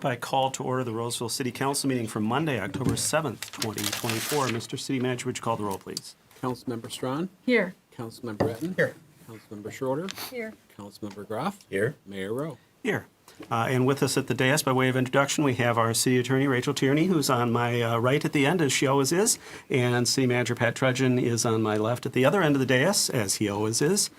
hereby call to order the Roseville City Council meeting for Monday, October 7th, 2024. Mr. City Manager, would you call the roll, please? Councilmember Strawn? Here. Councilmember Etten? Here. Councilmember Schroeder? Here. Councilmember Groff? Here. Mayor Rowe? Here. And with us at the dais, by way of introduction, we have our City Attorney, Rachel Tierney, who's on my right at the end, as she always is, and City Manager Pat Trudgeon is on my left at the other end of the dais, as he always is.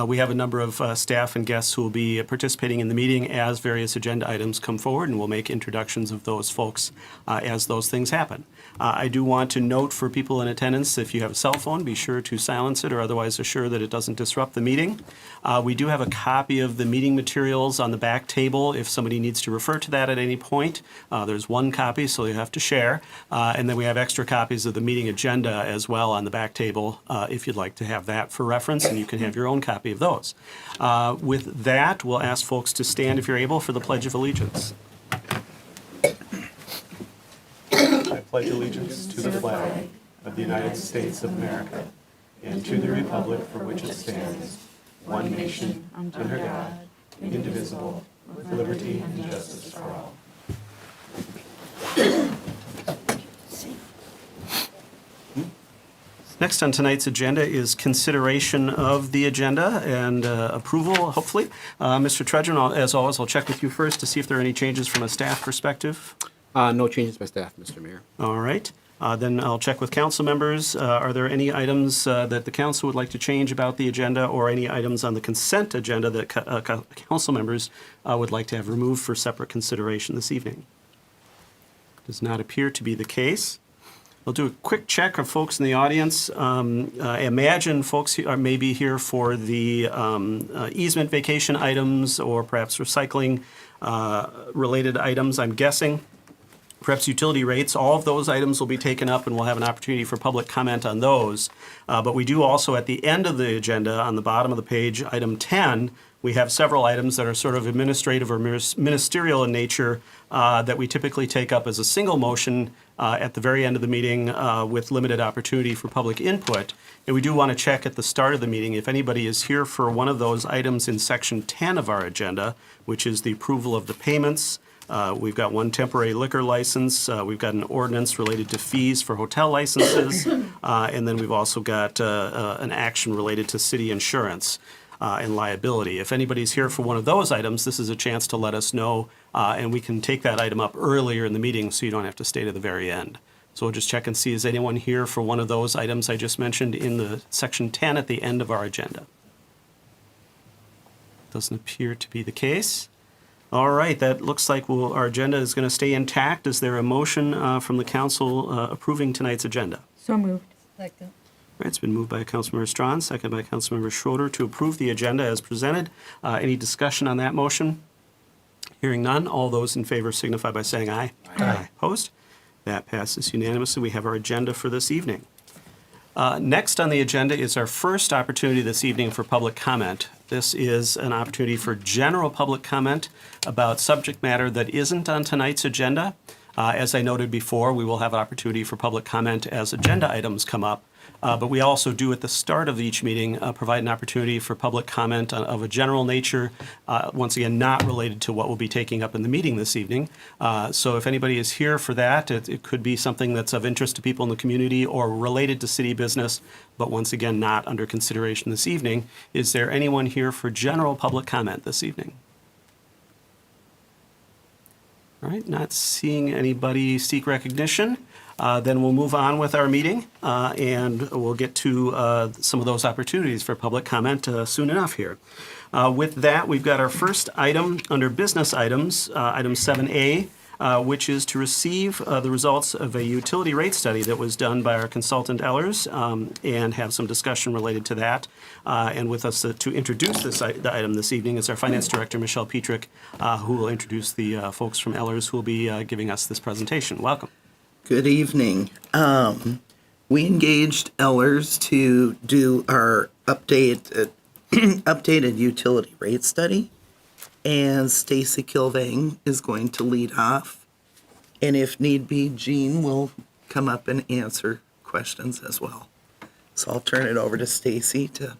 We have a number of staff and guests who will be participating in the meeting as various agenda items come forward, and we'll make introductions of those folks as those things happen. I do want to note for people in attendance, if you have a cell phone, be sure to silence it or otherwise assure that it doesn't disrupt the meeting. We do have a copy of the meeting materials on the back table if somebody needs to refer to that at any point. There's one copy, so you have to share. And then we have extra copies of the meeting agenda as well on the back table if you'd like to have that for reference, and you can have your own copy of those. With that, we'll ask folks to stand if you're able for the Pledge of Allegiance. I pledge allegiance to the flag of the United States of America and to the republic for which it stands, one nation, under God, indivisible, with liberty and justice for all. Next on tonight's agenda is consideration of the agenda and approval, hopefully. Mr. Trudgeon, as always, I'll check with you first to see if there are any changes from a staff perspective. No changes by staff, Mr. Mayor. All right. Then I'll check with council members. Are there any items that the council would like to change about the agenda, or any items on the consent agenda that council members would like to have removed for separate consideration this evening? Does not appear to be the case. We'll do a quick check of folks in the audience. I imagine folks may be here for the easement vacation items or perhaps recycling related items, I'm guessing. Perhaps utility rates. All of those items will be taken up and we'll have an opportunity for public comment on those. But we do also, at the end of the agenda, on the bottom of the page, item 10, we have several items that are sort of administrative or ministerial in nature that we typically take up as a single motion at the very end of the meeting with limited opportunity for public input. And we do want to check at the start of the meeting if anybody is here for one of those items in section 10 of our agenda, which is the approval of the payments. We've got one temporary liquor license. We've got an ordinance related to fees for hotel licenses. And then we've also got an action related to city insurance and liability. If anybody's here for one of those items, this is a chance to let us know, and we can take that item up earlier in the meeting so you don't have to stay to the very end. So we'll just check and see, is anyone here for one of those items I just mentioned in the section 10 at the end of our agenda? Doesn't appear to be the case. All right, that looks like our agenda is going to stay intact. Is there a motion from the council approving tonight's agenda? So moved. Second. All right, it's been moved by Councilmember Strawn, second by Councilmember Schroeder to approve the agenda as presented. Any discussion on that motion? Hearing none, all those in favor signify by saying aye. Aye. Opposed? That passes unanimously. We have our agenda for this evening. Next on the agenda is our first opportunity this evening for public comment. This is an opportunity for general public comment about subject matter that isn't on tonight's agenda. As I noted before, we will have an opportunity for public comment as agenda items come up. But we also do at the start of each meeting provide an opportunity for public comment of a general nature, once again not related to what we'll be taking up in the meeting this evening. So if anybody is here for that, it could be something that's of interest to people in the community or related to city business, but once again not under consideration this evening. Is there anyone here for general public comment this evening? All right, not seeing anybody seek recognition. Then we'll move on with our meeting, and we'll get to some of those opportunities for public comment soon enough here. With that, we've got our first item under business items, item 7A, which is to receive the results of a utility rate study that was done by our consultant Ellers, and have some discussion related to that. And with us to introduce the item this evening is our Finance Director, Michelle Petrick, who will introduce the folks from Ellers who will be giving us this presentation. Welcome. Good evening. We engaged Ellers to do our updated utility rate study, and Stacy Kilvang is going to lead off. And if need be, Jean will come up and answer questions as well. So I'll turn it over to Stacy to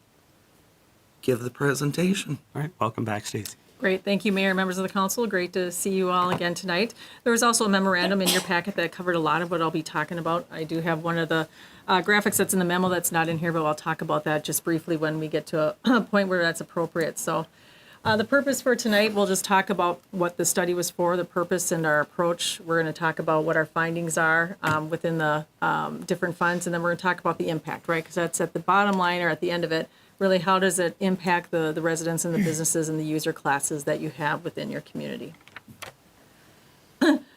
give the presentation. All right, welcome back, Stacy. Great. Thank you, Mayor, members of the council. Great to see you all again tonight. There was also a memorandum in your packet that covered a lot of what I'll be talking about. I do have one of the graphics that's in the memo that's not in here, but I'll talk about that just briefly when we get to a point where that's appropriate. So the purpose for tonight, we'll just talk about what the study was for, the purpose and our approach. We're going to talk about what our findings are within the different funds, and then we're going to talk about the impact, right? Because that's at the bottom line or at the end of it. Really, how does it impact the residents and the businesses and the user classes that you have within your community?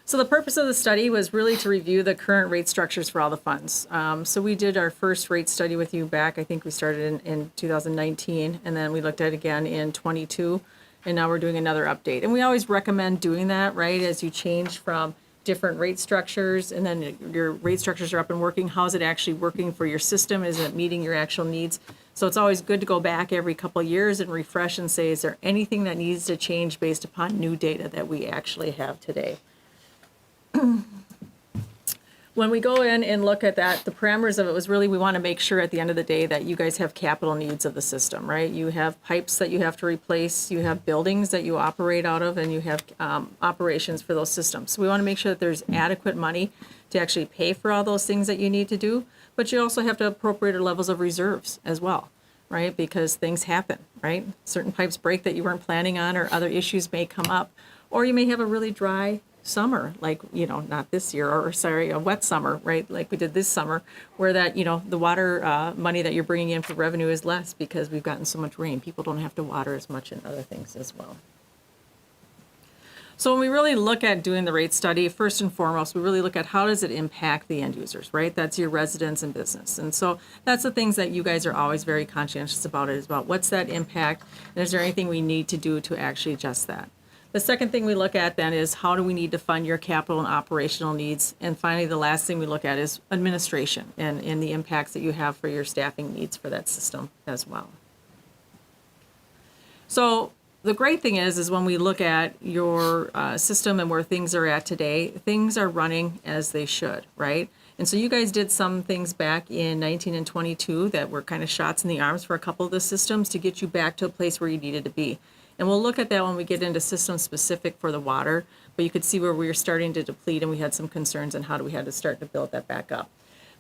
So the purpose of the study was really to review the current rate structures for all the funds. So we did our first rate study with you back, I think we started in 2019, and then we looked at it again in 22, and now we're doing another update. And we always recommend doing that, right, as you change from different rate structures, and then your rate structures are up and working. How is it actually working for your system? Is it meeting your actual needs? So it's always good to go back every couple of years and refresh and say, is there anything that needs to change based upon new data that we actually have today? When we go in and look at that, the parameters of it was really, we want to make sure at the end of the day that you guys have capital needs of the system, right? You have pipes that you have to replace, you have buildings that you operate out of, and you have operations for those systems. So we want to make sure that there's adequate money to actually pay for all those things that you need to do, but you also have to appropriate levels of reserves as well, right? Because things happen, right? Certain pipes break that you weren't planning on, or other issues may come up, or you may have a really dry summer, like, not this year, or sorry, a wet summer, right? Like we did this summer, where that, the water money that you're bringing in for revenue is less because we've gotten so much rain. People don't have to water as much and other things as well. So when we really look at doing the rate study, first and foremost, we really look at how does it impact the end users, right? That's your residents and business. And so that's the things that you guys are always very conscientious about, is about what's that impact, and is there anything we need to do to actually adjust that? The second thing we look at then is how do we need to fund your capital and operational needs? And finally, the last thing we look at is administration and the impacts that you have for your staffing needs for that system as well. So the great thing is when we look at your system and where things are at today, things are running as they should, right? And so you guys did some things back in 19 and 22 that were kind of shots in the arms for a couple of the systems to get you back to a place where you needed to be. And we'll look at that when we get into systems specific for the water, but you could see where we were starting to deplete and we had some concerns on how we had to start to build that back up.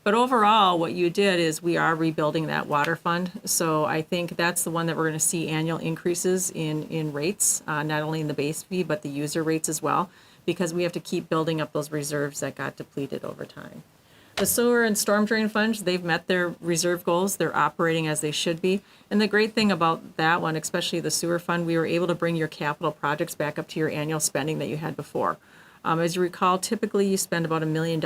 But overall, what you did is we are rebuilding that water fund. So I think that's the one that we're going to see annual increases in rates, not only in the base fee, but the user rates as well, because we have to keep building up those reserves that got depleted over time. The sewer and storm drain funds, they've met their reserve goals. They're operating as they should be. And the great thing about that one, especially the sewer fund, we were able to bring your capital projects back up to your annual spending that you had before. As you recall, typically you spend about $1 million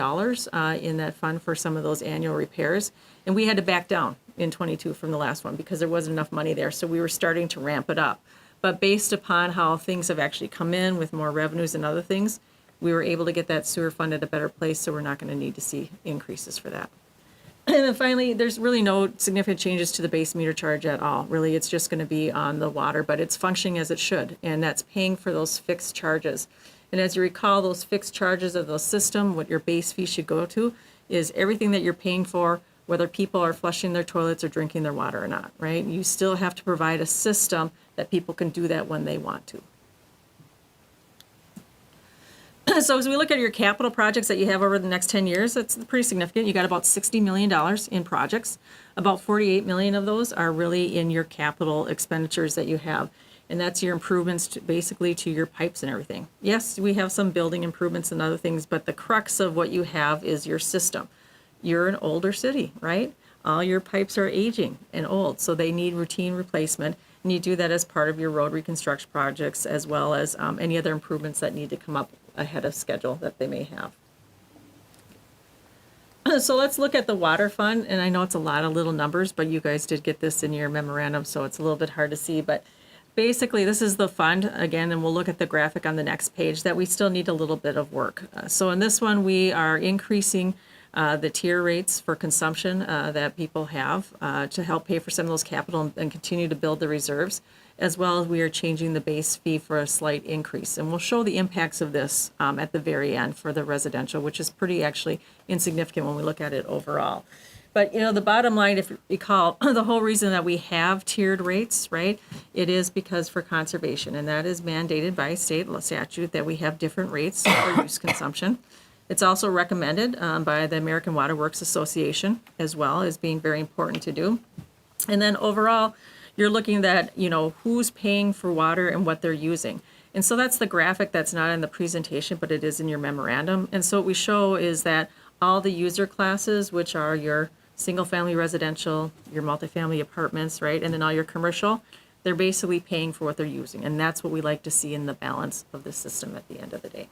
in that fund for some of those annual repairs. And we had to back down in 22 from the last one because there wasn't enough money there. So we were starting to ramp it up. But based upon how things have actually come in with more revenues and other things, we were able to get that sewer fund at a better place, so we're not going to need to see increases for that. And then finally, there's really no significant changes to the base meter charge at all. Really, it's just going to be on the water, but it's functioning as it should, and that's paying for those fixed charges. And as you recall, those fixed charges of the system, what your base fee should go to, is everything that you're paying for, whether people are flushing their toilets or drinking their water or not, right? You still have to provide a system that people can do that when they want to. So as we look at your capital projects that you have over the next 10 years, that's pretty significant. You got about $60 million in projects. About $48 million of those are really in your capital expenditures that you have. And that's your improvements basically to your pipes and everything. Yes, we have some building improvements and other things, but the crux of what you have is your system. You're an older city, right? All your pipes are aging and old, so they need routine replacement. And you do that as part of your road reconstruction projects, as well as any other improvements that need to come up ahead of schedule that they may have. So let's look at the water fund, and I know it's a lot of little numbers, but you guys did get this in your memorandum, so it's a little bit hard to see, but basically this is the fund, again, and we'll look at the graphic on the next page, that we still need a little bit of work. So in this one, we are increasing the tier rates for consumption that people have to help pay for some of those capital and continue to build the reserves, as well as we are changing the base fee for a slight increase. And we'll show the impacts of this at the very end for the residential, which is pretty actually insignificant when we look at it overall. But, the bottom line, if you recall, the whole reason that we have tiered rates, right, it is because for conservation, and that is mandated by state statute that we have different rates for use consumption. It's also recommended by the American Water Works Association as well as being very important to do. And then overall, you're looking at, who's paying for water and what they're using. And so that's the graphic that's not in the presentation, but it is in your memorandum. And so what we show is that all the user classes, which are your single-family residential, your multifamily apartments, right, and then all your commercial, they're basically paying for what they're using. And that's what we like to see in the balance of the system at the end of the day.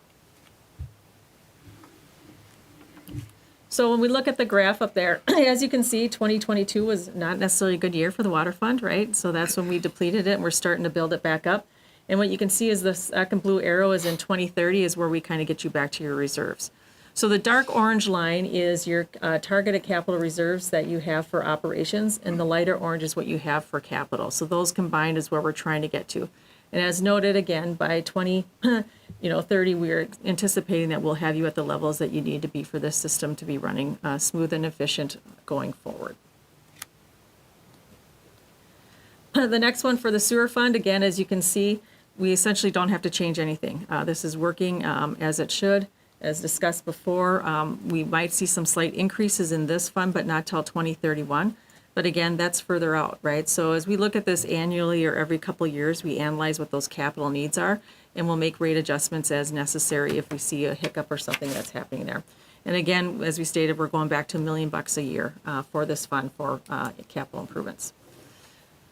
So when we look at the graph up there, as you can see, 2022 was not necessarily a good year for the water fund, right? So that's when we depleted it and we're starting to build it back up. And what you can see is the second blue arrow is in 2030 is where we kind of get you back to your reserves. So the dark orange line is your targeted capital reserves that you have for operations, and the lighter orange is what you have for capital. So those combined is where we're trying to get to. And as noted again, by 2030, we're anticipating that we'll have you at the levels that you need to be for this system to be running smooth and efficient going forward. The next one for the sewer fund, again, as you can see, we essentially don't have to change anything. This is working as it should. As discussed before, we might see some slight increases in this fund, but not till 2031. But again, that's further out, right? So as we look at this annually or every couple of years, we analyze what those capital needs are, and we'll make rate adjustments as necessary if we see a hiccup or something that's happening there. And again, as we stated, we're going back to $1 million a year for this fund for capital improvements.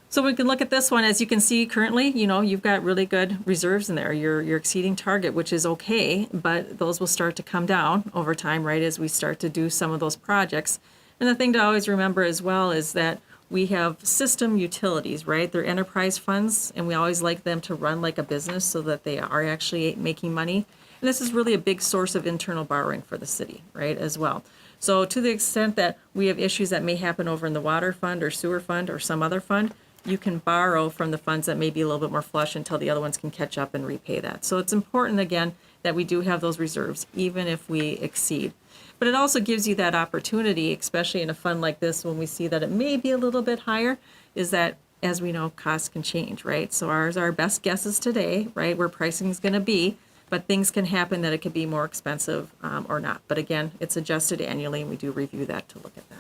So we can look at this one. As you can see currently, you've got really good reserves in there. You're exceeding target, which is okay, but those will start to come down over time, right, as we start to do some of those projects. And the thing to always remember as well is that we have system utilities, right? They're enterprise funds, and we always like them to run like a business so that they are actually making money. And this is really a big source of internal borrowing for the city, right, as well. So to the extent that we have issues that may happen over in the water fund or sewer fund or some other fund, you can borrow from the funds that may be a little bit more flush until the other ones can catch up and repay that. So it's important, again, that we do have those reserves, even if we exceed. But it also gives you that opportunity, especially in a fund like this, when we see that it may be a little bit higher, is that, as we know, costs can change, right? So our best guesses today, right, where pricing is going to be, but things can happen that it could be more expensive or not. But again, it's adjusted annually, and we do review that to look at that.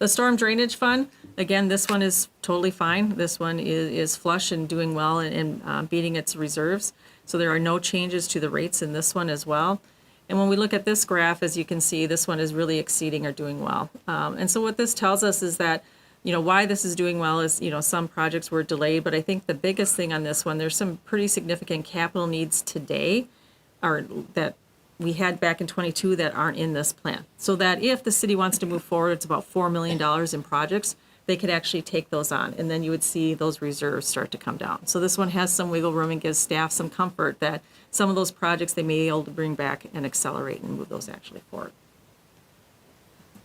The storm drainage fund, again, this one is totally fine. This one is flush and doing well and beating its reserves. So there are no changes to the rates in this one as well. And when we look at this graph, as you can see, this one is really exceeding or doing well. And so what this tells us is that, why this is doing well is, some projects were delayed, but I think the biggest thing on this one, there's some pretty significant capital needs today or that we had back in 22 that aren't in this plan. So that if the city wants to move forward, it's about $4 million in projects, they could actually take those on. And then you would see those reserves start to come down. So this one has some wiggle room and gives staff some comfort that some of those projects they may be able to bring back and accelerate and move those actually forward.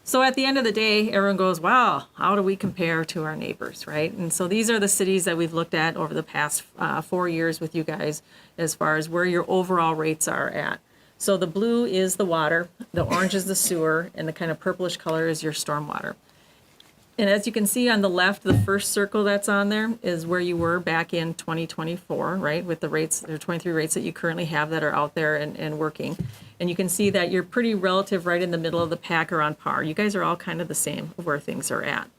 So at the end of the day, everyone goes, wow, how do we compare to our neighbors, right? And so these are the cities that we've looked at over the past 4 years with you guys as far as where your overall rates are at. So the blue is the water, the orange is the sewer, and the kind of purplish color is your stormwater. And as you can see on the left, the first circle that's on there is where you were back in 2024, right? With the rates, there are 23 rates that you currently have that are out there and working. And you can see that you're pretty relative right in the middle of the pack or on par. You guys are all kind of the same where things are at.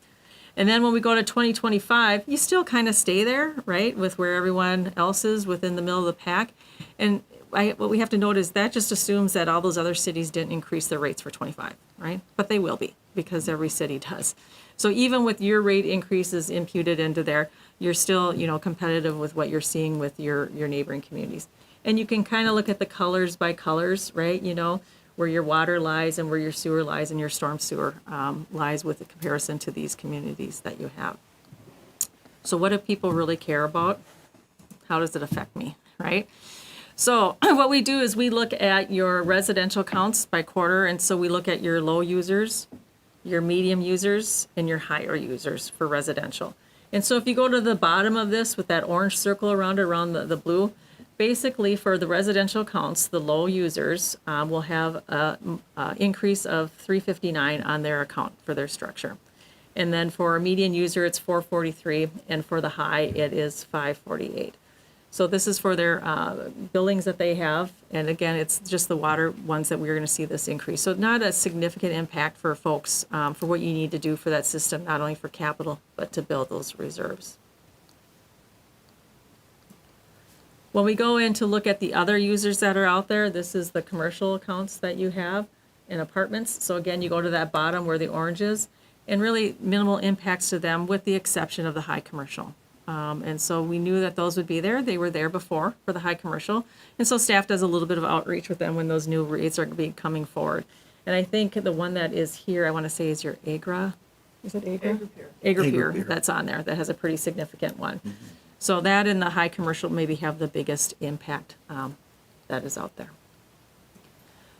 And then when we go to 2025, you still kind of stay there, right? With where everyone else is within the middle of the pack. And what we have to note is that just assumes that all those other cities didn't increase their rates for 25, right? But they will be because every city does. So even with your rate increases imputed into there, you're still, competitive with what you're seeing with your neighboring communities. And you can kind of look at the colors by colors, right? Where your water lies and where your sewer lies and your storm sewer lies with the comparison to these communities that you have. So what do people really care about? How does it affect me, right? So what we do is we look at your residential counts by quarter, and so we look at your low users, your medium users, and your higher users for residential. And so if you go to the bottom of this with that orange circle around the blue, basically for the residential accounts, the low users will have a increase of $359 on their account for their structure. And then for a median user, it's $443, and for the high, it is $548. So this is for their buildings that they have, and again, it's just the water ones that we're going to see this increase. So not a significant impact for folks for what you need to do for that system, not only for capital, but to build those reserves. When we go in to look at the other users that are out there, this is the commercial accounts that you have in apartments. So again, you go to that bottom where the orange is, and really minimal impacts to them with the exception of the high commercial. And so we knew that those would be there. They were there before for the high commercial. And so staff does a little bit of outreach with them when those new rates are be coming forward. And I think the one that is here, I want to say is your AGRA. Is it AGRA? AGRA that's on there. That has a pretty significant one. Mm-hmm. So that and the high commercial maybe have the biggest impact that is out there.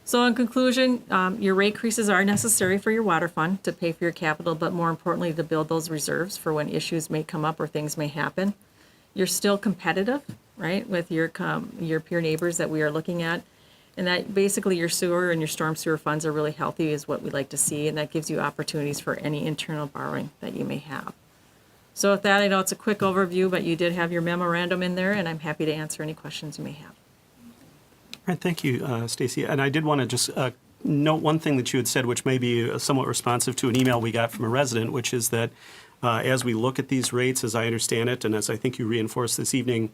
So in conclusion, your rate increases are necessary for your water fund to pay for your capital, but more importantly, to build those reserves for when issues may come up or things may happen. You're still competitive, right, with your peer neighbors that we are looking at. And that basically your sewer and your storm sewer funds are really healthy is what we like to see. And that gives you opportunities for any internal borrowing that you may have. So with that, I know it's a quick overview, but you did have your memorandum in there, and I'm happy to answer any questions you may have. All right, thank you, Stacy. And I did want to just note one thing that you had said, which may be somewhat responsive to an email we got from a resident, which is that as we look at these rates, as I understand it, and as I think you reinforced this evening,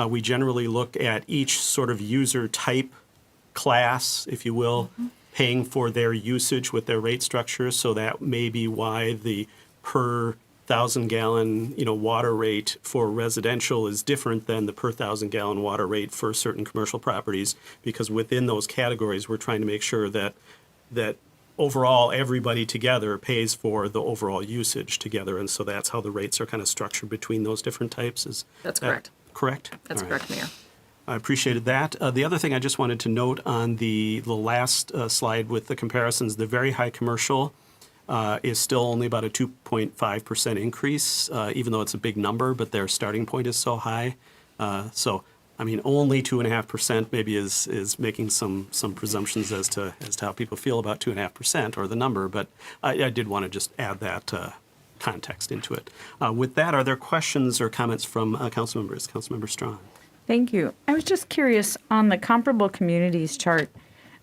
we generally look at each sort of user type class, if you will, paying for their usage with their rate structure. So that may be why the per 1,000-gallon, water rate for residential is different than the per 1,000-gallon water rate for certain commercial properties, because within those categories, we're trying to make sure that overall everybody together pays for the overall usage together, and so that's how the rates are kind of structured between those different types. That's correct. Correct? That's correct, Mayor. I appreciated that. The other thing I just wanted to note on the last slide with the comparisons, the very high commercial is still only about a 2.5% increase, even though it's a big number, but their starting point is so high. So, I mean, only 2.5% maybe is making some presumptions as to how people feel about 2.5% or the number, but I did want to just add that context into it. With that, are there questions or comments from council members? Councilmember Strawn. Thank you. I was just curious on the comparable communities chart.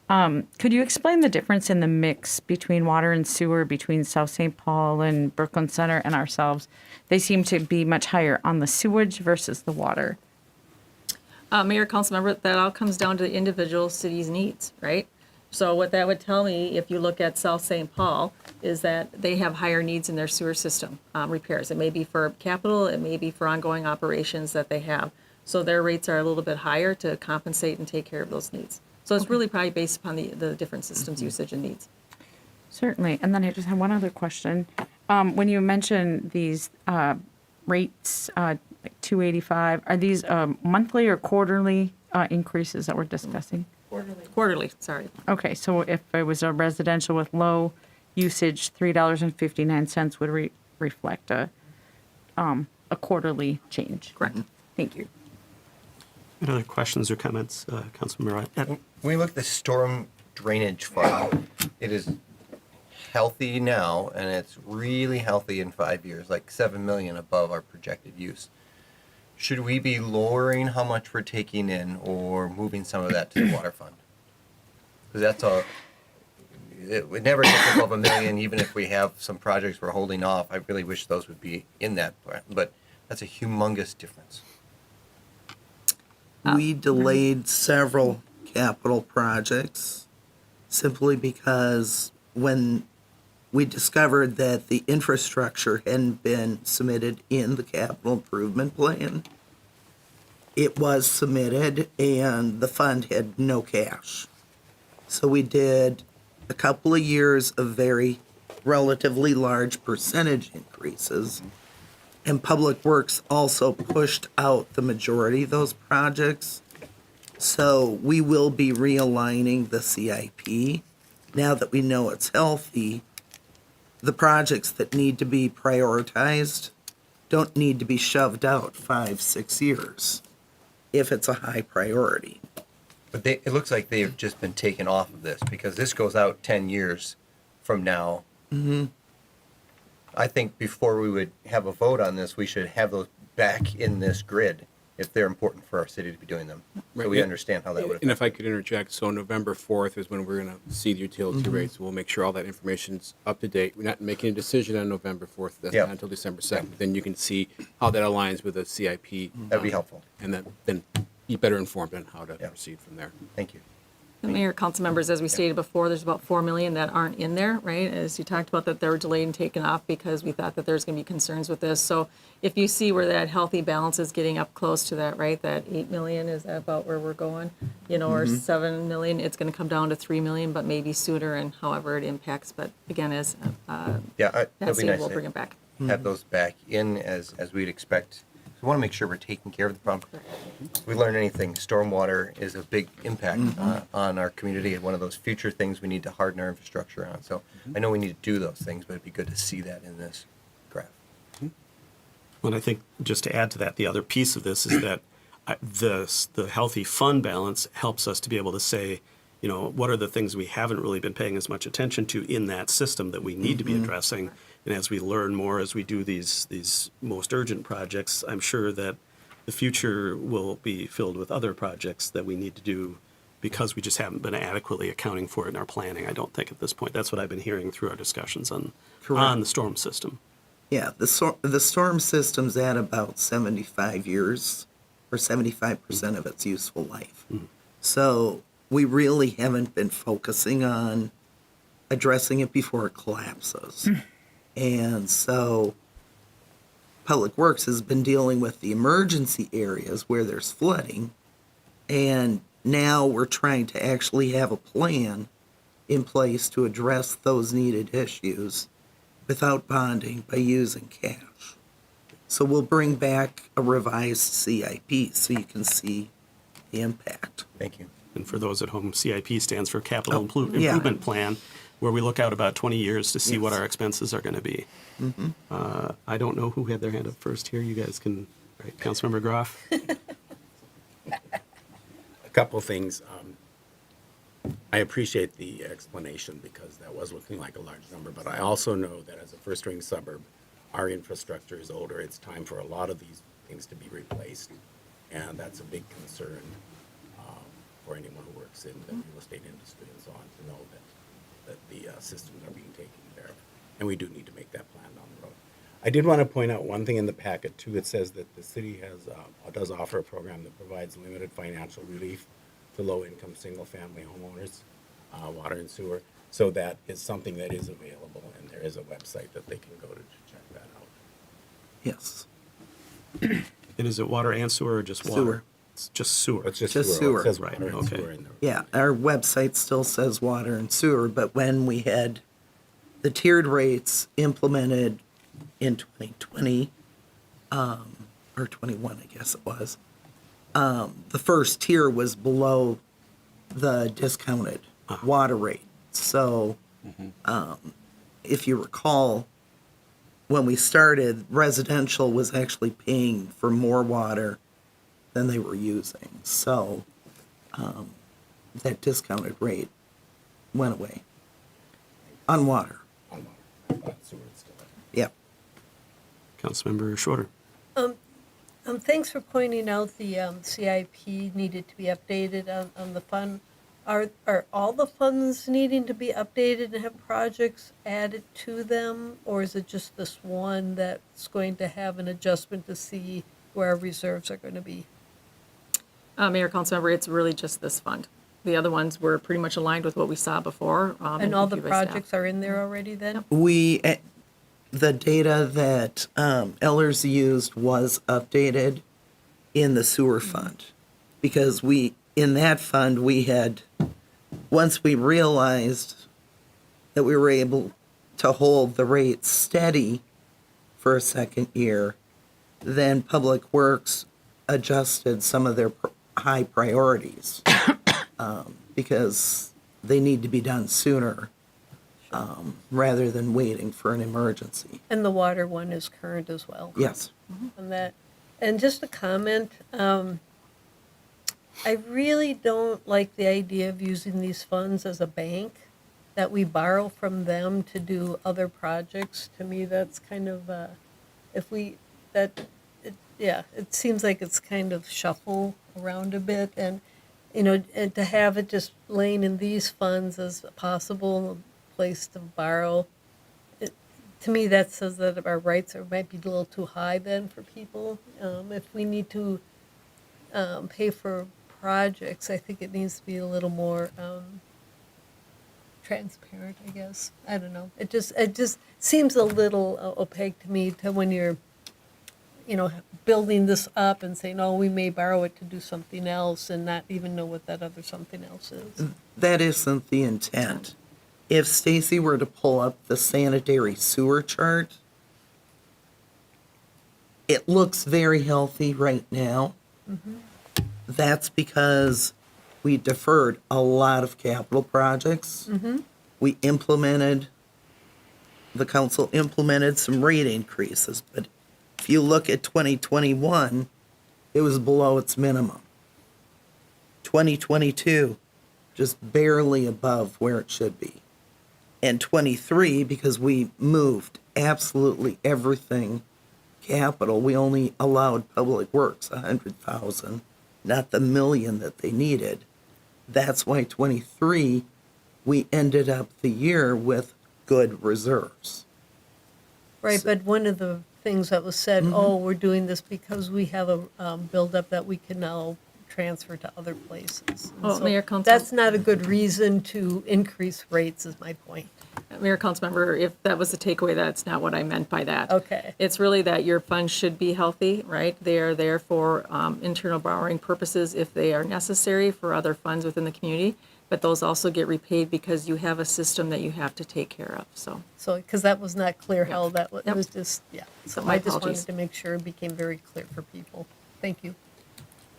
Could you explain the difference in the mix between water and sewer between South St. Paul and Brooklyn Center and ourselves? They seem to be much higher on the sewage versus the water. Mayor, council member, that all comes down to the individual city's needs, right? So what that would tell me, if you look at South St. Paul, is that they have higher needs in their sewer system repairs. It may be for capital, it may be for ongoing operations that they have. So their rates are a little bit higher to compensate and take care of those needs. So it's really probably based upon the different systems usage and needs. Certainly. And then I just have one other question. When you mention these rates, like 285, are these monthly or quarterly increases that we're discussing? Quarterly, sorry. Okay, so if it was a residential with low usage, $3.59 would reflect a quarterly change. Correct. Thank you. Any other questions or comments, Councilmember? When we look at the storm drainage fund, it is healthy now, and it's really healthy in 5 years, like $7 million above our projected use. Should we be lowering how much we're taking in or moving some of that to the water fund? Because it would never get above $1 million, even if we have some projects we're holding off. I really wish those would be in that, but that's a humongous difference. We delayed several capital projects simply because when we discovered that the infrastructure hadn't been submitted in the capital improvement plan, it was submitted and the fund had no cash. So we did a couple of years of very relatively large percentage increases. And Public Works also pushed out the majority of those projects. So we will be realigning the CIP. Now that we know it's healthy, the projects that need to be prioritized don't need to be shoved out 5-6 years. if it's a high priority. But it looks like they've just been taken off of this because this goes out 10 years from now. Mm-hmm. I think before we would have a vote on this, we should have those back in this grid if they're important for our city to be doing them. So Right. we understand how that would And affect. if I could interject, so November 4th is when we're going to see the utility rates. We'll make sure all that information's up to date. We're not making a decision on November 4th. That's Yep. not until December 2nd. Then you can see how that aligns with the CIP. That'd be helpful. And then be better informed on how to Yep. proceed from there. Thank you. Mayor, council members, as we stated before, there's about 4 million that aren't in there, right? As you talked about that they were delayed and taken off because we thought that there's going to be concerns with this. So if you see where that healthy balance is getting up close to that, right? That 8 million, is that about where we're going? You know, or 7 million, it's going to come down to 3 million, but maybe sooner and however it impacts. But again, as Yeah, that'd Nancy be said, nice we'll to bring it back. have those back in as we'd expect. We want to make sure we're taking care of the problem. If we learn anything, stormwater is a big impact on our community and one of those future things we need to harden our infrastructure on. So I know we need to do those things, but it'd be good to see that in this graph. And I think just to add to that, the other piece of this is that the healthy fund balance helps us to be able to say, you know, what are the things we haven't really been paying as much attention to in that system that we need to be addressing. And as we learn more, as we do these most urgent projects, I'm sure that the future will be filled with other projects that we need to do because we just haven't been adequately accounting for it in our planning, I don't think, at this point. That's what I've been hearing through our discussions on the storm system. Yeah, the storm system's at about 75 years, or 75% of its useful life. So we really haven't been focusing on addressing it before it collapses. And so Public Works has been dealing with the emergency areas where there's flooding, and now we're trying to actually have a plan in place to address those needed issues without bonding by using cash. So we'll bring back a revised CIP so you can see the impact. Thank you. And for those at home, CIP stands for Capital yeah. Improvement Plan, where we look out about 20 years to see what Yes. our expenses are going to be. I don't know who had their hand up first here. You guys can, right, Councilmember Groff? A couple things. I appreciate the explanation because that was looking like a large number, but I also know that as a first-ring suburb, our infrastructure is older. It's time for a lot of these things to be replaced, and that's a big concern for anyone who works in the real estate industry and so on to know that the systems are being taken care of, and we do need to make that plan down the road. I did want to point out one thing in the packet too. It says that the city does offer a program that provides limited financial relief to low-income single-family homeowners, water and sewer. So that is something that is available, and there is a website that they can go to check that out. Yes. And is it water and sewer or just water? Sewer. It's just sewer. It's just Just sewer. sewer. It says Right, water and okay. sewer in there. Yeah, our website still says water and sewer, but when we had the tiered rates implemented in 2020, or 21, I guess it was, the first tier was below the discounted water rate. So, if you recall, when we started, residential was actually paying for more water than they were using. So, that discounted rate went away on water. On water. But sewer is still there. Yep. Councilmember Schroeder. Thanks for pointing out the CIP needed to be updated on the fund. Are all the funds needing to be updated and have projects added to them? Or is it just this one that's going to have an adjustment to see where our reserves are going to be? Mayor, Councilmember, it's really just this fund. The other ones were pretty much aligned with what we saw before. And all the reviewed by staff. projects are in there already then? The data that Ellers used was updated in the sewer fund because in that fund, we had, once we realized that we were able to hold the rate steady for a second year, then Public Works adjusted some of their high priorities because they need to be done sooner rather than waiting for an emergency. And the water one is current as well? Yes. On that. And just a comment, I really don't like the idea of using these funds as a bank, that we borrow from them to do other projects. To me, that's kind of, if we, that, yeah, it seems like it's kind of shuffle around a bit, and, and to have it just laying in these funds as a possible place to borrow, to me, that says that our rates might be a little too high then for people. If we need to pay for projects, I think it needs to be a little more transparent, I guess. I don't know. It just seems a little opaque to me to when you're, building this up and saying, oh, we may borrow it to do something else and not even know what that other something else is. That isn't the intent. If Stacy were to pull up the sanitary sewer chart, it looks very healthy right now. That's because we deferred a lot of capital projects. The council implemented some rate increases, but if you look at 2021, it was below its minimum. 2022, just barely above where it should be. And 23, because we moved absolutely everything capital, we only allowed Public Works 100,000, not the million that they needed. That's why 23, we ended up the year with good reserves. Right, but one of the things that was said, oh, we're doing this because we have a buildup that we can now transfer to other places. And Well, so Mayor, Council- that's not a good reason to increase rates, is my point. Mayor, Councilmember, if that was the takeaway, that's not what I meant by that. Okay. It's really that your funds should be healthy, right? They are there for internal borrowing purposes if they are necessary for other funds within the community, but those also get repaid because you have a system that you have to take care of, so. So, because that was not clear how that was, it Yep. was just, yeah. So My I just apologies. wanted to make sure it became very clear for people. Thank you.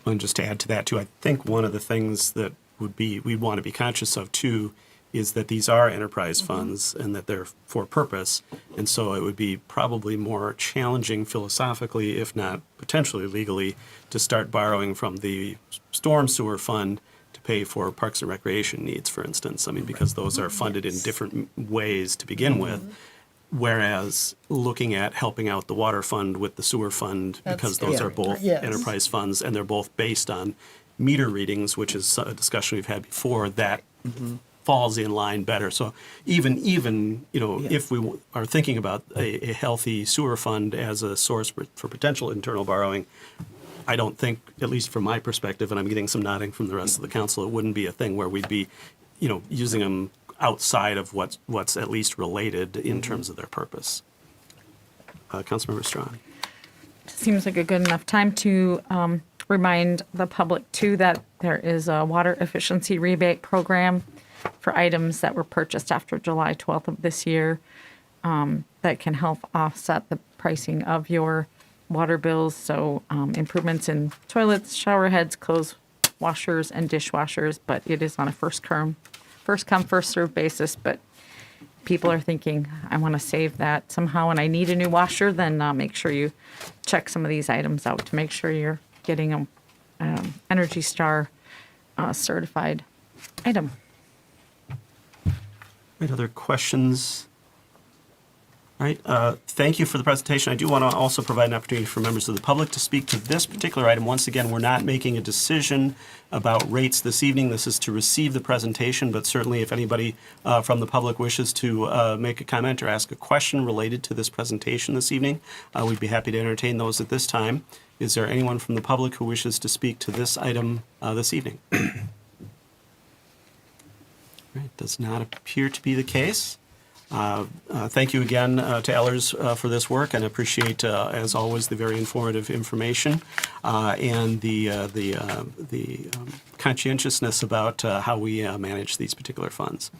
And just to add to that too, I think one of the things that we'd want to be conscious of too is that these are enterprise funds and that they're for purpose. And so it would be probably more challenging philosophically, if not potentially legally, to start borrowing from the storm sewer fund to pay for parks and recreation needs, for instance. I mean, because those are funded in different ways to begin with. Whereas looking at helping out the water fund with the sewer fund, That's because those are both Yes. enterprise funds and they're both based on meter readings, which is a discussion we've had before, that falls in line better. So even if we are thinking about a healthy sewer fund as a source for potential internal borrowing, I don't think, at least from my perspective, and I'm getting some nodding from the rest of the council, it wouldn't be a thing where we'd be, using them outside of what's at least related in terms of their purpose. Councilmember Strawn. Seems like a good enough time to remind the public too that there is a water efficiency rebate program for items that were purchased after July 12th of this year that can help offset the pricing of your water bills. So improvements in toilets, shower heads, clothes washers, and dishwashers, but it is on a first come, first served basis. But people are thinking, I want to save that somehow and I need a new washer, then make sure you check some of these items out to make sure you're getting a Energy Star certified item. Right, other questions? All right, thank you for the presentation. I do want to also provide an opportunity for members of the public to speak to this particular item. Once again, we're not making a decision about rates this evening. This is to receive the presentation, but certainly if anybody from the public wishes to make a comment or ask a question related to this presentation this evening, we'd be happy to entertain those at this time. Is there anyone from the public who wishes to speak to this item this evening? Right, does not appear to be the case. Thank you again to Ellers for this work, and appreciate, as always, the very informative information and the conscientiousness about how we manage these particular funds.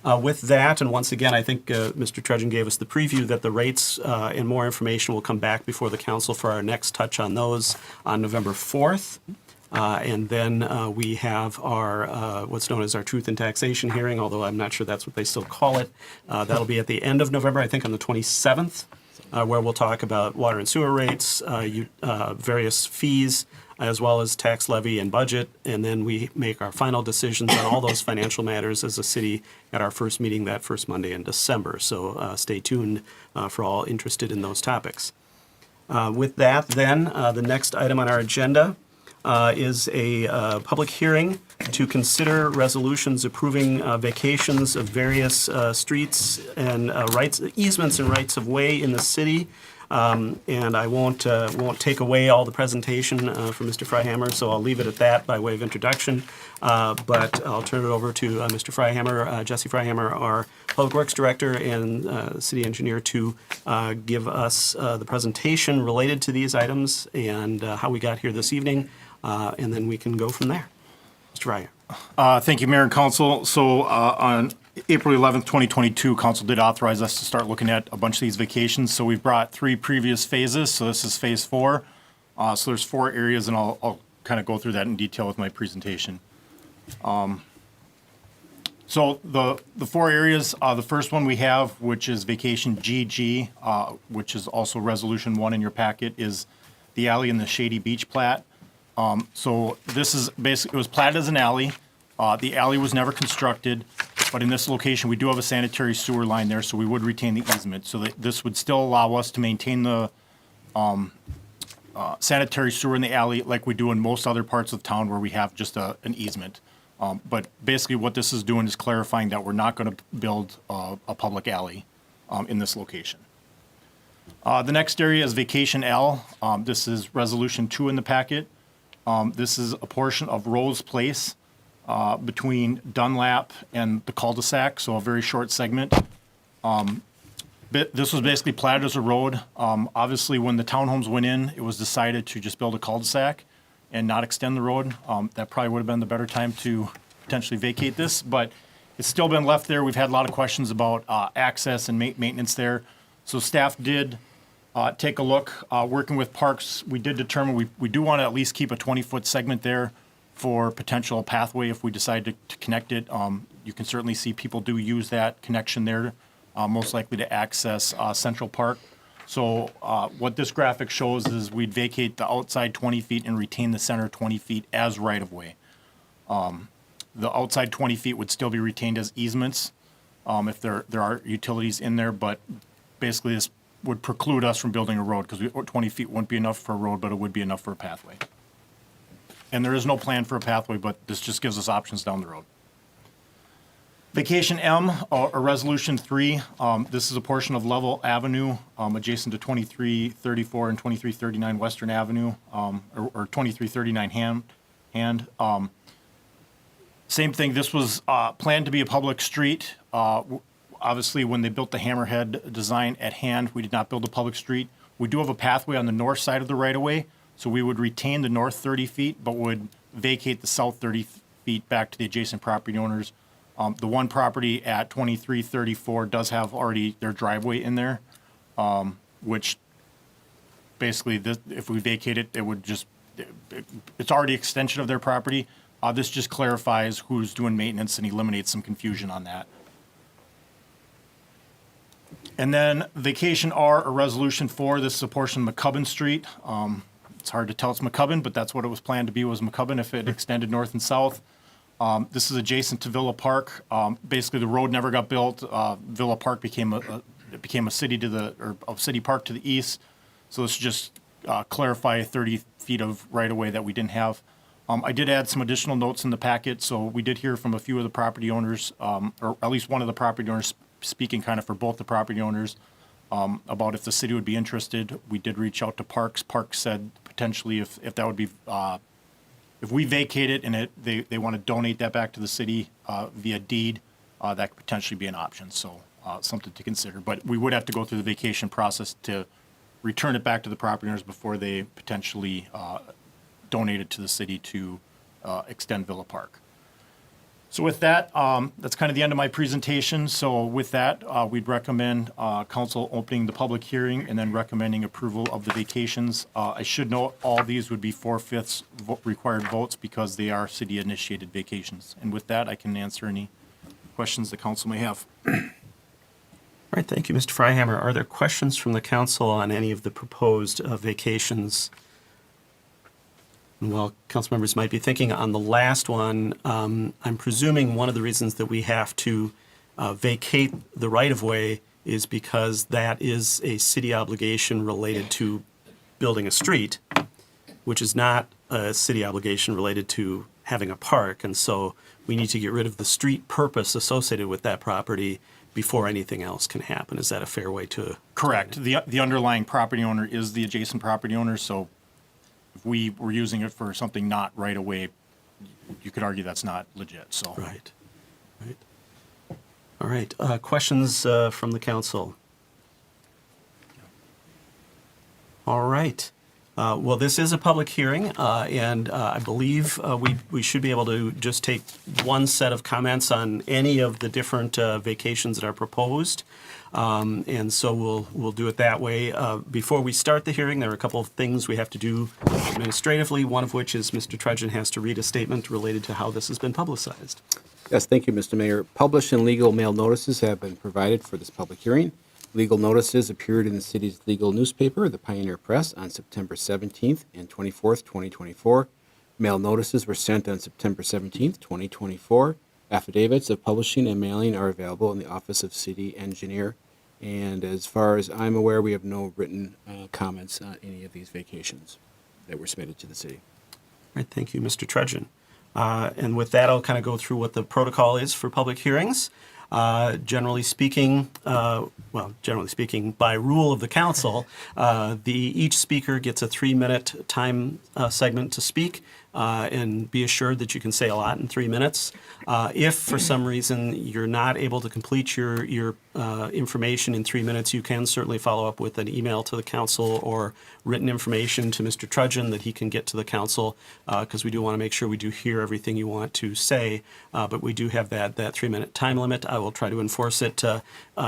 With that, and once again, I think Mr. Trudgeon gave us the preview that the rates and more information will come back before the council for our next touch on those on November 4th. And then we have our what's known as our Truth in Taxation hearing, although I'm not sure that's what they still call it. That'll be at the end of November, I think on the 27th, where we'll talk about water and sewer rates, various fees, as well as tax levy and budget, and then we make our final decisions on all those financial matters as a city at our first meeting that first Monday in December. So stay tuned for all interested in those topics. With that, then, the next item on our agenda is a public hearing to consider resolutions approving vacations of various streets and easements and rights of way in the city. And I won't take away all the presentation from Mr. Freihammer, so I'll leave it at that by way of introduction. But I'll turn it over to Mr. Freihammer, Jesse Freihammer, our Public Works Director and City Engineer, to give us the presentation related to these items and how we got here this evening, and then we can go from there. Mr. Freihammer. Thank you, Mayor and Council. So on April 11th, 2022, Council did authorize us to start looking at a bunch of these vacations. So we've brought 3 previous phases. So this is phase 4. So there's 4 areas, and I'll kind of go through that in detail with my presentation. So the 4 areas, the first one we have, which is vacation GG, which is also resolution 1 in your packet, is the alley in the Shady Beach plat. So this is basically, it was platted as an alley. The alley was never constructed, but in this location, we do have a sanitary sewer line there, so we would retain the easement. So that this would still allow us to maintain the sanitary sewer in the alley like we do in most other parts of town where we have just an easement. But basically what this is doing is clarifying that we're not going to build a public alley in this location. The next area is Vacation L. This is Resolution 2 in the packet. This is a portion of Rose Place between Dunlap and the cul-de-sac, so a very short segment. This was basically platted as a road. Obviously, when the townhomes went in, it was decided to just build a cul-de-sac and not extend the road. That probably would have been the better time to potentially vacate this, but it's still been left there. We've had a lot of questions about access and maintenance there. So staff did take a look. Working with Parks, we did determine we do want to at least keep a 20-foot segment there for potential pathway if we decide to connect it. You can certainly see people do use that connection there, most likely to access Central Park. So what this graphic shows is we'd vacate the outside 20 feet and retain the center 20 feet as right-of-way. The outside 20 feet would still be retained as easements if there are utilities in there, but basically this would preclude us from building a road because 20 feet wouldn't be enough for a road, but it would be enough for a pathway. And there is no plan for a pathway, but this just gives us options down the road. Vacation M, or Resolution 3, this is a portion of Level Avenue adjacent to 2334 and 2339 Western Avenue, or 2339 Hand. Same thing, this was planned to be a public street. Obviously, when they built the hammerhead design at Hand, we did not build a public street. We do have a pathway on the north side of the right-of-way, so we would retain the north 30 feet, but would vacate the south 30 feet back to the adjacent property owners. The one property at 2334 does have already their driveway in there, which basically, if we vacate it, it would just, it's already extension of their property. This just clarifies who's doing maintenance and eliminates some confusion on that. And then Vacation R, or Resolution 4, this is a portion of McCubbin Street. It's hard to tell it's McCubbin, but that's what it was planned to be, was McCubbin if it extended north and south. This is adjacent to Villa Park. Basically, the road never got built. Villa Park became a city a city park to the east. So this just clarify 30 feet of right-of-way that we didn't have. I did add some additional notes in the packet. So we did hear from a few of the property owners, or at least one of the property owners speaking kind of for both the property owners, about if the city would be interested. We did reach out to Parks. Parks said potentially if that would be, if we vacate it and they want to donate that back to the city via deed, that could potentially be an option. So something to consider. But we would have to go through the vacation process to return it back to the property owners before they potentially donate it to the city to extend Villa Park. So with that, that's kind of the end of my presentation. So with that, we'd recommend council opening the public hearing and then recommending approval of the vacations. I should note all these would be 4/5 required votes because they are city-initiated vacations. And with that, I can answer any questions the council may have. All right, thank you, Mr. Freihammer. Are there questions from the council on any of the proposed vacations? And while council members might be thinking on the last one, I'm presuming one of the reasons that we have to vacate the right-of-way is because that is a city obligation related to building a street, which is not a city obligation related to having a park. And so we need to get rid of the street purpose associated with that property before anything else can happen. Is that a fair way to? Correct. The underlying property owner is the adjacent property owner, so if we were using it for something not right away, you could argue that's not legit, so. Right. Right. All right. Questions from the council? All right. Well, this is a public hearing, and I believe we should be able to just take one set of comments on any of the different vacations that are proposed. And so we'll do it that way. Before we start the hearing, there are a couple of things we have to do administratively, one of which is Mr. Trudgeon has to read a statement related to how this has been publicized. Yes, thank you, Mr. Mayor. Published and legal mail notices have been provided for this public hearing. Legal notices appeared in the city's legal newspaper, the Pioneer Press, on September 17th and 24th, 2024. Mail notices were sent on September 17th, 2024. Affidavits of publishing and mailing are available in the Office of City Engineer. And as far as I'm aware, we have no written comments on any of these vacations that were submitted to the city. All right, thank you, Mr. Trudgeon. And with that, I'll kind of go through what the protocol is for public hearings. Generally speaking, by rule of the council, each speaker gets a 3-minute time segment to speak, and be assured that you can say a lot in 3 minutes. If for some reason you're not able to complete your information in 3 minutes, you can certainly follow up with an email to the council or written information to Mr. Trudgeon that he can get to the council, because we do want to make sure we do hear everything you want to say, but we do have that 3-minute time limit. I will try to enforce it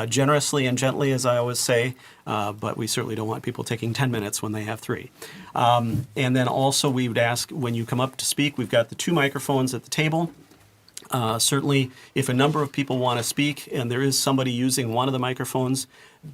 generously and gently, as I always say, but we certainly don't want people taking 10 minutes when they have 3. And then also we would ask when you come up to speak, we've got the 2 microphones at the table. Certainly, if a number of people want to speak and there is somebody using one of the microphones,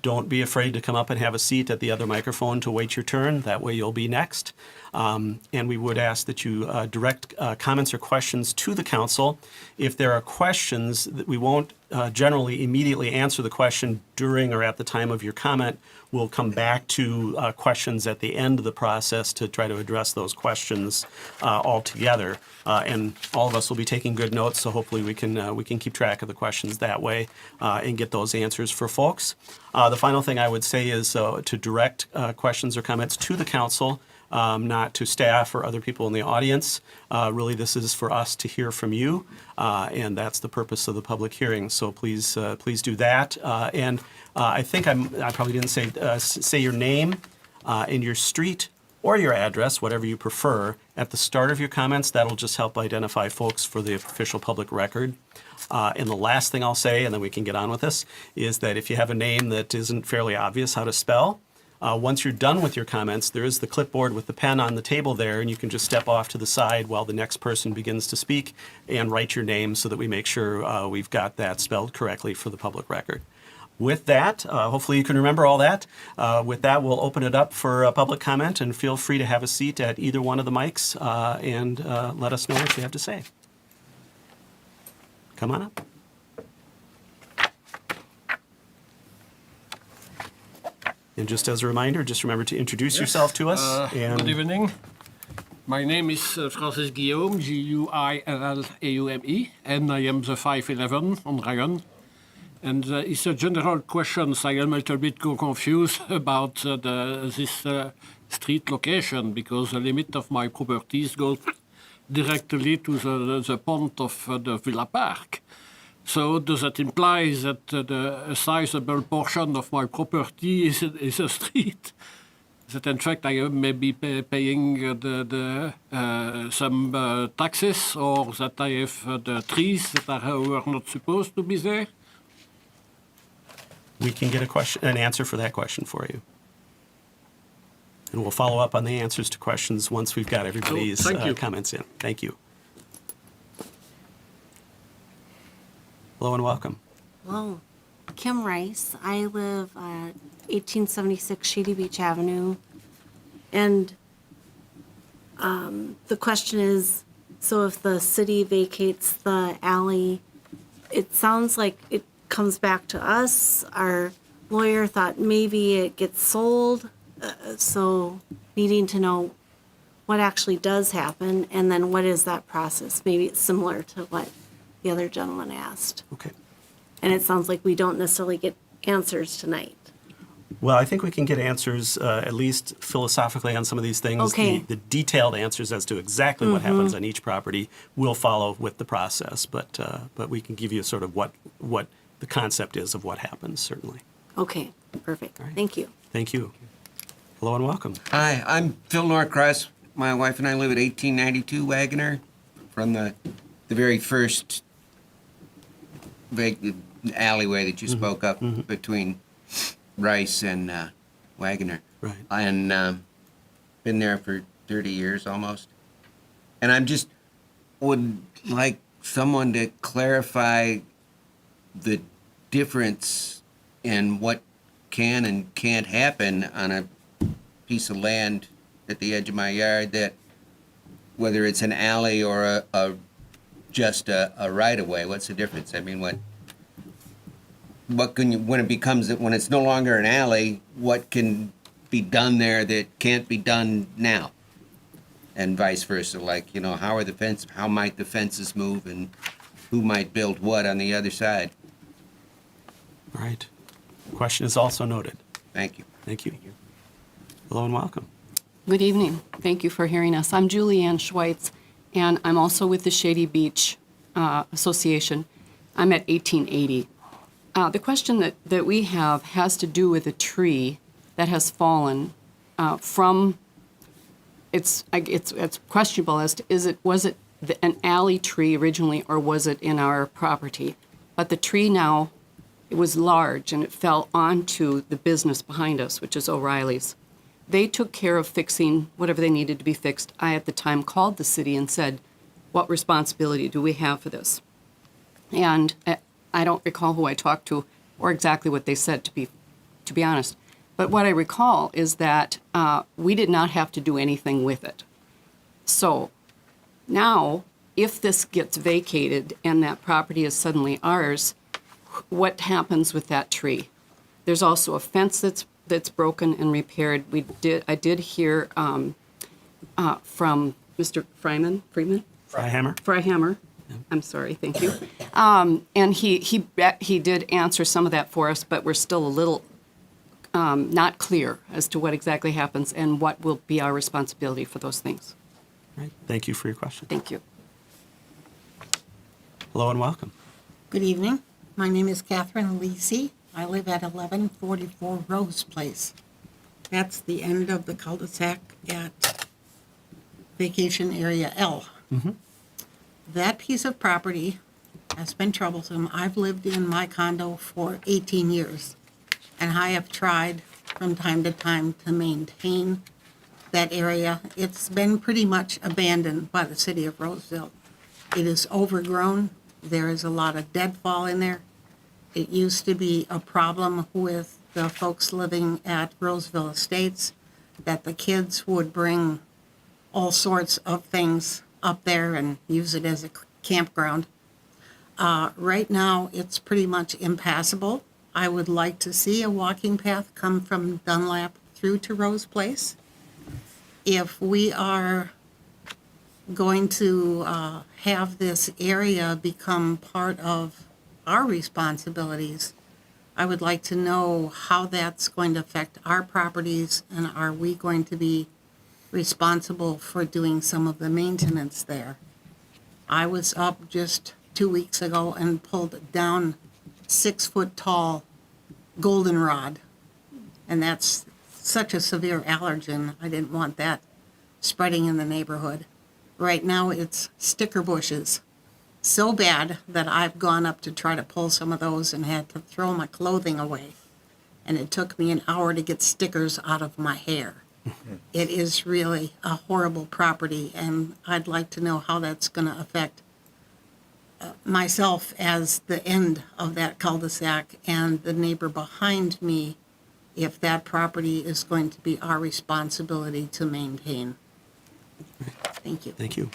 don't be afraid to come up and have a seat at the other microphone to wait your turn. That way you'll be next. And we would ask that you direct comments or questions to the council. If there are questions, that we won't generally immediately answer the question during or at the time of your comment. We'll come back to questions at the end of the process to try to address those questions all together. And all of us will be taking good notes, so hopefully we can keep track of the questions that way and get those answers for folks. The final thing I would say is to direct questions or comments to the council, not to staff or other people in the audience. Really, this is for us to hear from you, and that's the purpose of the public hearing. So please do that. And I think I probably didn't say your name and your street or your address, whatever you prefer, at the start of your comments. That'll just help identify folks for the official public record. And the last thing I'll say, and then we can get on with this, is that if you have a name that isn't fairly obvious how to spell, once you're done with your comments, there is the clipboard with the pen on the table there, and you can just step off to the side while the next person begins to speak and write your name so that we make sure we've got that spelled correctly for the public record. With that, hopefully you can remember all that. With that, we'll open it up for public comment, and feel free to have a seat at either one of the mics and let us know what you have to say. Come on up. And just as a reminder, just remember to introduce yourself to us. Good evening. My name is Francis Guillaume, Guillaume, and I am the 511 on Dragon. And it's a general question, so I am a little bit confused about this street location, because the limit of my properties goes directly to the pond of the Villa Park. So does that imply that a sizable portion of my property is a street? That in fact I may be paying some taxes, or that I have the trees that were not supposed to be there? We can get an answer for that question for you. And we'll follow up on the answers to questions once we've got everybody's comments in. Thank you. Hello and welcome. Hello. Kim Rice. I live at 1876 Shady Beach Avenue. And The question is, so if the city vacates the alley, it sounds like it comes back to us. Our lawyer thought maybe it gets sold, so needing to know what actually does happen, and then what is that process? Maybe it's similar to what the other gentleman asked. Okay. And it sounds like we don't necessarily get answers tonight. Well, I think we can get answers, at least philosophically, on some of these things. Okay. The detailed answers as to exactly what happens on each property will follow with the process, but we can give you sort of what the concept is of what happens, certainly. Okay, perfect. All right. Thank you. Thank you. Hello and welcome. Hi, I'm Phil Norcross. My wife and I live at 1892 Wagoner from the very first alleyway that you spoke of between Rice and Wagoner. Right. And been there for 30 years almost. And I'm just would like someone to clarify the difference in what can and can't happen on a piece of land at the edge of my yard, that whether it's an alley or just a right of way, what's the difference? I mean, what can you, when it's no longer an alley, what can be done there that can't be done now? And vice versa, like, how might the fences move, and who might build what on the other side? All right. Question is also noted. Thank you. Thank you. Hello and welcome. Good evening. Thank you for hearing us. I'm Julianne Schweitz, and I'm also with the Shady Beach Association. I'm at 1880. The question that we have has to do with a tree that has fallen from. It's questionable as to was it an alley tree originally, or was it in our property? But the tree now, it was large and it fell onto the business behind us, which is O'Reilly's. They took care of fixing whatever they needed to be fixed. I, at the time, called the city and said, what responsibility do we have for this? And I don't recall who I talked to or exactly what they said, to be honest. But what I recall is that we did not have to do anything with it. So now, if this gets vacated and that property is suddenly ours, what happens with that tree? There's also a fence that's broken and repaired. I did hear from Mr. Freihammer. I'm sorry, thank you. And he did answer some of that for us, but we're still a little not clear as to what exactly happens and what will be our responsibility for those things. All right. Thank you for your question. Thank you. Hello and welcome. Good evening. My name is Catherine Lisi. I live at 1144 Rose Place. That's the end of the cul-de-sac at Vacation Area L. That piece of property has been troublesome. I've lived in my condo for 18 years, and I have tried from time to time to maintain that area. It's been pretty much abandoned by the city of Roseville. It is overgrown. There is a lot of deadfall in there. It used to be a problem with the folks living at Roseville Estates, that the kids would bring all sorts of things up there and use it as a campground. Right now, it's pretty much impassable. I would like to see a walking path come from Dunlap through to Rose Place. If we are going to have this area become part of our responsibilities, I would like to know how that's going to affect our properties, and are we going to be responsible for doing some of the maintenance there? I was up just 2 weeks ago and pulled down 6-foot-tall goldenrod, and that's such a severe allergen. I didn't want that spreading in the neighborhood. Right now, it's sticker bushes. So bad that I've gone up to try to pull some of those and had to throw my clothing away. And it took me an hour to get stickers out of my hair. It is really a horrible property, and I'd like to know how that's going to affect myself as the end of that cul-de-sac and the neighbor behind me, if that property is going to be our responsibility to maintain. Thank you. Thank you.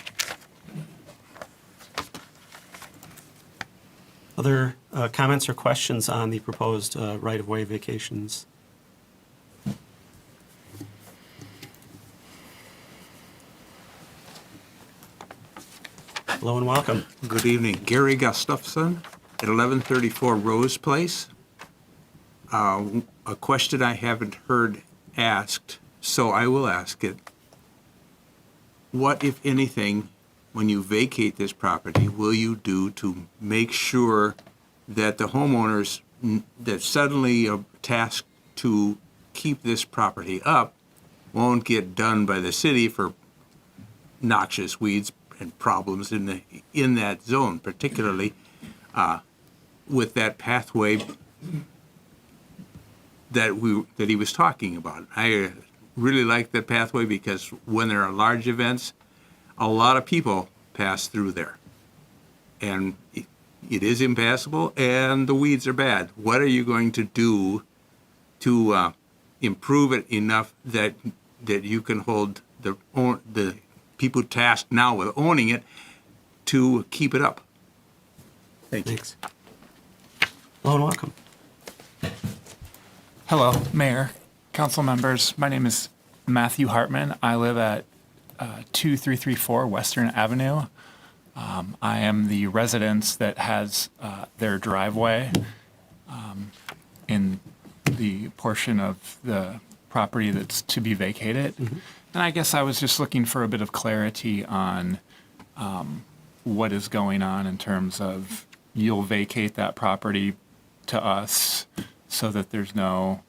Other comments or questions on the proposed right-of-way vacations? Hello and welcome. Good evening. Gary Gustafson at 1134 Rose Place. A question I haven't heard asked, so I will ask it. What, if anything, when you vacate this property, will you do to make sure that the homeowners that suddenly are tasked to keep this property up won't get done by the city for noxious weeds and problems in that zone, particularly with that pathway that he was talking about? I really like that pathway because when there are large events, a lot of people pass through there, and it is impassable, and the weeds are bad. What are you going to do to improve it enough that you can hold the people tasked now with owning it to keep it up? Thank you. Thanks. Hello and welcome. Hello, Mayor, council members. My name is Matthew Hartman. I live at 2334 Western Avenue. I am the residence that has their driveway in the portion of the property that's to be vacated. Mm-hmm. And I guess I was just looking for a bit of clarity on what is going on in terms of you'll vacate that property to us so that there's no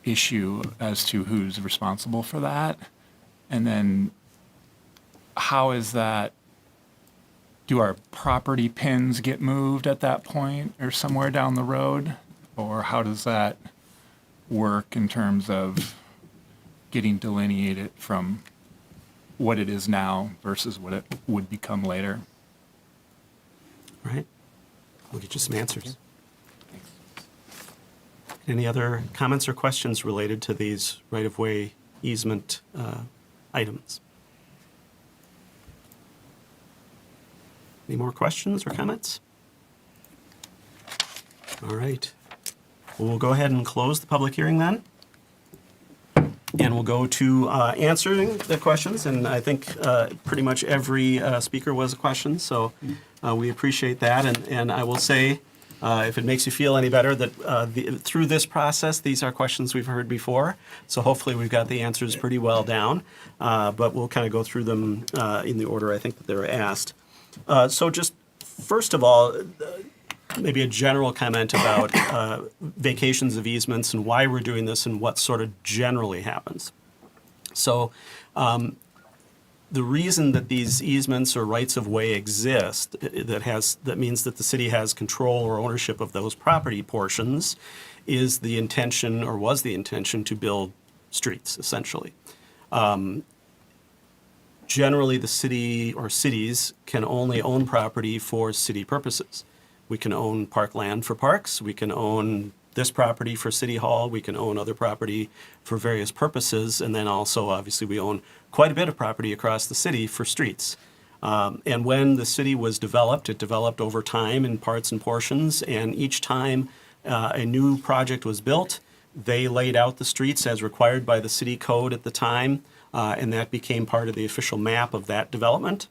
issue as to who's responsible for that. And then how is that, do our property pins get moved at that point or somewhere down the road? Or how does that work in terms of getting delineated from what it is now versus what it would become later? All right. We'll get you some answers. Any other comments or questions related to these right-of-way easement items? Any more questions or comments? All right. Well, we'll go ahead and close the public hearing then. And we'll go to answering the questions. And I think pretty much every speaker was a question, so we appreciate that. And I will say, if it makes you feel any better, that through this process, these are questions we've heard before. So hopefully we've got the answers pretty well down. But we'll kind of go through them in the order I think that they were asked. So just first of all, maybe a general comment about vacations of easements and why we're doing this and what sort of generally happens. So the reason that these easements or rights of way exist, that means that the city has control or ownership of those property portions, is the intention or was the intention to build streets, essentially. Generally, the city or cities can only own property for city purposes. We can own parkland for parks. We can own this property for City Hall. We can own other property for various purposes. And then also, obviously, we own quite a bit of property across the city for streets. And when the city was developed, it developed over time in parts and portions. And each time a new project was built, they laid out the streets as required by the city code at the time. And that became part of the official map of that development.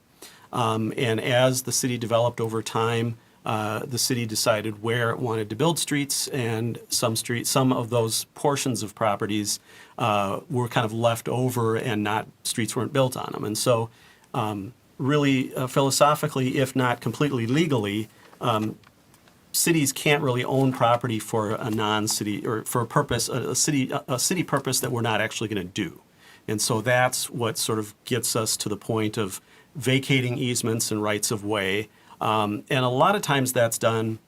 And as the city developed over time, the city decided where it wanted to build streets, and some of those portions of properties were kind of left over, and streets weren't built on them. And so, really, philosophically, if not completely legally, cities can't really own property for a non-city or for a purpose, a city purpose that we're not actually going to do. And so that's what sort of gets us to the point of vacating easements and rights of way. And a lot of times that's done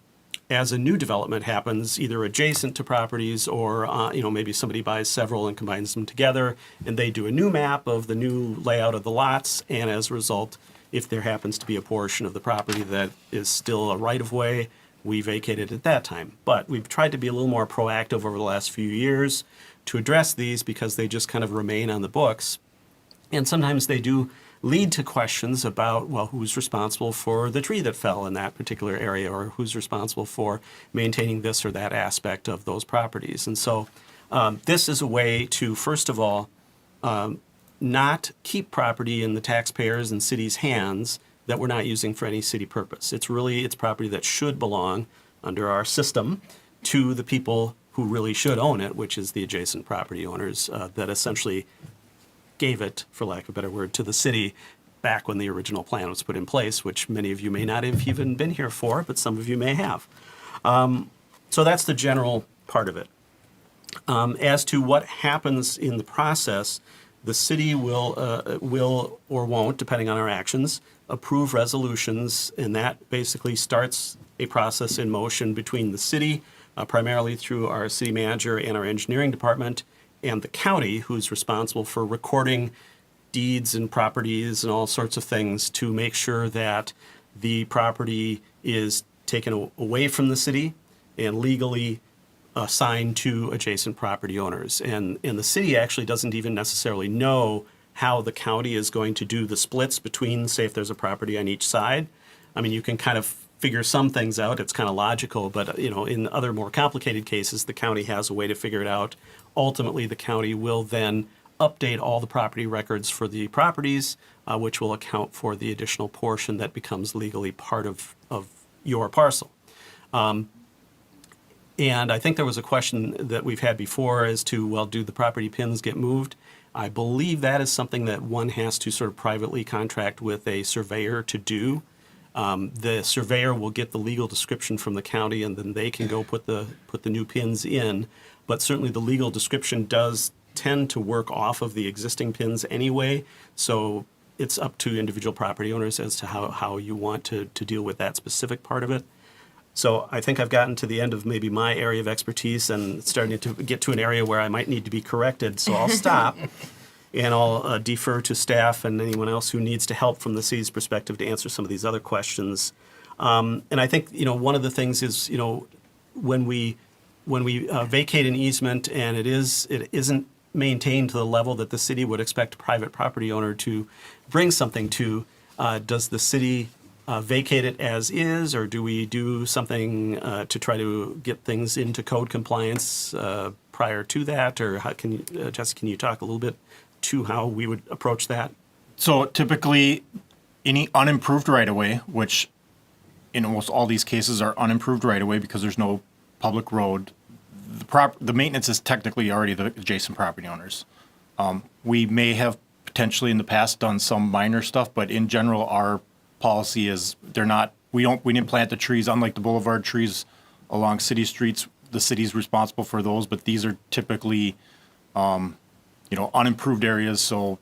as a new development happens, either adjacent to properties or, maybe somebody buys several and combines them together, and they do a new map of the new layout of the lots. And as a result, if there happens to be a portion of the property that is still a right-of-way, we vacate it at that time. But we've tried to be a little more proactive over the last few years to address these because they just kind of remain on the books. And sometimes they do lead to questions about, well, who's responsible for the tree that fell in that particular area, or who's responsible for maintaining this or that aspect of those properties. And so this is a way to, first of all, not keep property in the taxpayers' and city's hands that we're not using for any city purpose. It's property that should belong under our system to the people who really should own it, which is the adjacent property owners that essentially gave it, for lack of a better word, to the city back when the original plan was put in place, which many of you may not have even been here for, but some of you may have. So that's the general part of it. As to what happens in the process, the city will or won't, depending on our actions, approve resolutions, and that basically starts a process in motion between the city, primarily through our city manager and our engineering department, and the county, who's responsible for recording deeds and properties and all sorts of things to make sure that the property is taken away from the city and legally assigned to adjacent property owners. And the city actually doesn't even necessarily know how the county is going to do the splits between, say, if there's a property on each side. I mean, you can kind of figure some things out. It's kind of logical, but in other more complicated cases, the county has a way to figure it out. Ultimately, the county will then update all the property records for the properties, which will account for the additional portion that becomes legally part of your parcel. And I think there was a question that we've had before as to, well, do the property pins get moved? I believe that is something that one has to sort of privately contract with a surveyor to do. The surveyor will get the legal description from the county, and then they can go put the new pins in. But certainly the legal description does tend to work off of the existing pins anyway. So it's up to individual property owners as to how you want to deal with that specific part of it. So I think I've gotten to the end of maybe my area of expertise and starting to get to an area where I might need to be corrected. So I'll stop and I'll defer to staff and anyone else who needs to help from the city's perspective to answer some of these other questions. And I think, one of the things is, when we vacate an easement and it isn't maintained to the level that the city would expect a private property owner to bring something to, does the city vacate it as is, or do we do something to try to get things into code compliance prior to that? Or how Jesse, can you talk a little bit to how we would approach that? So typically, any unimproved right-of-way, which in almost all these cases are unimproved right-of-way because there's no public road, the maintenance is technically already the adjacent property owners. We may have potentially in the past done some minor stuff, but in general, our policy is we didn't plant the trees, unlike the boulevard trees along city streets. The city's responsible for those, but these are typically, unimproved areas, so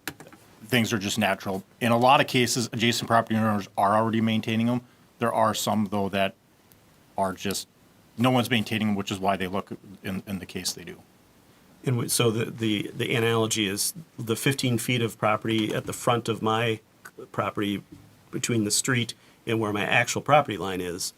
things are just natural. In a lot of cases, adjacent property owners are already maintaining them. There are some, though, that are just, no one's maintaining them, which is why they look in the case they do. And so the analogy is the 15 feet of property at the front of my property between the street and where my actual property line is,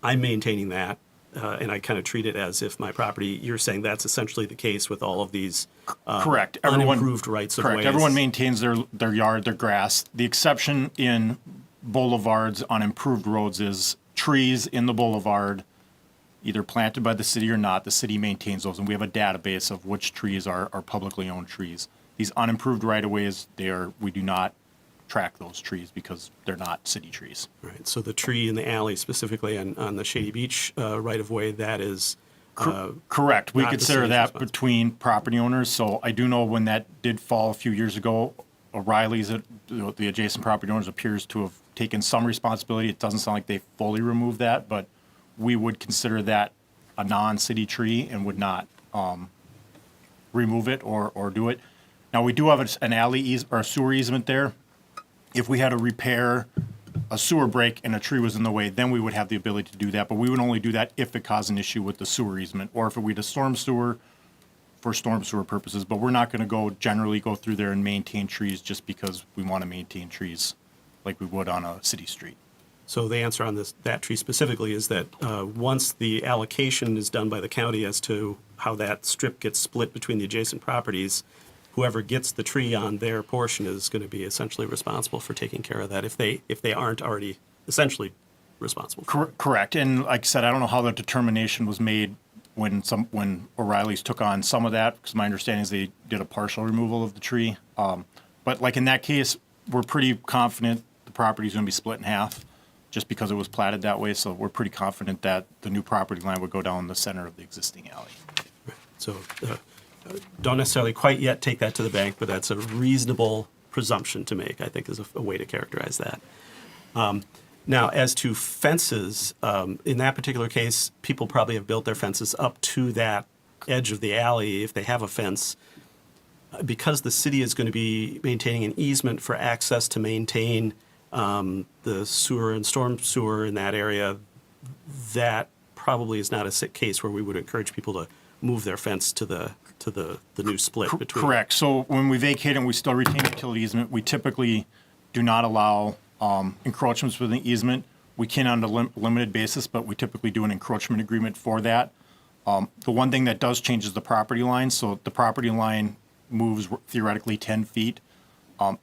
I'm maintaining that, and I kind of treat it as if my property, you're saying that's essentially the case with all of these correct. unimproved rights of ways. Correct. Everyone maintains their yard, their grass. The exception in boulevards on improved roads is trees in the boulevard, either planted by the city or not. The city maintains those, and we have a database of which trees are publicly owned trees. These unimproved right-of-ways, we do not track those trees because they're not city trees. Right. So the tree in the alley, specifically on the Shady Beach right-of-way, that is correct. We not the consider city's that responsibility. between property owners. So I do know when that did fall a few years ago, O'Reilly's, the adjacent property owners, appears to have taken some responsibility. It doesn't sound like they fully removed that, but we would consider that a non-city tree and would not remove it or do it. Now, we do have an alley or a sewer easement there. If we had to repair a sewer break and a tree was in the way, then we would have the ability to do that. But we would only do that if it caused an issue with the sewer easement, or if we had a storm sewer for storm sewer purposes. But we're not going to generally go through there and maintain trees just because we want to maintain trees like we would on a city street. So the answer on that tree specifically is that once the allocation is done by the county as to how that strip gets split between the adjacent properties, whoever gets the tree on their portion is going to be essentially responsible for taking care of that if they aren't already essentially responsible for it. Correct. And like I said, I don't know how the determination was made when O'Reilly's took on some of that, because my understanding is they did a partial removal of the tree. But like in that case, we're pretty confident the property is going to be split in half, just because it was platted that way. So we're pretty confident that the new property line would go down the center of the existing alley. So don't necessarily quite yet take that to the bank, but that's a reasonable presumption to make, I think, is a way to characterize that. Now, as to fences, in that particular case, people probably have built their fences up to that edge of the alley if they have a fence. Because the city is going to be maintaining an easement for access to maintain the sewer and storm sewer in that area, that probably is not a case where we would encourage people to move their fence to the new split between. Correct. So when we vacate and we still retain utility easement, we typically do not allow encroachments within the easement. We can on a limited basis, but we typically do an encroachment agreement for that. The one thing that does change is the property line. So the property line moves theoretically 10 feet.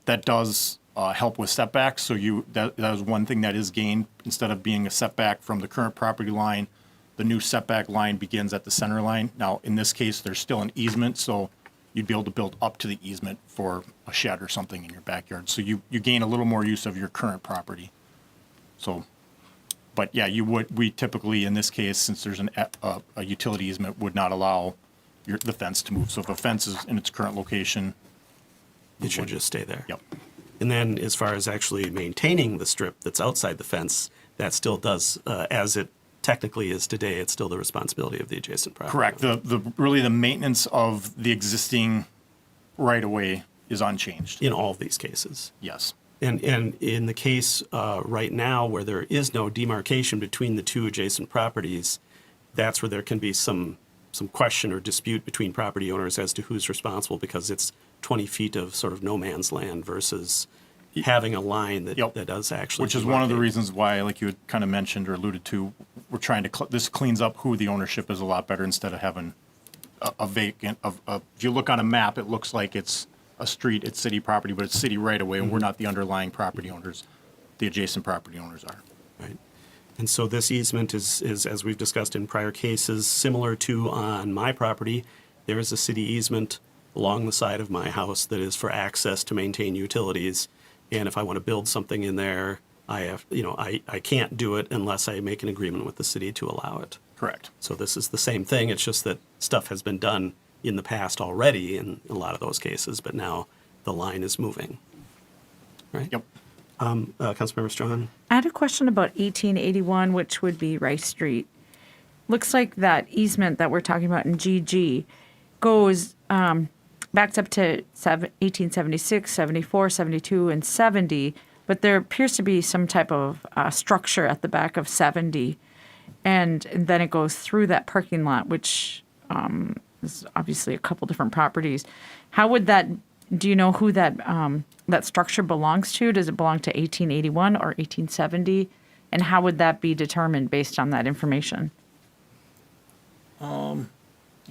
That does help with setbacks. So that is one thing that is gained. Instead of being a setback from the current property line, the new setback line begins at the center line. Now, in this case, there's still an easement, so you'd be able to build up to the easement for a shed or something in your backyard. So you gain a little more use of your current property. So, but yeah, we typically, in this case, since there's a utility easement, would not allow the fence to move. So if a fence is in its current location, It should just stay there. Yep. And then as far as actually maintaining the strip that's outside the fence, that still does, as it technically is today, it's still the responsibility of the adjacent property. Correct. Really the maintenance of the existing right-of-way is unchanged. In all of these cases. Yes. And in the case right now where there is no demarcation between the two adjacent properties, that's where there can be some question or dispute between property owners as to who's responsible, because it's 20 feet of sort of no man's land versus having a line that does actually. Which is one of the reasons why, like you had kind of mentioned or alluded to, we're trying to, this cleans up who the ownership is a lot better instead of having a vacant, if you look on a map, it looks like it's a street, it's city property, but it's city right away, and we're not the underlying property owners. The adjacent property owners are. Right. And so this easement is, as we've discussed in prior cases, similar to on my property. There is a city easement along the side of my house that is for access to maintain utilities. And if I want to build something in there, I can't do it unless I make an agreement with the city to allow it. Correct. So this is the same thing. It's just that stuff has been done in the past already in a lot of those cases, but now the line is moving. Right? Yep. Councilmember Strawn? I had a question about 1881, which would be Rice Street. Looks like that easement that we're talking about in GG goes, backs up to 1876, 74, 72, and 70, but there appears to be some type of structure at the back of 70, and then it goes through that parking lot, which is obviously a couple different properties. How would that, do you know who that that structure belongs to? Does it belong to 1881 or 1870? And how would that be determined based on that information? I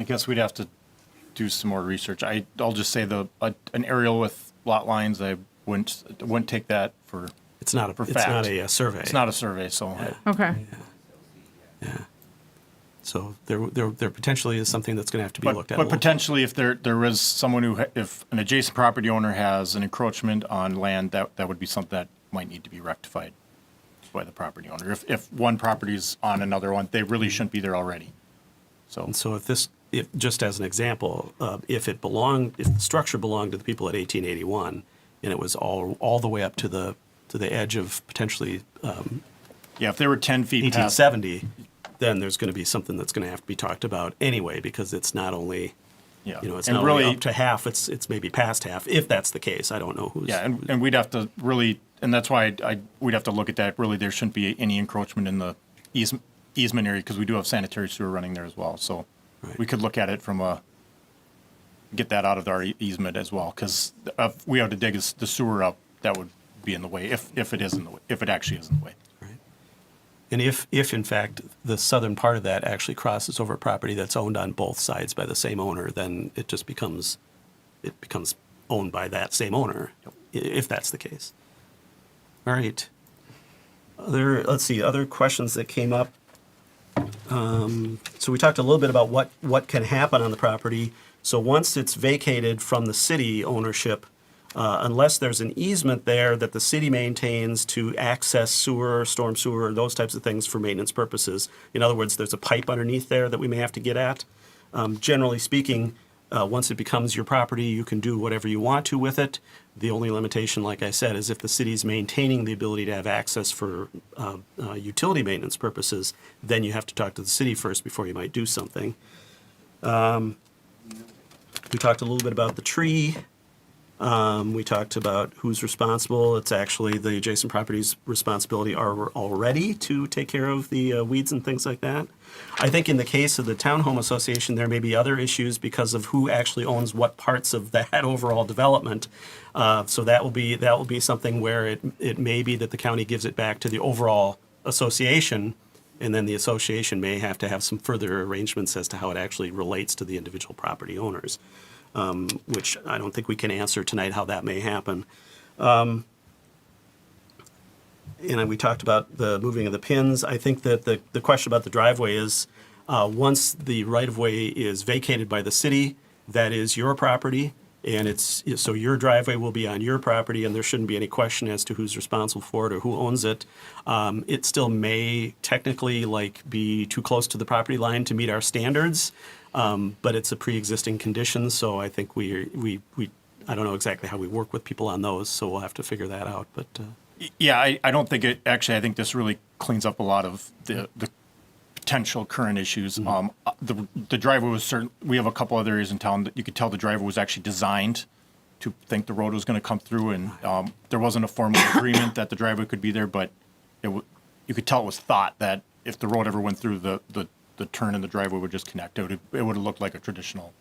guess we'd have to do some more research. I'll just say an aerial with lot lines, I wouldn't take that for It's not for a fact. survey. It's not a survey, so Okay. Yeah. So there potentially is something that's going to have to be looked at. But potentially, if there is someone if an adjacent property owner has an encroachment on land, that would be something that might need to be rectified by the property owner. If one property's on another one, they really shouldn't be there already. So if just as an example, if the structure belonged to the people at 1881, and it was all the way up to the edge of potentially if they were 10 feet 1870, then there's going to be something that's going to have to be talked about anyway, because it's not only it's And not really- only up to half, it's maybe past half, if that's the case. I don't know who's. Yeah, and we'd have to really, and that's why we'd have to look at that. Really, there shouldn't be any encroachment in the easement area, because we do have sanitary sewer running there as well. So we could look at it get that out of our easement as well, because if we have to dig the sewer up, that would be in the way, if it is in the way, if it actually is in the way. Right. And if in fact the southern part of that actually crosses over property that's owned on both sides by the same owner, then it just becomes it becomes owned by that same owner, if that's the case. All right. Let's see, other questions that came up. So we talked a little bit about what can happen on the property. So once it's vacated from the city ownership, unless there's an easement there that the city maintains to access sewer, storm sewer, those types of things for maintenance purposes. In other words, there's a pipe underneath there that we may have to get at. Generally speaking, once it becomes your property, you can do whatever you want to with it. The only limitation, like I said, is if the city's maintaining the ability to have access for utility maintenance purposes, then you have to talk to the city first before you might do something. We talked a little bit about the tree. We talked about who's responsible. It's actually the adjacent property's responsibility already to take care of the weeds and things like that. I think in the case of the Townhome Association, there may be other issues because of who actually owns what parts of that overall development. So that will be something where it may be that the county gives it back to the overall association, and then the association may have to have some further arrangements as to how it actually relates to the individual property owners. Which I don't think we can answer tonight how that may happen. And we talked about the moving of the pins. I think that the question about the driveway is, once the right-of-way is vacated by the city, that is your property, and so your driveway will be on your property, and there shouldn't be any question as to who's responsible for it or who owns it. It still may technically be too close to the property line to meet our standards. But it's a pre-existing condition, so I think I don't know exactly how we work with people on those, so we'll have to figure that out. But Yeah, I don't think I think this really cleans up a lot of the potential current issues. The driveway was we have a couple other areas in town that you could tell the driveway was actually designed to think the road was going to come through, and there wasn't a formal agreement that the driveway could be there, but you could tell it was thought that if the road ever went through, the turn in the driveway would just connect. It would have looked like a traditional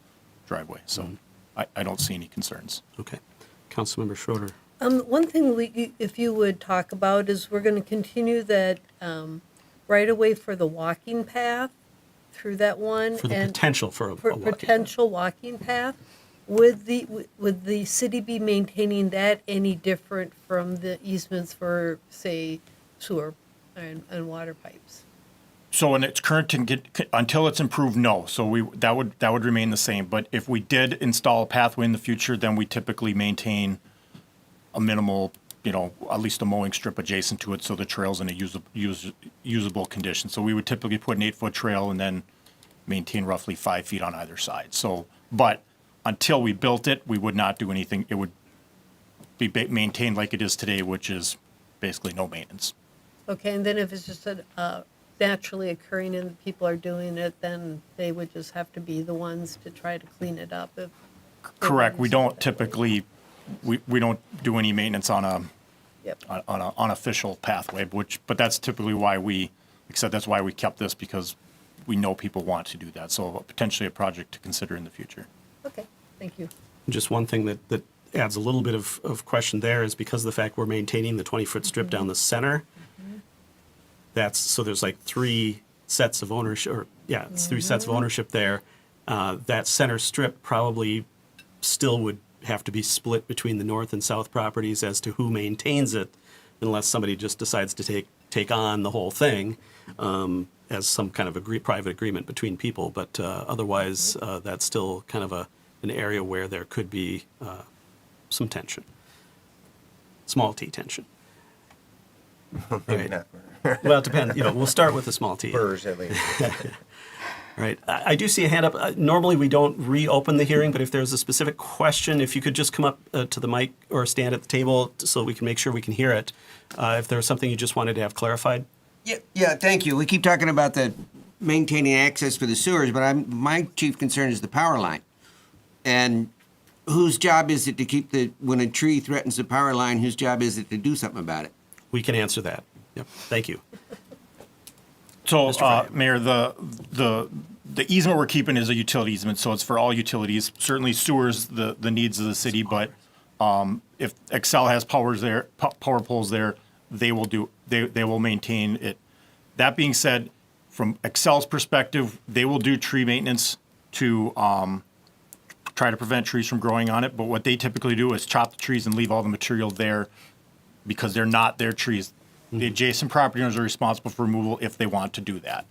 driveway. So I don't see any concerns. Okay. Councilmember Schroeder. One thing if you would talk about is we're going to continue that right away for the walking path through that one. For the potential for a walking potential walking path. Would the city be maintaining that any different from the easements for, say, sewer and water pipes? So in its current until it's improved, no. So that would remain the same. But if we did install a pathway in the future, then we typically maintain a minimal, at least a mowing strip adjacent to it, so the trail's in a usable condition. So we would typically put an 8-foot trail and then maintain roughly 5 feet on either side. So, but until we built it, we would not do anything. It would be maintained like it is today, which is basically no maintenance. Okay, and then if it's just naturally occurring and people are doing it, then they would just have to be the ones to try to clean it up. Correct. We don't typically, we don't do any maintenance on an unofficial pathway, but that's typically why that's why we kept this, because we know people want to do that. So potentially a project to consider in the future. Okay, thank you. Just one thing that adds a little bit of question there is because of the fact we're maintaining the 20-foot strip down the center. So there's 3 sets of ownership, it's 3 sets of ownership there. That center strip probably still would have to be split between the north and south properties as to who maintains it, unless somebody just decides to take on the whole thing as some kind of private agreement between people. But otherwise, that's still kind of an area where there could be some tension, small t tension. Maybe not. Well, it depends. We'll start with the small t. Burrs, at least. Right. I do see a hand up. Normally, we don't reopen the hearing, but if there's a specific question, if you could just come up to the mic or stand at the table so we can make sure we can hear it. If there's something you just wanted to have clarified. Yeah, thank you. We keep talking about the maintaining access for the sewers, but my chief concern is the power line. And whose job is it to keep when a tree threatens the power line, whose job is it to do something about it? We can answer that. Yep. Thank you. So, Mayor, the easement we're keeping is a utility easement, so it's for all utilities. Certainly sewers, the needs of the city, but if Excel has power poles there, they will maintain it. That being said, from Excel's perspective, they will do tree maintenance to try to prevent trees from growing on it. But what they typically do is chop the trees and leave all the material there because they're not their trees. The adjacent property owners are responsible for removal if they want to do that.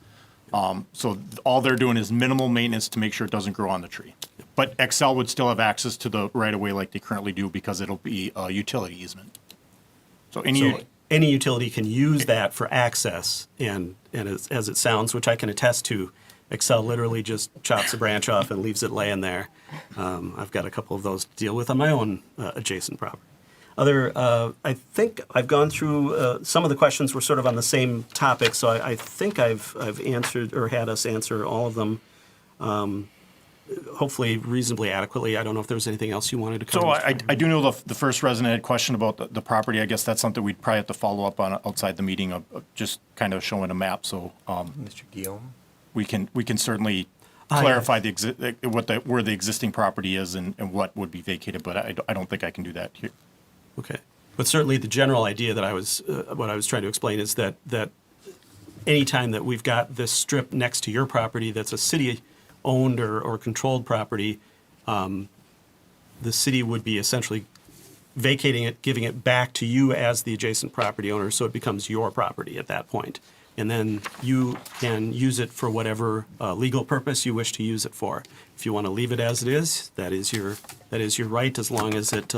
So all they're doing is minimal maintenance to make sure it doesn't grow on the tree. But Excel would still have access to the right-of-way like they currently do because it'll be a utility easement. So any utility can use that for access, and as it sounds, which I can attest to, Excel literally just chops a branch off and leaves it laying there. I've got a couple of those to deal with on my own adjacent property. I think I've gone through, some of the questions were sort of on the same topic, so I think I've answered or had us answer all of them, hopefully reasonably adequately. I don't know if there's anything else you wanted to cover. So I do know the first resident had a question about the property. I guess that's something we'd probably have to follow up on outside the meeting of just kind of showing a map. So Mr. Guillaume? we can certainly clarify where the existing property is and what would be vacated, but I don't think I can do that here. Okay. But certainly the general idea that what I was trying to explain is that anytime that we've got this strip next to your property that's a city-owned or controlled property, the city would be essentially vacating it, giving it back to you as the adjacent property owner, so it becomes your property at that point. And then you can use it for whatever legal purpose you wish to use it for. If you want to leave it as it is, that is your right, as long as it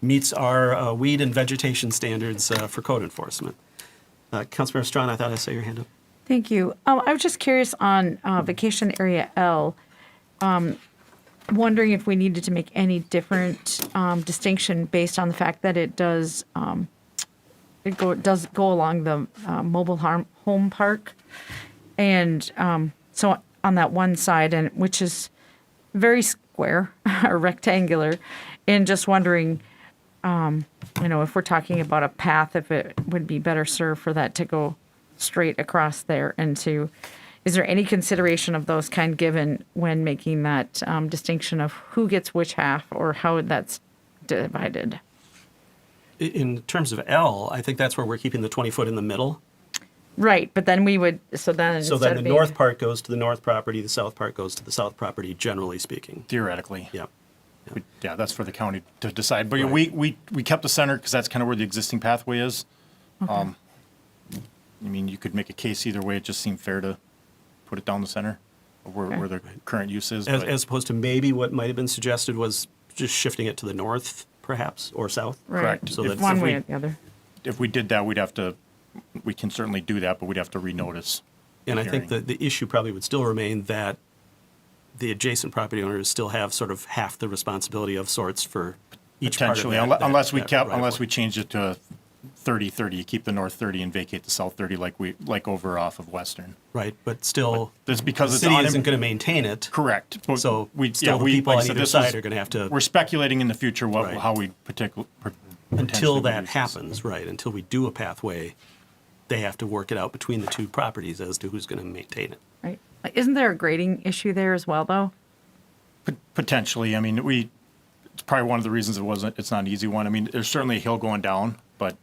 meets our weed and vegetation standards for code enforcement. Councilmember Strawn, I thought I saw your hand up. Thank you. I was just curious on Vacation Area L, wondering if we needed to make any different distinction based on the fact that it does go along the mobile home park, and so on that one side, and which is very square or rectangular, and just wondering, if we're talking about a path, if it would be better served for that to go straight across there, and is there any consideration of those kind given when making that distinction of who gets which half or how that's divided? In terms of L, I think that's where we're keeping the 20-foot in the middle. Right, but then we would, so then The north part goes to the north property, the south part goes to the south property, generally speaking. Theoretically. Yeah. Yeah, that's for the county to decide. But Right. we kept the center because that's kind of where the existing pathway is. Okay. You could make a case either way. It just seemed fair to put it down the center of where the current use is. but- As opposed to maybe what might have been suggested was just shifting it to the north, perhaps, or south. Right. Correct. So If- that One if way we- or the other. If we did that, we can certainly do that, but we'd have to renotice. And I the think hearing. that the issue probably would still remain that the adjacent property owners still have sort of half the responsibility of sorts for each part of Potentially, that. unless we that right unless of we way. changed it to 30-30, you keep the north 30 and vacate the south 30 like over off of Western. Right, but still, That's because the it's city on- isn't going to maintain it. Correct. But So we still the people on either side are going to have to, We're speculating in the future Right. how we potentially until would that use this. happens, right, until we do a pathway, they have to work it out between the two properties as to who's going to maintain it. Right. Isn't there a grading issue there as well, though? Potentially. It's probably one of the reasons it's not an easy one. There's certainly a hill going down, but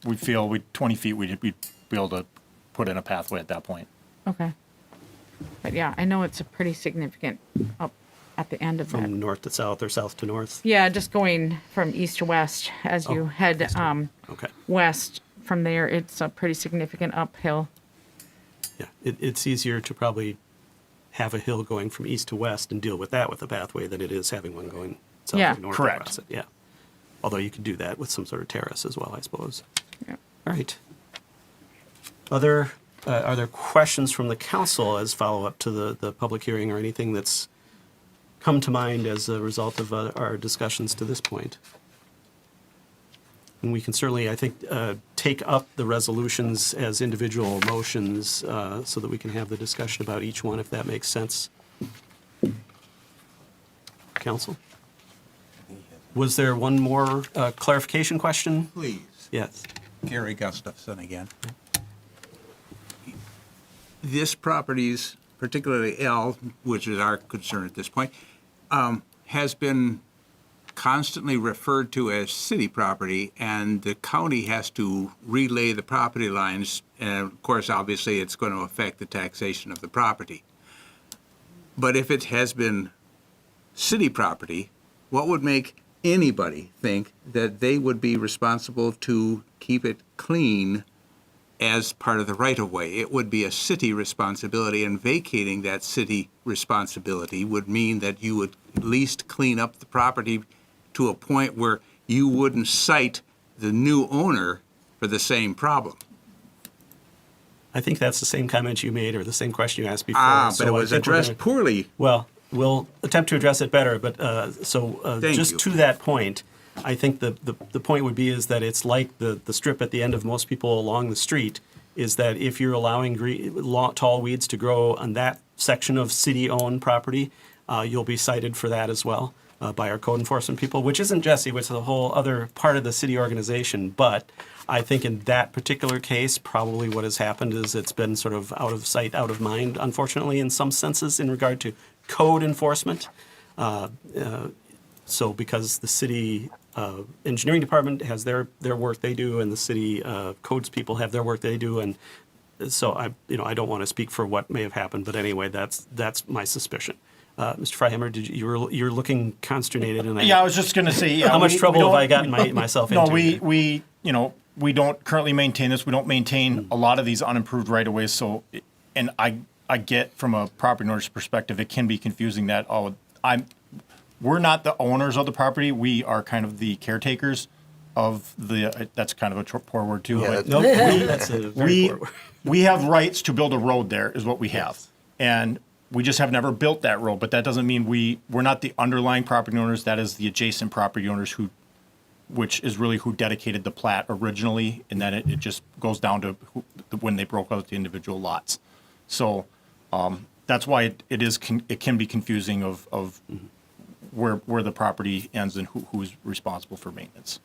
we feel 20 feet we'd be able to put in a pathway at that point. Okay. But yeah, I know it's a pretty significant up at the end of that. From north to south or south to north? Yeah, just going from east to west as you head Okay. west from there, it's a pretty significant uphill. Yeah, it's easier to probably have a hill going from east to west and deal with that with a pathway than it is having one going south Yeah. to north Correct. across it. Yeah. Although you could do that with some sort of terrace as well, I suppose. Yeah. All right. Are there questions from the council as follow-up to the public hearing or anything that's come to mind as a result of our discussions to this point? And we can certainly, I think, take up the resolutions as individual motions so that we can have the discussion about each one, if that makes sense. Council? Was there one more clarification question? Please. Yes. Gary Gustafson again. This property's, particularly L, which is our concern at this point, has been constantly referred to as city property, and the county has to relay the property lines. And of course, obviously, it's going to affect the taxation of the property. But if it has been city property, what would make anybody think that they would be responsible to keep it clean as part of the right-of-way? It would be a city responsibility, and vacating that city responsibility would mean that you would at least clean up the property to a point where you wouldn't cite the new owner for the same problem. I think that's the same comment you made or the same question you asked before. But So it I was think we're addressed gonna- poorly. Well, we'll attempt to address it better, but Thank just you. to that point, I think the point would be is that it's like the strip at the end of most people along the street, is that if you're allowing tall weeds to grow on that section of city-owned property, you'll be cited for that as well by our code enforcement people, which isn't Jesse, which is a whole other part of the city organization. But I think in that particular case, probably what has happened is it's been sort of out of sight, out of mind, unfortunately, in some senses in regard to code enforcement. So because the city engineering department has their work they do, and the city codes people have their work they do, and so I don't want to speak for what may have happened, but anyway, that's my suspicion. Mr. Freihammer, you're looking consternated, and Yeah, I was just going to say, how much trouble have I gotten myself into? No, we don't currently maintain this. We don't maintain a lot of these unimproved right-of-ways. So, and I get from a property owner's perspective, it can be confusing that we're not the owners of the property. We are kind of the caretakers of the. That's kind of a poor word too. Yeah, but Nope, that's a very poor word. we have rights to build a road there, is what we have, and we just have never built that road. But that doesn't mean we're not the underlying property owners. That is the adjacent property owners which is really who dedicated the plat originally, and then it just goes down to when they broke out the individual lots. So that's why it can be confusing of where the property ends and who's responsible for maintenance.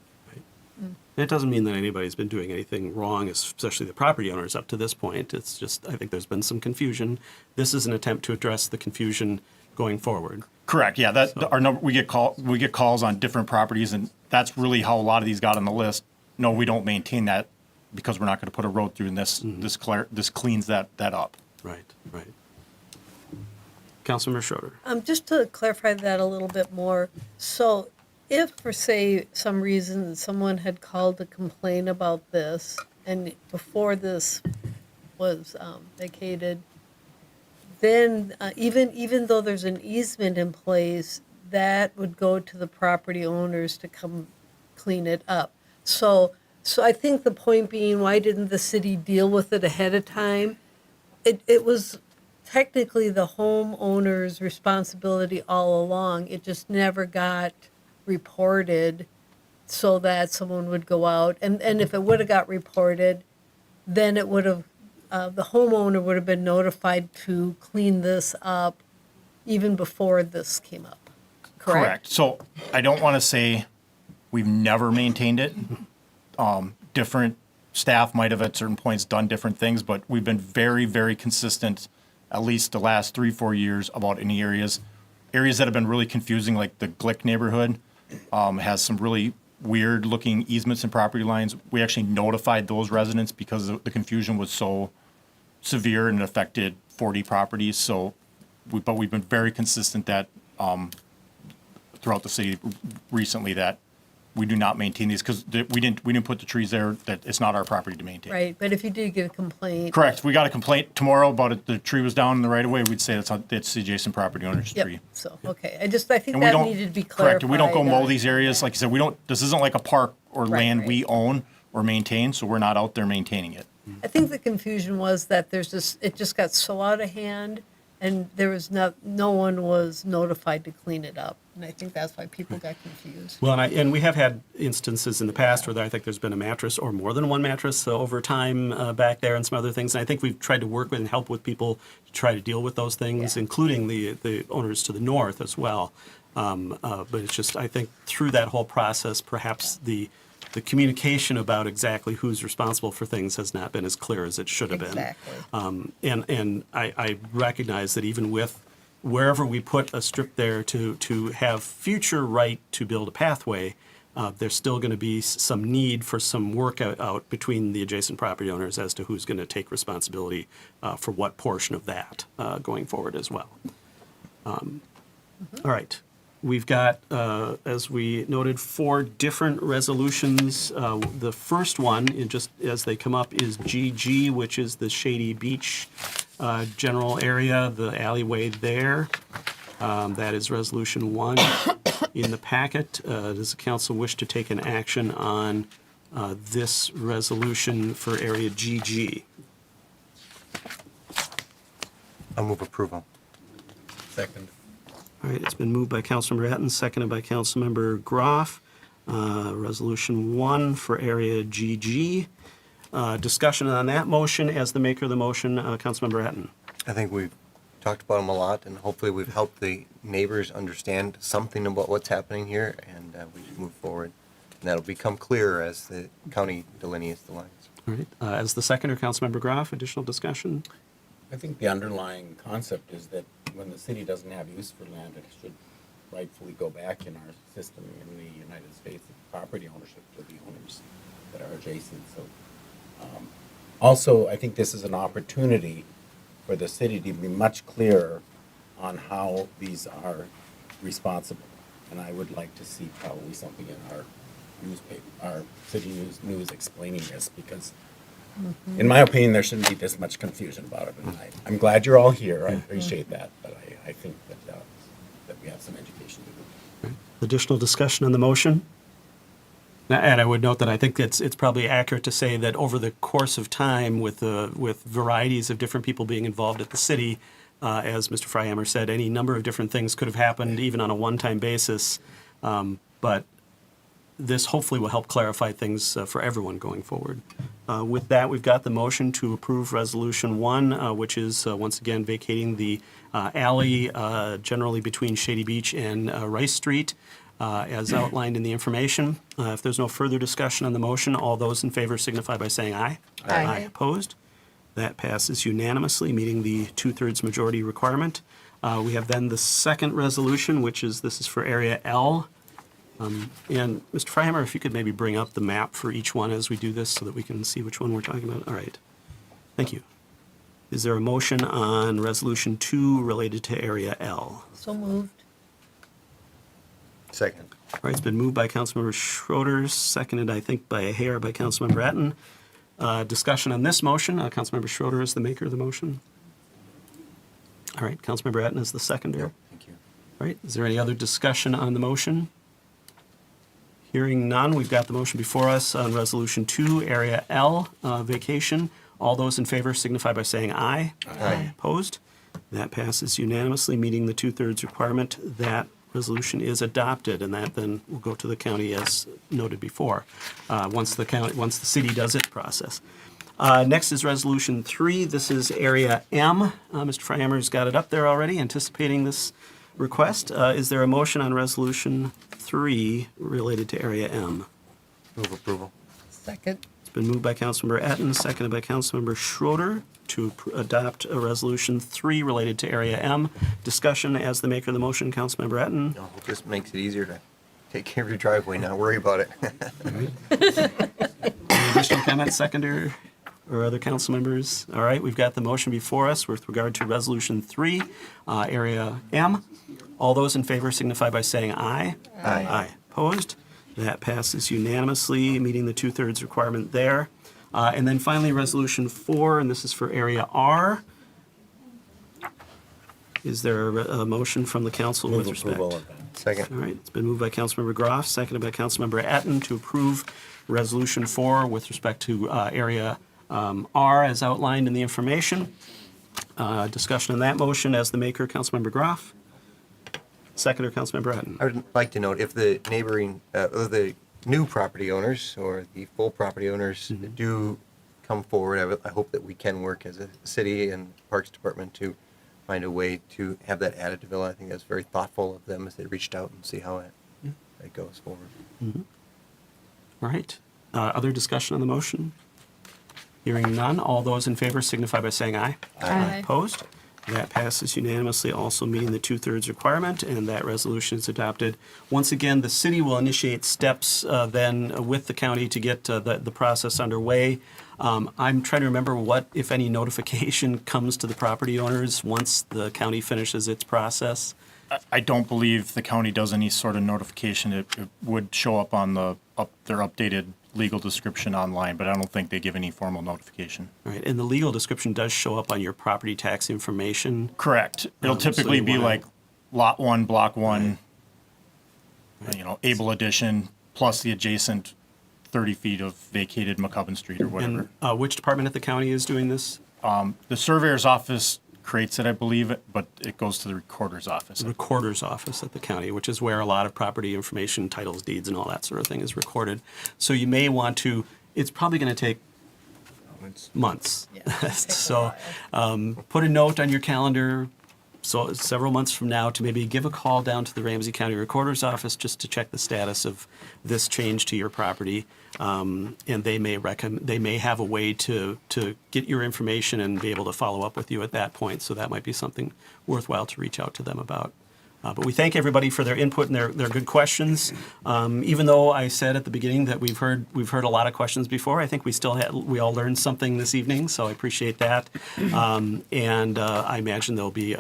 It doesn't mean that anybody's been doing anything wrong, especially the property owners up to this point. It's just, I think there's been some confusion. This is an attempt to address the confusion going forward. Correct. Yeah, we get calls on different properties, and that's really how a lot of these got on the list. No, we don't maintain that because we're not going to put a road through, and this cleans that up. Right. Councilmember Schroeder. Just to clarify that a little bit more, so if for say some reason someone had called to complain about this, and before this was vacated, then even though there's an easement in place, that would go to the property owners to come clean it up. So I think the point being, why didn't the city deal with it ahead of time? It was technically the homeowner's responsibility all along. It just never got reported so that someone would go out. And if it would have got reported, then it would have, the homeowner would have been notified to clean this up even before this came up. Correct? So I don't want to say we've never maintained it. Different staff might have at certain points done different things, but we've been very, very consistent, at least the last 3-4 years, about any areas that have been really confusing, like the Glick neighborhood has some really weird looking easements and property lines. We actually notified those residents because the confusion was so severe and it affected 40 properties. But we've been very consistent that throughout the city recently that we do not maintain these because we didn't put the trees there. That it's not our property to maintain. Right, but if you did get a complaint. Correct. We got a complaint tomorrow about it. The tree was down in the right of way. We'd say it's the adjacent property owner's tree. Yep, so, okay, I think And we that don't needed to be correct. clarified. And we don't go mow these areas. Like you said, this isn't like a park or land right. we own or maintain, so we're not out there maintaining it. I think the confusion was that it just got so out of hand, and there was no one was notified to clean it up, and I think that's why people got confused. Well, and we have had instances in the past where I think there's been a mattress or more than one mattress over time back there and some other things. And I think we've tried to work with and help with people to try to deal with those things, including the owners to the north as well. But it's just, I think through that whole process, perhaps the communication about exactly who's responsible for things has not been as clear as it should have Exactly. been. And I recognize that even with wherever we put a strip there to have future right to build a pathway, there's still going to be some need for some work out between the adjacent property owners as to who's going to take responsibility for what portion of that going forward as well. All right. We've got, as we noted, 4 different resolutions. The first one, just as they come up, is GG, which is the Shady Beach general area, the alleyway there. That is Resolution 1 in the packet. Does the council wish to take an action on this resolution for area GG? I'll move approval. Second. All right, it's been moved by Councilmember Etten, seconded by Councilmember Groff. Resolution 1 for area GG. Discussion on that motion. As the maker of the motion, Councilmember Etten. I think we've talked about them a lot, and hopefully we've helped the neighbors understand something about what's happening here, and we can move forward. And that'll become clearer as the county delineates the lines. All right, as the seconder, Councilmember Groff, additional discussion? I think the underlying concept is that when the city doesn't have use for land, it should rightfully go back in our system in the United States, property ownership to the owners that are adjacent. So, also, I think this is an opportunity for the city to be much clearer on how these are responsible. And I would like to see probably something in our newspaper, our city news explaining this, because in my opinion, there shouldn't be this much confusion about it. And I'm glad you're all here. I appreciate that, but I think that we have some education to do. Additional discussion on the motion? And I would note that I think it's probably accurate to say that over the course of time, with varieties of different people being involved at the city, as Mr. Freihammer said, any number of different things could have happened, even on a one-time basis. But this hopefully will help clarify things for everyone going forward. With that, we've got the motion to approve Resolution 1, which is once again vacating the alley generally between Shady Beach and Rice Street, as outlined in the information. If there's no further discussion on the motion, all those in favor signify by saying aye. Aye. Opposed? That passes unanimously, meeting the 2/3 majority requirement. We have then the second resolution, which is, this is for Area L. And Mr. Freihammer, if you could maybe bring up the map for each one as we do this so that we can see which one we're talking about. All right. Thank you. Is there a motion on Resolution 2 related to Area L? So moved. Second. All right, it's been moved by Councilmember Schroeder, seconded, I think, by a hair by Councilmember Etten. Discussion on this motion. Councilmember Schroeder is the maker of the motion. All right, Councilmember Etten is the seconder. Yep, thank you. All right, is there any other discussion on the motion? Hearing none, we've got the motion before us on Resolution 2, Area L, vacation. All those in favor signify by saying aye. Aye. Opposed? That passes unanimously, meeting the 2/3 requirement. That resolution is adopted, and that then will go to the county as noted before, once the city does its process. Next is Resolution 3. This is Area M. Mr. Freihammer's got it up there already, anticipating this request. Is there a motion on Resolution 3 related to Area M? Move approval. Second. It's been moved by Councilmember Etten, seconded by Councilmember Schroeder to adopt a Resolution 3 related to Area M. Discussion as the maker of the motion, Councilmember Etten. No, it just makes it easier to take care of your driveway, not worry about it. Any additional comments, seconder, or other council members? All right, we've got the motion before us with regard to Resolution 3, Area M. All those in favor signify by saying aye. Aye. Aye. Opposed? That passes unanimously, meeting the 2/3 requirement there. And then finally, Resolution 4, and this is for Area R. Is there a motion from the council with respect? Approval of that. Second. All right, it's been moved by Councilmember Groff, seconded by Councilmember Etten to approve Resolution 4 with respect to Area R as outlined in the information. Discussion on that motion as the maker, Councilmember Groff. Seconder, Councilmember Etten. I would like to note, if the neighboring, the new property owners or the full property owners do come forward, I hope that we can work as a city and Parks Department to find a way to have that added to Villa. I think that's very thoughtful of them as they reached out and see how it goes forward. All right. Other discussion on the motion? Hearing none, all those in favor signify by saying aye. Aye. Opposed? That passes unanimously, also meeting the 2/3 requirement, and that resolution is adopted. Once again, the city will initiate steps then with the county to get the process underway. I'm trying to remember what, if any, notification comes to the property owners once the county finishes its process. I don't believe the county does any sort of notification. It would show up on their updated legal description online, but I don't think they give any formal notification. All right, and the legal description does show up on your property tax information. Correct. It'll So typically you be wanna- like Lot 1, Block 1, Able Addition, plus the adjacent 30 feet of vacated McCubbin Street or whatever. And which department at the county is doing this? The surveyor's office creates it, I believe, but it goes to the recorder's office. The recorder's office at the county, which is where a lot of property information, titles, deeds, and all that sort of thing is recorded. So you may want to, it's probably going to take months. So put a note on your calendar, so several months from now, to maybe give a call down to the Ramsey County Recorder's Office just to check the status of this change to your property. And they may have a way to get your information and be able to follow up with you at that point. So that might be something worthwhile to reach out to them about. But we thank everybody for their input and their good questions. Even though I said at the beginning that we've heard a lot of questions before, I think we all learned something this evening. So I appreciate that. And I imagine there'll be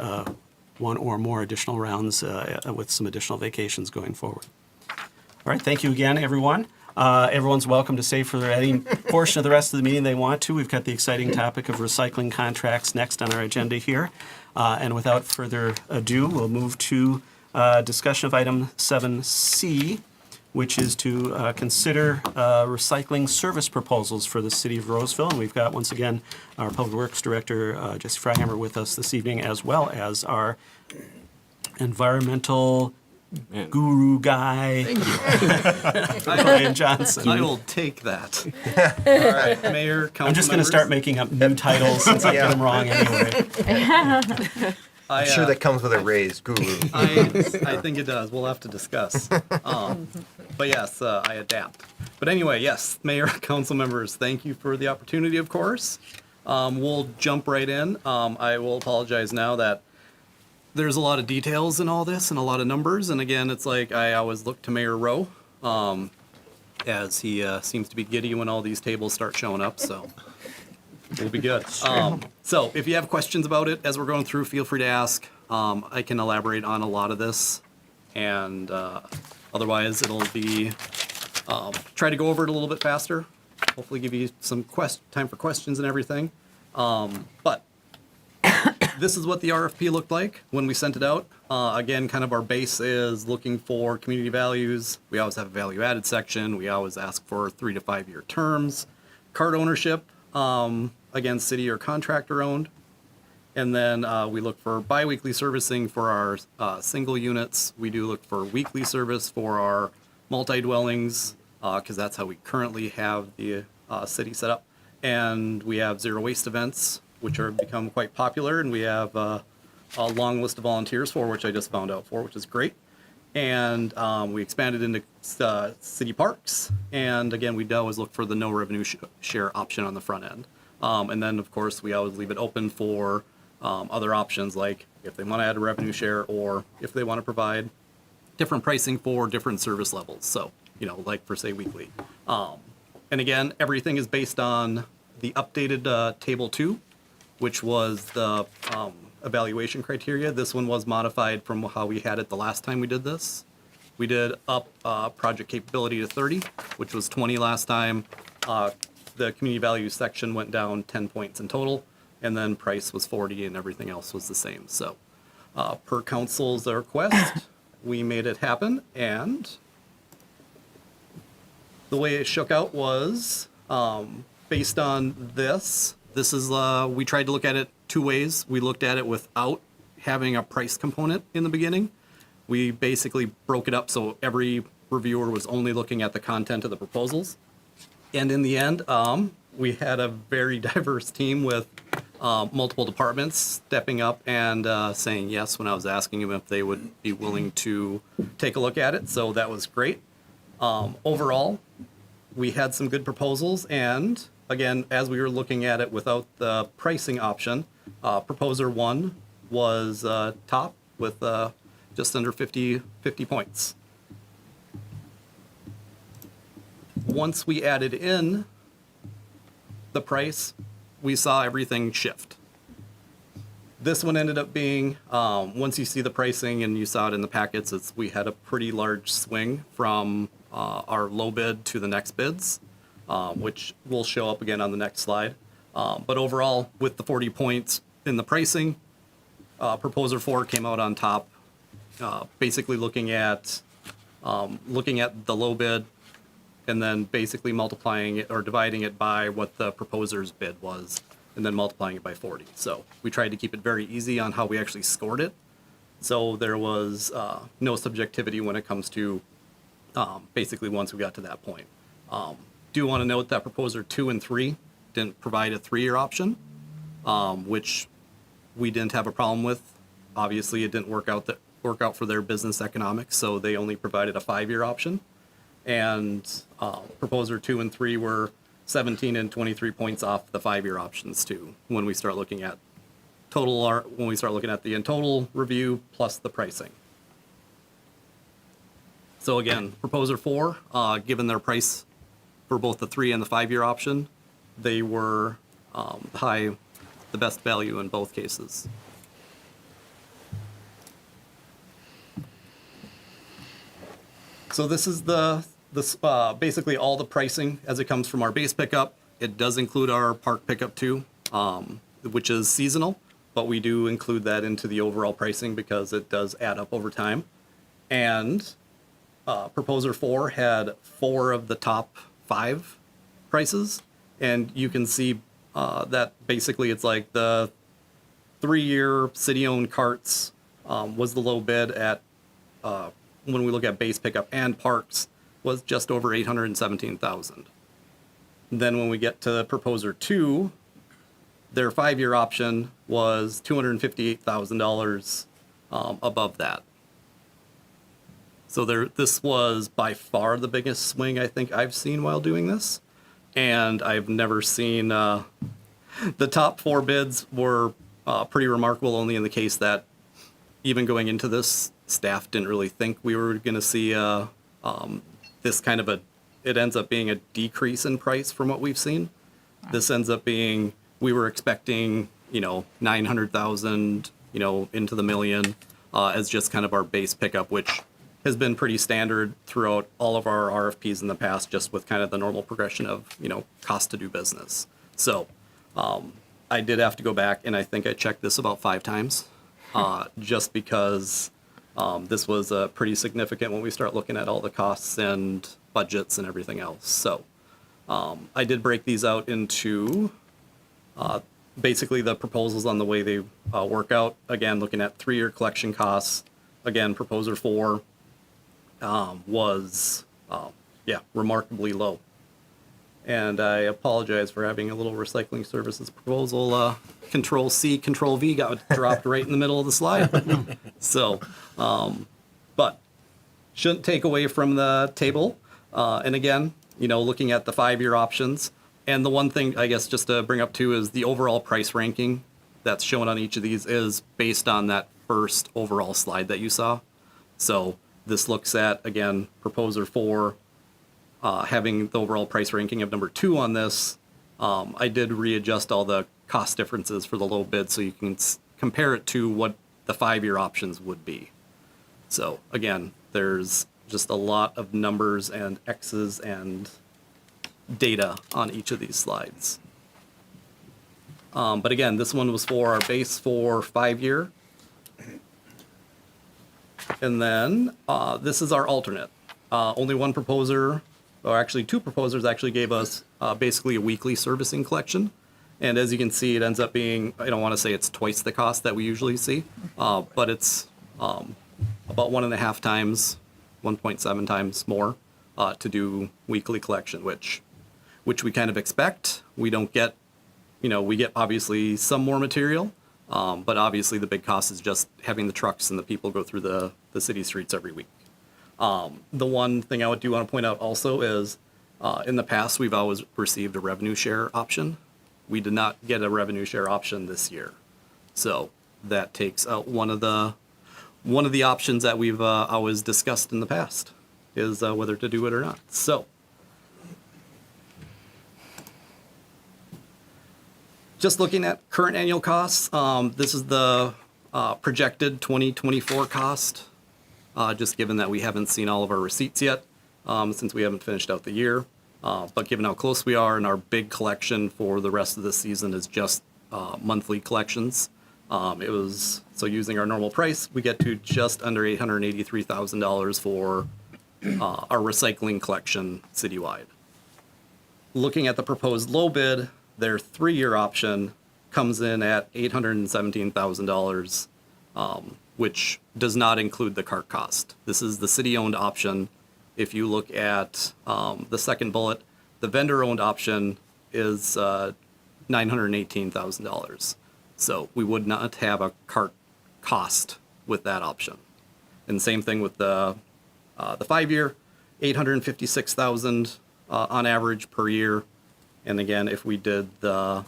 one or more additional rounds with some additional vacations going forward. All right, thank you again, everyone. Everyone's welcome to stay for any portion of the rest of the meeting they want to. We've got the exciting topic of recycling contracts next on our agenda here. And without further ado, we'll move to discussion of item 7C, which is to consider recycling service proposals for the city of Roseville. And we've got, once again, our Public Works Director, Jesse Freihammer, with us this evening, as well as our environmental guru guy, Brian Johnson. I will take that. All right, Mayor, council I'm just going to start making up new titles since I get them wrong anyway. I'm sure that comes with a raise, guru. I think it does. We'll have to discuss. But yes, I adapt. But anyway, yes, Mayor, council members, thank you for the opportunity, of course. We'll jump right in. I will apologize now that there's a lot of details in all this and a lot of numbers. And again, it's like I always look to Mayor Rowe, as he seems to be giddy when all these tables start showing up. So we'll be good. So if you have questions about it as we're going through, feel free to ask. I can elaborate on a lot of this. And otherwise, it'll be try to go over it a little bit faster. Hopefully give you some time for questions and everything. But this is what the RFP looked like when we sent it out. Again, kind of our base is looking for community values. We always have a value added section. We always ask for 3 to 5 year terms. Card ownership, again, city or contractor owned. And then we look for biweekly servicing for our single units. We do look for weekly service for our multi-dwellings, because that's how we currently have the city set up. And we have zero waste events, which are become quite popular, and we have a long list of volunteers for, which I just found out for, which is great. And we expanded into city parks, and again, we always look for the no revenue share option on the front end. And then, of course, we always leave it open for other options, like if they want to add a revenue share, or if they want to provide different pricing for different service levels. So, like for, say, weekly. And again, everything is based on the updated Table 2, which was the evaluation criteria. This one was modified from how we had it the last time we did this. We did up project capability to 30, which was 20 last time. The community value section went down 10 points in total, and then price was 40, and everything else was the same. So per council's request, we made it happen, and the way it shook out was based on this. This is, we tried to look at it 2 ways. We looked at it without having a price component in the beginning. We basically broke it up so every reviewer was only looking at the content of the proposals. And in the end, we had a very diverse team with multiple departments stepping up and saying yes when I was asking them if they would be willing to take a look at it. So that was great. Overall, we had some good proposals, and again, as we were looking at it without the pricing option, proposer 1 was top with just under 50 points. Once we added in the price, we saw everything shift. This one ended up being, once you see the pricing and you saw it in the packets, we had a pretty large swing from our low bid to the next bids, which will show up again on the next slide. But overall, with the 40 points in the pricing, Proposer 4 came out on top, basically looking at the low bid and then basically multiplying it or dividing it by what the proposer's bid was and then multiplying it by 40. So we tried to keep it very easy on how we actually scored it. So there was no subjectivity when it comes to basically once we got to that point. Do want to note that Proposer 2 and 3 didn't provide a 3-year option, which we didn't have a problem with. Obviously, it didn't work out for their business economics, so they only provided a 5-year option. And Proposer 2 and 3 were 17 and 23 points off the 5-year options too. When we start looking at the in total review plus the pricing. So again, Proposer 4, given their price for both the 3 and the 5-year option, they were the best value in both cases. So this is basically all the pricing as it comes from our base pickup. It does include our park pickup too, which is seasonal, but we do include that into the overall pricing because it does add up over time. And Proposer 4 had 4 of the top 5 prices, and you can see that basically it's like the 3-year city-owned carts was the low bid at when we look at base pickup and parks was just over $817,000. Then when we get to Proposer 2, their 5-year option was $258,000 above that. So this was by far the biggest swing I think I've seen while doing this. And I've never seen, the top 4 bids were pretty remarkable only in the case that even going into this, staff didn't really think we were going to see this kind of it ends up being a decrease in price from what we've seen. This ends up being, we were expecting, 900,000, into the million as just kind of our base pickup, which has been pretty standard throughout all of our RFPs in the past, just with kind of the normal progression of, cost to do business. So I did have to go back and I think I checked this about 5 times just because this was pretty significant when we start looking at all the costs and budgets and everything else. So I did break these out into basically the proposals on the way they work out. Again, looking at 3-year collection costs. Again, Proposer 4 was, remarkably low. And I apologize for having a little recycling services proposal. Control C, Control V got dropped right in the middle of the slide. So, but shouldn't take away from the table. And again, looking at the 5-year options. And the one thing, I guess, just to bring up too, is the overall price ranking that's shown on each of these is based on that first overall slide that you saw. So this looks at, again, Proposer 4, having the overall price ranking of number 2 on this. I did readjust all the cost differences for the low bid so you can compare it to what the 5-year options would be. So again, there's just a lot of numbers and X's and data on each of these slides. But again, this one was for our base for 5-year. And then this is our alternate. Only one proposer, or actually 2 proposers, actually gave us basically a weekly servicing collection. And as you can see, it ends up being, I don't want to say it's twice the cost that we usually see, but it's about 1.5 times, 1.7 times more to do weekly collection, which we kind of expect. We don't get, we get obviously some more material, but obviously the big cost is just having the trucks and the people go through the city streets every week. The one thing I do want to point out also is in the past, we've always received a revenue share option. We did not get a revenue share option this year. So that takes out one of the options that we've always discussed in the past is whether to do it or not. So Just looking at current annual costs, this is the projected 2024 cost, just given that we haven't seen all of our receipts yet, since we haven't finished out the year. But given how close we are and our big collection for the rest of the season is just monthly collections, so using our normal price, we get to just under $883,000 for our recycling collection citywide. Looking at the proposed low bid, their 3-year option comes in at $817,000, which does not include the cart cost. This is the city-owned option. If you look at the second bullet, the vendor-owned option is $918,000. So we would not have a cart cost with that option. And same thing with the 5-year, $856,000 on average per year. And again, if we did the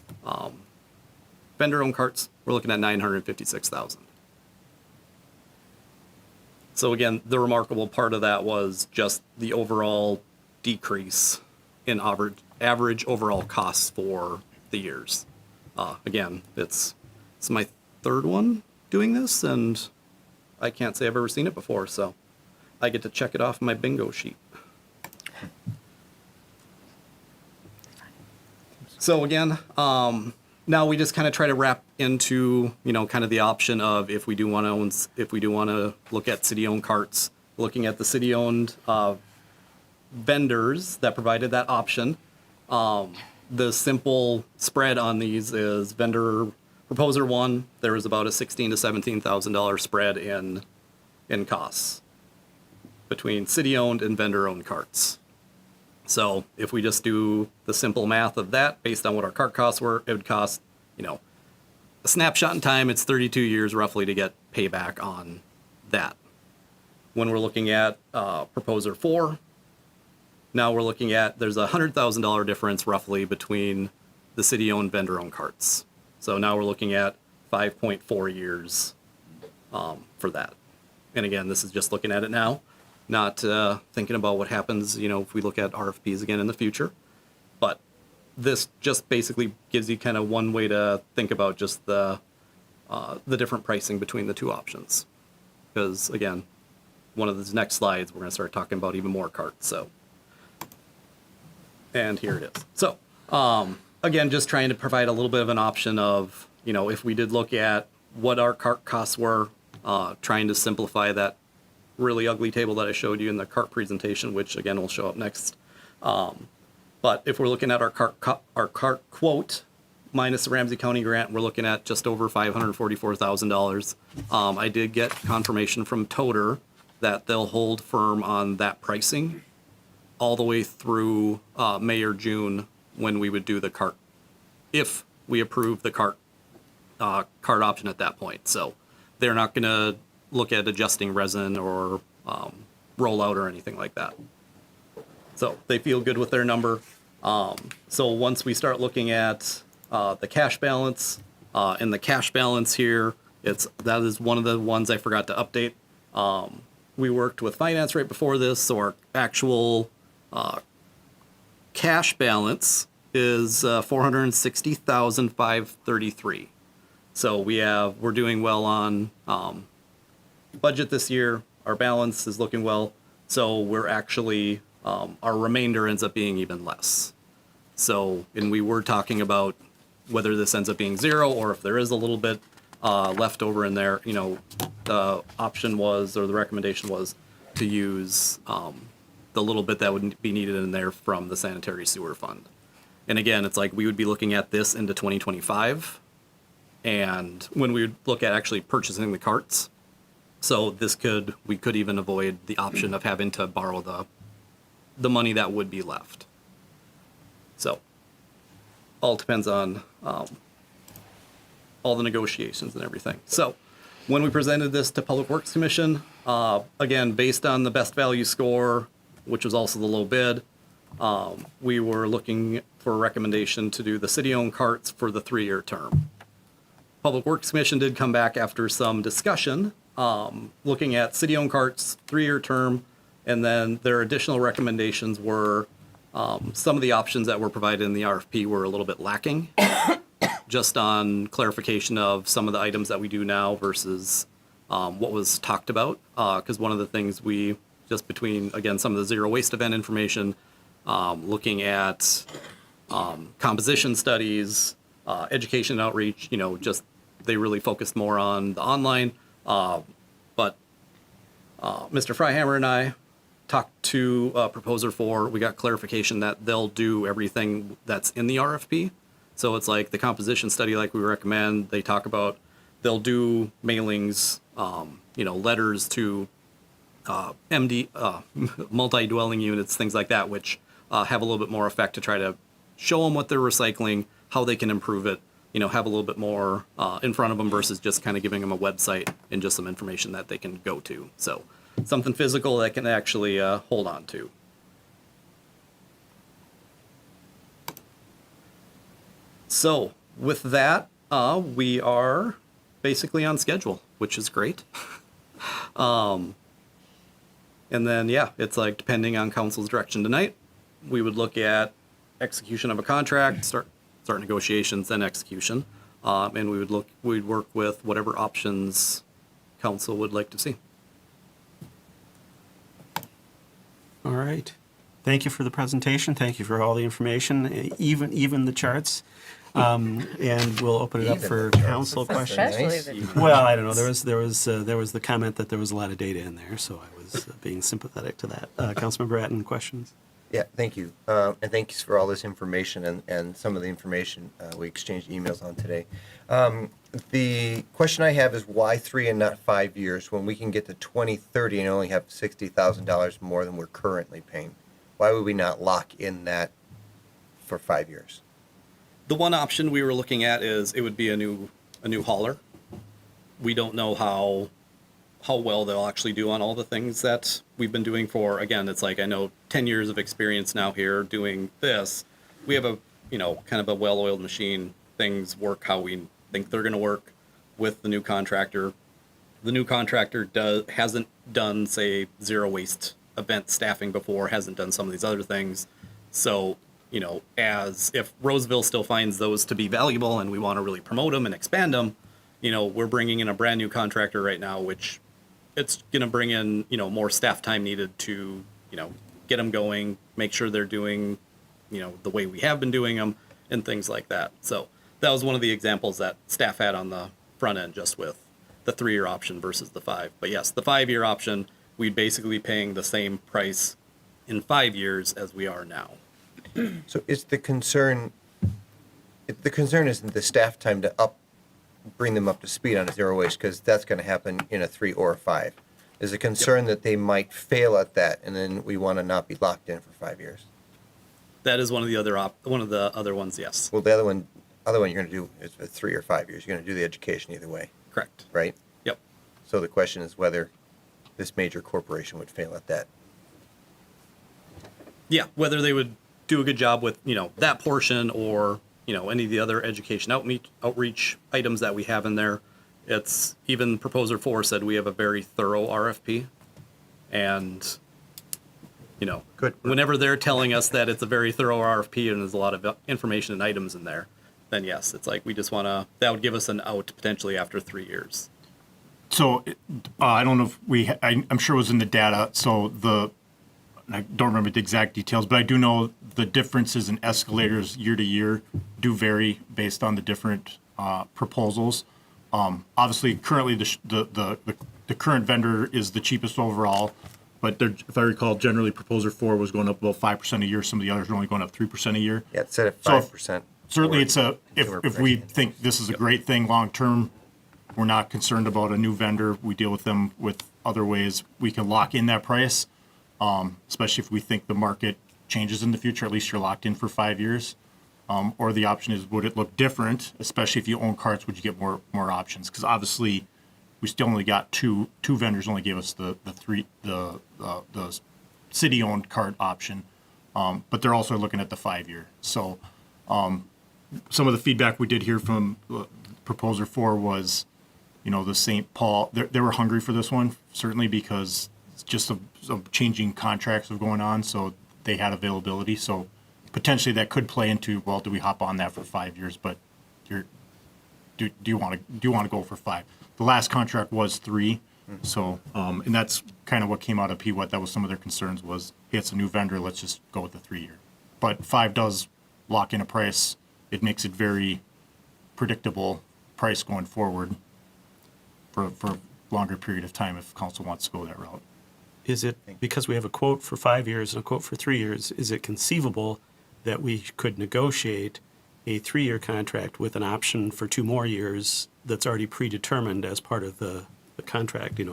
vendor-owned carts, we're looking at $956,000. So again, the remarkable part of that was just the overall decrease in average overall costs for the years. Again, it's my 3rd one doing this, and I can't say I've ever seen it before, so I get to check it off my bingo sheet. So again, now we just kind of try to wrap into, kind of the option of if we do want to look at city-owned carts, looking at the city-owned vendors that provided that option. The simple spread on these is vendor proposer 1, there was about a $16,000 to $17,000 spread in costs between city-owned and vendor-owned carts. So if we just do the simple math of that based on what our cart costs were, it would cost, a snapshot in time, it's 32 years roughly to get payback on that. When we're looking at proposer 4, now we're looking at, there's a $100,000 difference roughly between the city-owned vendor-owned carts. So now we're looking at 5.4 years for that. And again, this is just looking at it now, not thinking about what happens, if we look at RFPs again in the future. But this just basically gives you kind of one way to think about just the different pricing between the two options. Because again, one of the next slides, we're going to start talking about even more carts. So, and here it is. So, again, just trying to provide a little bit of an option of, if we did look at what our cart costs were, trying to simplify that really ugly table that I showed you in the cart presentation, which again will show up next. But if we're looking at our cart quote minus the Ramsey County grant, we're looking at just over $544,000. I did get confirmation from Toter that they'll hold firm on that pricing all the way through May or June when we would do the cart, if we approve the cart option at that point. So they're not going to look at adjusting resin or rollout or anything like that. So they feel good with their number. So once we start looking at the cash balance, and the cash balance here, that is one of the ones I forgot to update. We worked with finance right before this, so our actual cash balance is $460,533. So we're doing well on budget this year. Our balance is looking well. So we're actually our remainder ends up being even less. So, and we were talking about whether this ends up being 0 or if there is a little bit left over in there. The option was, or the recommendation was, to use the little bit that would be needed in there from the sanitary sewer fund. And again, it's like we would be looking at this into 2025, and when we would look at actually purchasing the carts. So we could even avoid the option of having to borrow the money that would be left. So all depends on all the negotiations and everything. So when we presented this to Public Works Commission, again, based on the best value score, which was also the low bid, we were looking for a recommendation to do the city-owned carts for the 3-year term. Public Works Commission did come back after some discussion, looking at city-owned carts, 3-year term, and then their additional recommendations were some of the options that were provided in the RFP were a little bit lacking, just on clarification of some of the items that we do now versus what was talked about. Because one of the things we, just between, again, some of the zero waste event information, looking at composition studies, education outreach, just they really focused more on the online. But Mr. Freihammer and I talked to Proposer 4. We got clarification that they'll do everything that's in the RFP. So it's like the composition study, like we recommend. They talk about they'll do mailings, letters to MD, multi-dwelling units, things like that, which have a little bit more effect to try to show them what they're recycling, how they can improve it, have a little bit more in front of them versus just kind of giving them a website and just some information that they can go to. So something physical that can actually hold on to. So with that, we are basically on schedule, which is great. And then, it's like depending on council's direction tonight, we would look at execution of a contract, start negotiations, then execution. And we'd work with whatever options council would like to see. All right. Thank you for the presentation. Thank you for all the information, even the charts. And we'll open it up for council questions. Especially the Well, I don't know. There was the comment that there was a lot of data in there, so I was being sympathetic to that. Councilmember Atten, questions? Yeah, thank you. And thanks for all this information and some of the information we exchanged emails on today. The question I have is why 3 and not 5 years when we can get to 2030 and only have $60,000 more than we're currently paying? Why would we not lock in that for 5 years? The one option we were looking at is it would be a new hauler. We don't know how well they'll actually do on all the things that we've been doing for, again, it's like I know 10 years of experience now here doing this. We have a, kind of a well-oiled machine. Things work how we think they're going to work with the new contractor. The new contractor hasn't done, say, zero waste event staffing before, hasn't done some of these other things. So, as if Roseville still finds those to be valuable and we want to really promote them and expand them, we're bringing in a brand new contractor right now, which it's going to bring in, more staff time needed to, get them going, make sure they're doing, the way we have been doing them and things like that. So that was one of the examples that staff had on the front end, just with the 3-year option versus the 5. But yes, the 5-year option, we'd basically paying the same price in 5 years as we are now. So is the concern isn't the staff time to bring them up to speed on a zero waste, because that's going to happen in a 3 or a 5. Is a concern that they might fail at that, and then we want to not be locked in for 5 years? That is one of the other ones, yes. Well, the other one you're going to do is 3 or 5 years. You're going to do the education either way. Correct. Right? Yep. So the question is whether this major corporation would fail at that. Yeah, whether they would do a good job with, that portion or, any of the other education outreach items that we have in there. It's even Proposer 4 said we have a very thorough RFP. And, Good. Whenever they're telling us that it's a very thorough RFP and there's a lot of information and items in there, then yes, it's like we just want to, that would give us an out potentially after 3 years. So I don't know if I'm sure it was in the data. So I don't remember the exact details, but I do know the differences in escalators year to year do vary based on the different proposals. Obviously, currently the current vendor is the cheapest overall, but if I recall, generally Proposer 4 was going up about 5% a year. Some of the others are only going up 3% a year. Yeah, it's at 5%. Certainly, if we think this is a great thing long term, we're not concerned about a new vendor. We deal with them with other ways. We can lock in that price. Especially if we think the market changes in the future, at least you're locked in for 5 years. Or the option is, would it look different? Especially if you own carts, would you get more options? Because obviously, we still only got two vendors. Only gave us the city-owned cart option, but they're also looking at the 5-year. So, some of the feedback we did hear from Proposer 4 was, the St. Paul. They were hungry for this one, certainly because just of changing contracts of going on, so they had availability. So potentially that could play into, well, do we hop on that for 5 years? But do you want to go for 5? The last contract was 3, so and that's kind of what came out of PWET. That was some of their concerns was, hey, it's a new vendor, let's just go with the 3-year. But 5 does lock in a price. It makes it very predictable price going forward for a longer period of time if council wants to go that route. Is it, because we have a quote for 5 years and a quote for 3 years, is it conceivable that we could negotiate a 3-year contract with an option for 2 more years that's already predetermined as part of the contract, the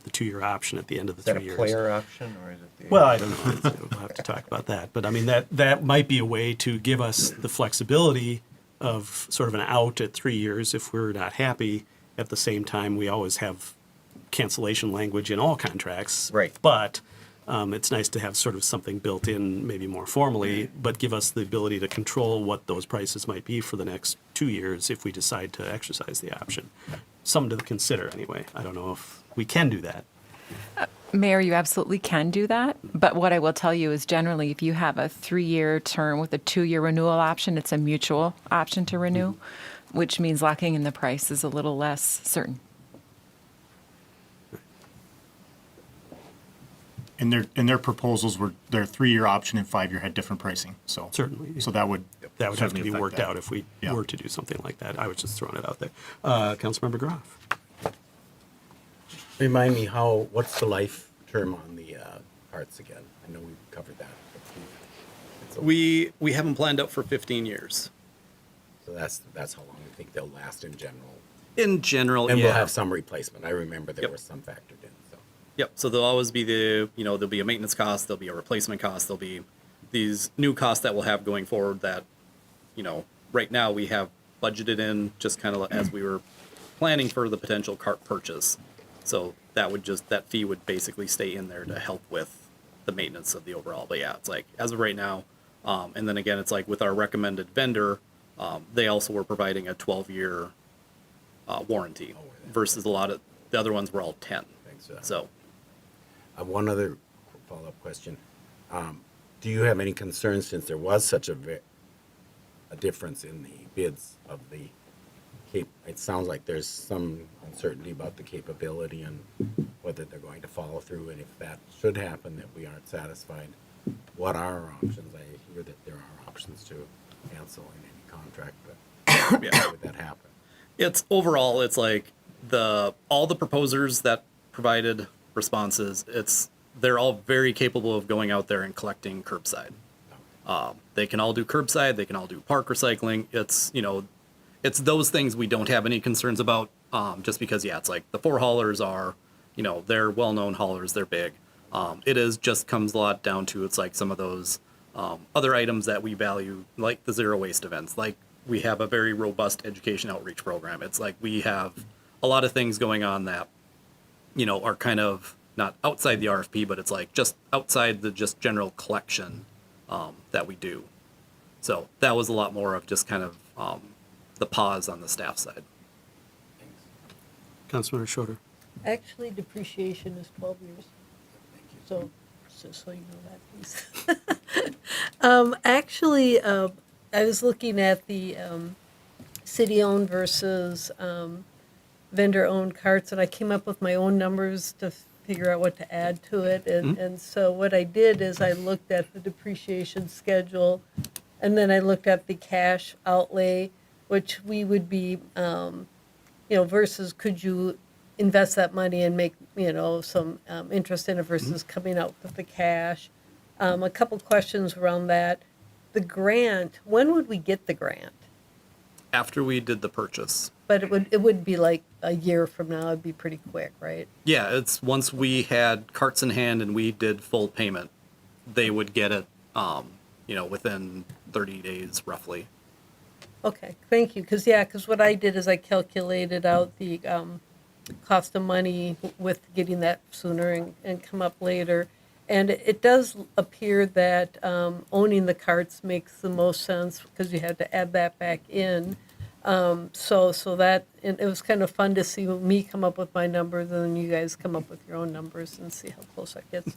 2-year option at the end of the Is that 3 a years? player option or is it the? Well, I don't know. We'll have to talk about that. But I mean, that might be a way to give us the flexibility of sort of an out at 3 years if we're not happy. At the same time, we always have cancellation language in all contracts. Right. But it's nice to have sort of something built in, maybe more formally, but give us the ability to control what those prices might be for the next 2 years if we decide to exercise the option. Something to consider anyway. I don't know if we can do that. Mayor, you absolutely can do that. But what I will tell you is generally, if you have a 3-year term with a 2-year renewal option, it's a mutual option to renew, which means locking in the price is a little less certain. And their proposals were their 3-year option and 5-year had different pricing. So Certainly. So that would That would have to certainly be affect worked that. out if we Yeah. were to do something like that. I was just throwing it out there. Councilmember Groff. Remind me what's the life term on the carts again? I know we've covered that. We haven't planned out for 15 years. So that's how long you think they'll last in general. In general, And yeah. we'll have some replacement. I remember there Yep. was some factored in, so. Yep. So there'll always be there'll be a maintenance cost, there'll be a replacement cost, there'll be these new costs that we'll have going forward that, right now we have budgeted in just kind of as we were planning for the potential cart purchase. So that fee would basically stay in there to help with the maintenance of the overall. But yeah, it's like as of right now, and then again, it's like with our recommended vendor, they also were providing a 12-year warranty versus a lot of the other ones were all 10. Thanks. So One other follow-up question. Do you have any concerns, since there was such a difference in the bids of the it sounds like there's some uncertainty about the capability and whether they're going to follow through, and if that should happen, that we aren't satisfied, what are our options? I hear that there are options to cancel in any contract, but how would that happen? it's like all the proposers that provided responses, they're all very capable of going out there and collecting curbside. They can all do curbside, they can all do park recycling. It's those things we don't have any concerns about, just because, it's like the 4 haulers are, they're well-known haulers, they're big. It just comes a lot down to, it's like some of those other items that we value, like the zero waste events. Like we have a very robust education outreach program. It's like we have a lot of things going on that, are kind of not outside the RFP, but it's like just outside the just general collection that we do. So that was a lot more of just kind of the pause on the staff side. Councilmember Schroeder. Actually, depreciation is 12 years. So you know that, please. Actually, I was looking at the city-owned versus vendor-owned carts, and I came up with my own numbers to figure out what to add to it. And so what I did is I looked at the depreciation schedule, and then I looked at the cash outlay, which we would be, versus could you invest that money and make, some interest in it versus coming out with the cash. A couple questions around that. The grant, when would we get the grant? After we did the purchase. But it would be like a year from now. It'd be pretty quick, right? Yeah, it's once we had carts in hand and we did full payment, they would get it, within 30 days roughly. Okay, thank you. Because what I did is I calculated out the cost of money with getting that sooner and come up later. And it does appear that owning the carts makes the most sense because you had to add that back in. So that, and it was kind of fun to see me come up with my numbers and then you guys come up with your own numbers and see how close that gets.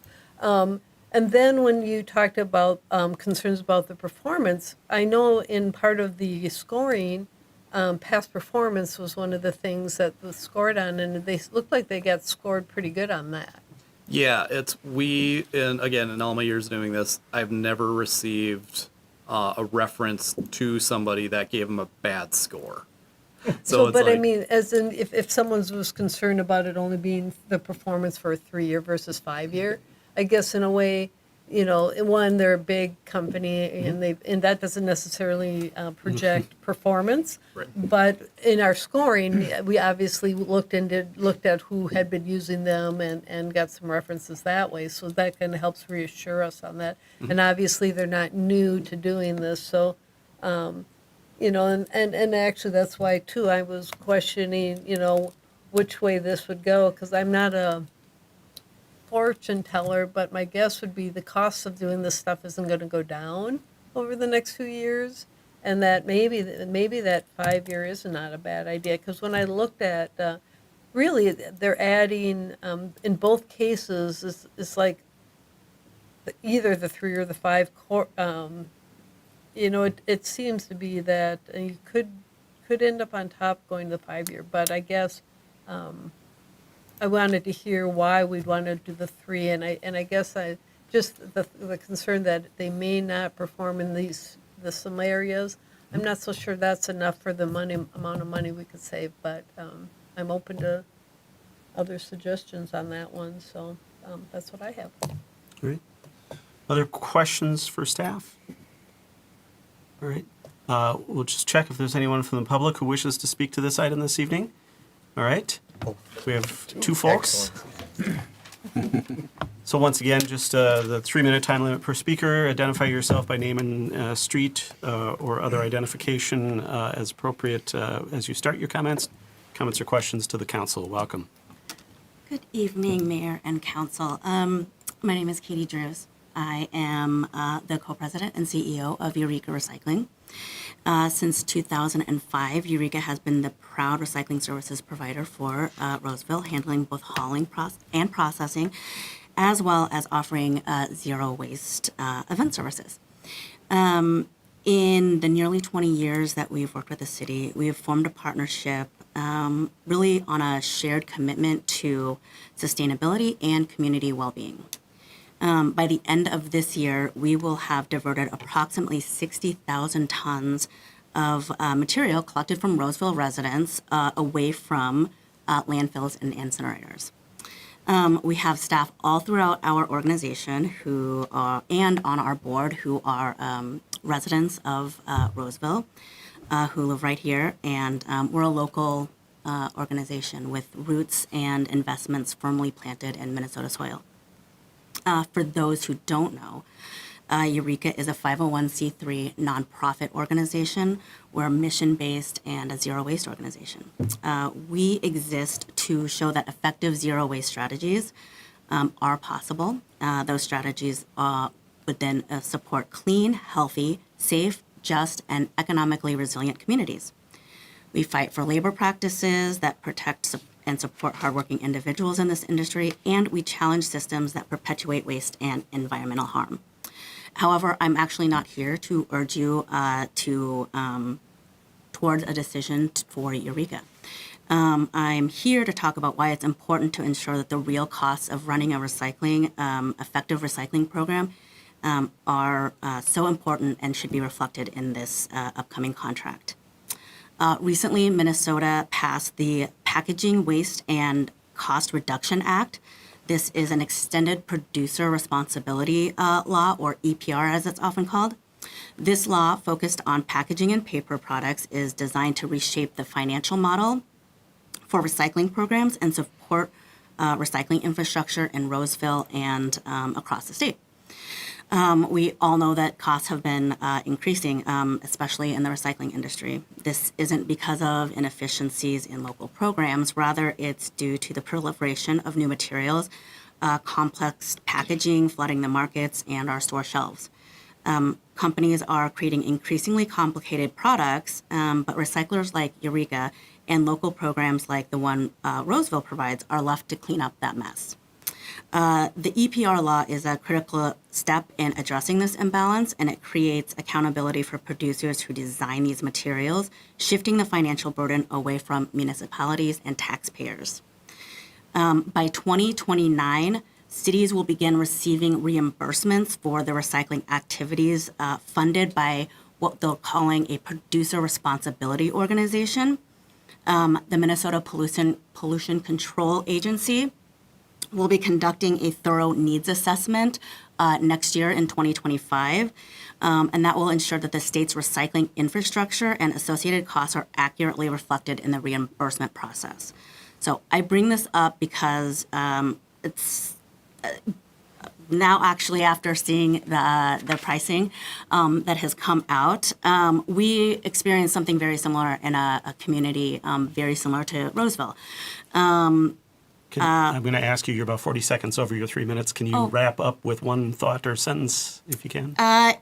And then when you talked about concerns about the performance, I know in part of the scoring, past performance was one of the things that was scored on, and they looked like they got scored pretty good on that. Yeah, and again, in all my years doing this, I've never received a reference to somebody that gave them a bad score. So it's but I like, mean, as in, if someone was concerned about it only being the performance for a 3-year versus 5-year, I guess in a way, one, they're a big company, and that doesn't necessarily project performance. Right. But in our scoring, we obviously looked at who had been using them and got some references that way. So that kind of helps reassure us on that. And obviously, they're not new to doing this, so. And actually that's why too I was questioning, which way this would go, because I'm not a fortune teller, but my guess would be the cost of doing this stuff isn't going to go down over the next few years, and that maybe that 5-year is not a bad idea, because when I looked at, really they're adding, in both cases, it's like either the 3 or the 5 it seems to be that you could end up on top going to the 5-year, but I guess I wanted to hear why we'd want to do the 3, and I guess I just the concern that they may not perform in some areas. I'm not so sure that's enough for the amount of money we could save, but I'm open to other suggestions on that one. So that's what I have. All right. Other questions for staff? All right. We'll just check if there's anyone from the public who wishes to speak to this item this evening. All right. We have 2 folks. So once again, just the 3-minute time limit per speaker. Identify yourself by name and street or other identification as appropriate as you start your comments. Comments or questions to the council. Welcome. Good evening, Mayor and Council. My name is Katie Drews. I am the co-president and CEO of Eureka Recycling. Since 2005, Eureka has been the proud recycling services provider for Roseville, handling both hauling and processing, as well as offering zero waste event services. In the nearly 20 years that we've worked with the city, we have formed a partnership really on a shared commitment to sustainability and community well-being. By the end of this year, we will have diverted approximately 60,000 tons of material collected from Roseville residents away from landfills and incinerators. We have staff all throughout our organization who are, and on our board, who are residents of Roseville, who live right here, and we're a local organization with roots and investments firmly planted in Minnesota soil. For those who don't know, Eureka is a 501c3 nonprofit organization. We're mission-based and a zero-waste organization. We exist to show that effective zero-waste strategies are possible. Those strategies would then support clean, healthy, safe, just, and economically resilient communities. We fight for labor practices that protect and support hardworking individuals in this industry, and we challenge systems that perpetuate waste and environmental harm. However, I'm actually not here to urge you towards a decision for Eureka. I'm here to talk about why it's important to ensure that the real costs of running a effective recycling program are so important and should be reflected in this upcoming contract. Recently, Minnesota passed the Packaging Waste and Cost Reduction Act. This is an extended producer responsibility law, or EPR as it's often called. This law, focused on packaging and paper products, is designed to reshape the financial model for recycling programs and support recycling infrastructure in Roseville and across the state. We all know that costs have been increasing, especially in the recycling industry. This isn't because of inefficiencies in local programs. Rather, it's due to the proliferation of new materials, complex packaging flooding the markets and our store shelves. Companies are creating increasingly complicated products, but recyclers like Eureka and local programs like the one Roseville provides are left to clean up that mess. The EPR law is a critical step in addressing this imbalance, and it creates accountability for producers who design these materials, shifting the financial burden away from municipalities and taxpayers. By 2029, cities will begin receiving reimbursements for the recycling activities funded by what they're calling a producer responsibility organization. The Minnesota Pollution Control Agency will be conducting a thorough needs assessment next year in 2025, and that will ensure that the state's recycling infrastructure and associated costs are accurately reflected in the reimbursement process. So I bring this up because it's now actually after seeing the pricing that has come out, we experienced something very similar in a community very similar to Roseville. I'm going to ask you, you're about 40 seconds over your 3 minutes. Can you wrap up with one thought or sentence, if you can?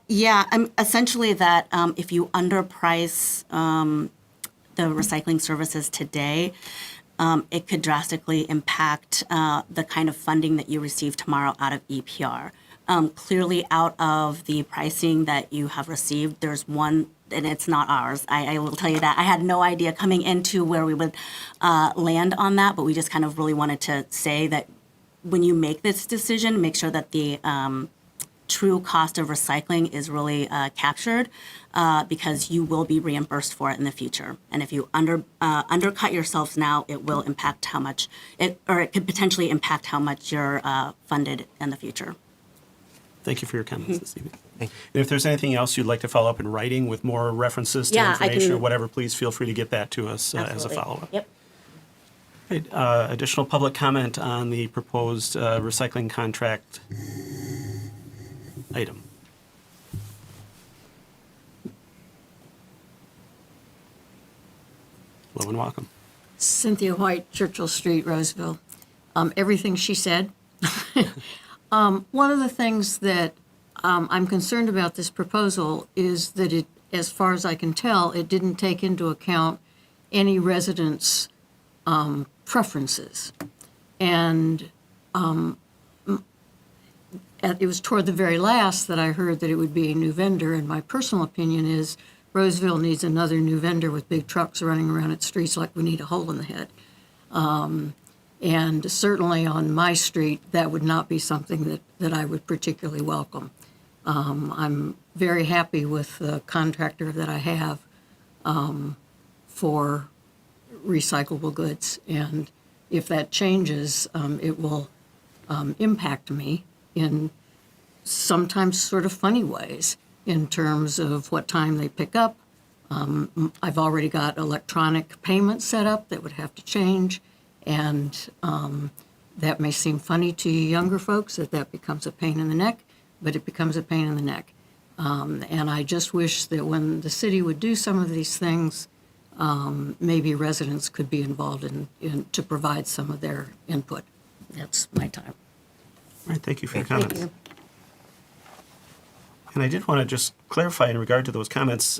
Yeah, essentially that if you underprice the recycling services today, it could drastically impact the kind of funding that you receive tomorrow out of EPR. Clearly, out of the pricing that you have received, there's one, and it's not ours. I will tell you that. I had no idea coming into where we would land on that, but we just kind of really wanted to say that when you make this decision, make sure that the true cost of recycling is really captured because you will be reimbursed for it in the future. And if you undercut yourselves now, it will impact how much, it could potentially impact how much you're funded in the future. Thank you for your comments this evening. And if there's anything else you'd like to follow up in writing with more references to information or whatever, please feel free to get that to us as a follow-up. Yep. Right, additional public comment on the proposed recycling contract item. Hello and welcome. Cynthia White, Churchill Street, Roseville. Everything she said. One of the things that I'm concerned about this proposal is that it, as far as I can tell, it didn't take into account any residents' preferences. And it was toward the very last that I heard that it would be a new vendor, and my personal opinion is Roseville needs another new vendor with big trucks running around its streets like we need a hole in the head. And certainly on my street, that would not be something that I would particularly welcome. I'm very happy with the contractor that I have for recyclable goods, and if that changes, it will impact me in sometimes sort of funny ways in terms of what time they pick up. I've already got electronic payments set up that would have to change, and that may seem funny to you younger folks, that becomes a pain in the neck, but it becomes a pain in the neck. And I just wish that when the city would do some of these things, maybe residents could be involved in to provide some of their input. That's my time. All right, thank you for your comments. Thank you. And I did want to just clarify in regard to those comments.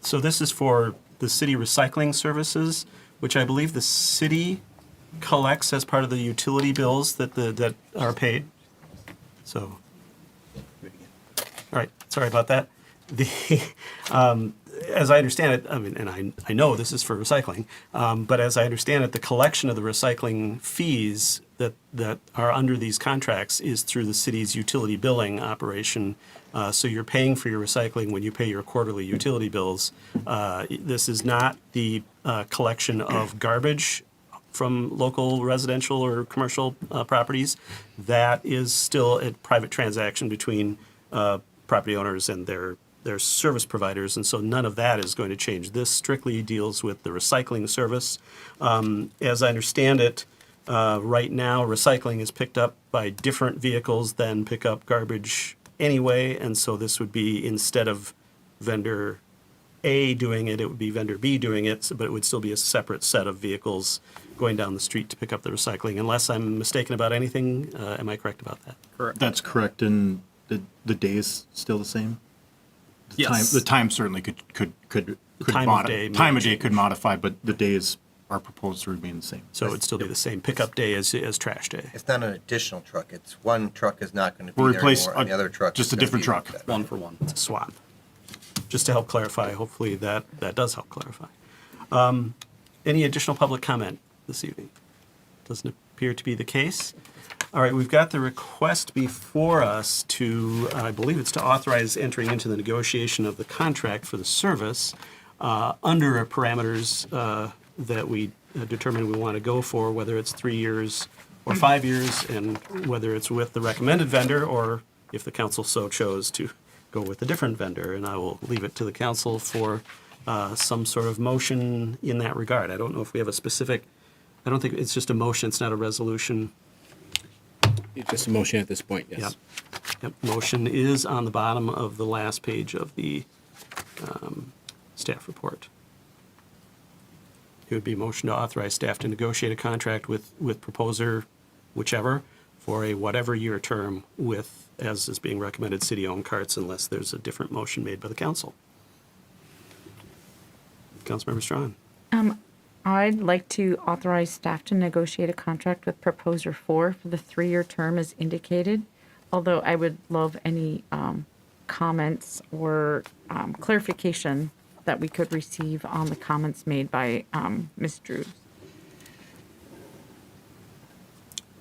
So this is for the city recycling services, which I believe the city collects as part of the utility bills that are paid. So, all right, sorry about that. As I understand it, I mean, and I know this is for recycling, but as I understand it, the collection of the recycling fees that are under these contracts is through the city's utility billing operation. So you're paying for your recycling when you pay your quarterly utility bills. This is not the collection of garbage from local residential or commercial properties. That is still a private transaction between property owners and their service providers, and so none of that is going to change. This strictly deals with the recycling service. As I understand it, right now recycling is picked up by different vehicles than pick up garbage anyway, and so this would be, instead of vendor A doing it, it would be vendor B doing it, but it would still be a separate set of vehicles going down the street to pick up the recycling, unless I'm mistaken about anything. Am I correct about that? Correct. That's correct, and the day is still the same? Yes. The time certainly could time of day could modify, but the day is are proposed to remain the same. So it would still be the same pickup day as trash day. It's not an additional truck. It's one truck is not going to be We'll there replace anymore, and the other truck just is a gonna different be truck. that. One for one. It's a swap. Just to help clarify, hopefully that does help clarify. Any additional public comment this evening? Doesn't appear to be the case. All right, we've got the request before us to, I believe it's to authorize entering into the negotiation of the contract for the service under parameters that we determine we want to go for, whether it's 3 years or 5 years, and whether it's with the recommended vendor or if the council so chose to go with a different vendor. And I will leave it to the council for some sort of motion in that regard. I don't know if we have a specific, I don't think, it's just a motion, it's not a resolution. It's just a motion at this point, yes. Yep. Motion is on the bottom of the last page of the staff report. It would be motion to authorize staff to negotiate a contract with proposer, whichever, for a whatever year term with, as is being recommended, city-owned carts, unless there's a different motion made by the council. Councilmember Strawn. I'd like to authorize staff to negotiate a contract with proposer 4 for the 3-year term as indicated, although I would love any comments or clarification that we could receive on the comments made by Ms. Drews.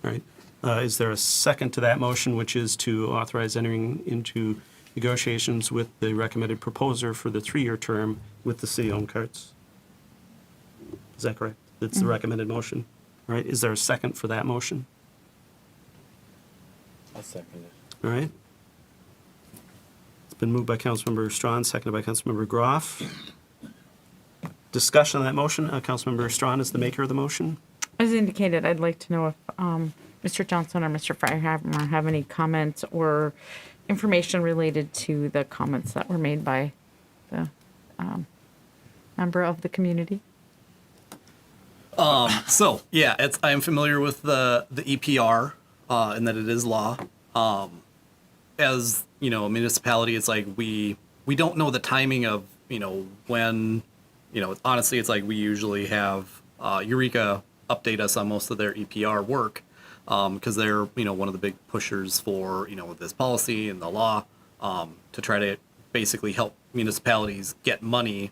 All right. Is there a second to that motion, which is to authorize entering into negotiations with the recommended proposer for the 3-year term with the city-owned carts? Is that correct? It's the recommended motion. All right. Is there a second for that motion? I'll second it. All right. It's been moved by Councilmember Strawn, seconded by Councilmember Groff. Discussion on that motion. Councilmember Strawn is the maker of the motion. As indicated, I'd like to know if Mr. Johnson or Mr. Fryhammer have any comments or information related to the comments that were made by the member of the community. So yeah, I am familiar with the EPR and that it is law. As you know, a municipality, it's like we don't know the timing of when. Honestly, it's like we usually have Eureka update us on most of their EPR work because they're one of the big pushers for this policy and the law to try to basically help municipalities get money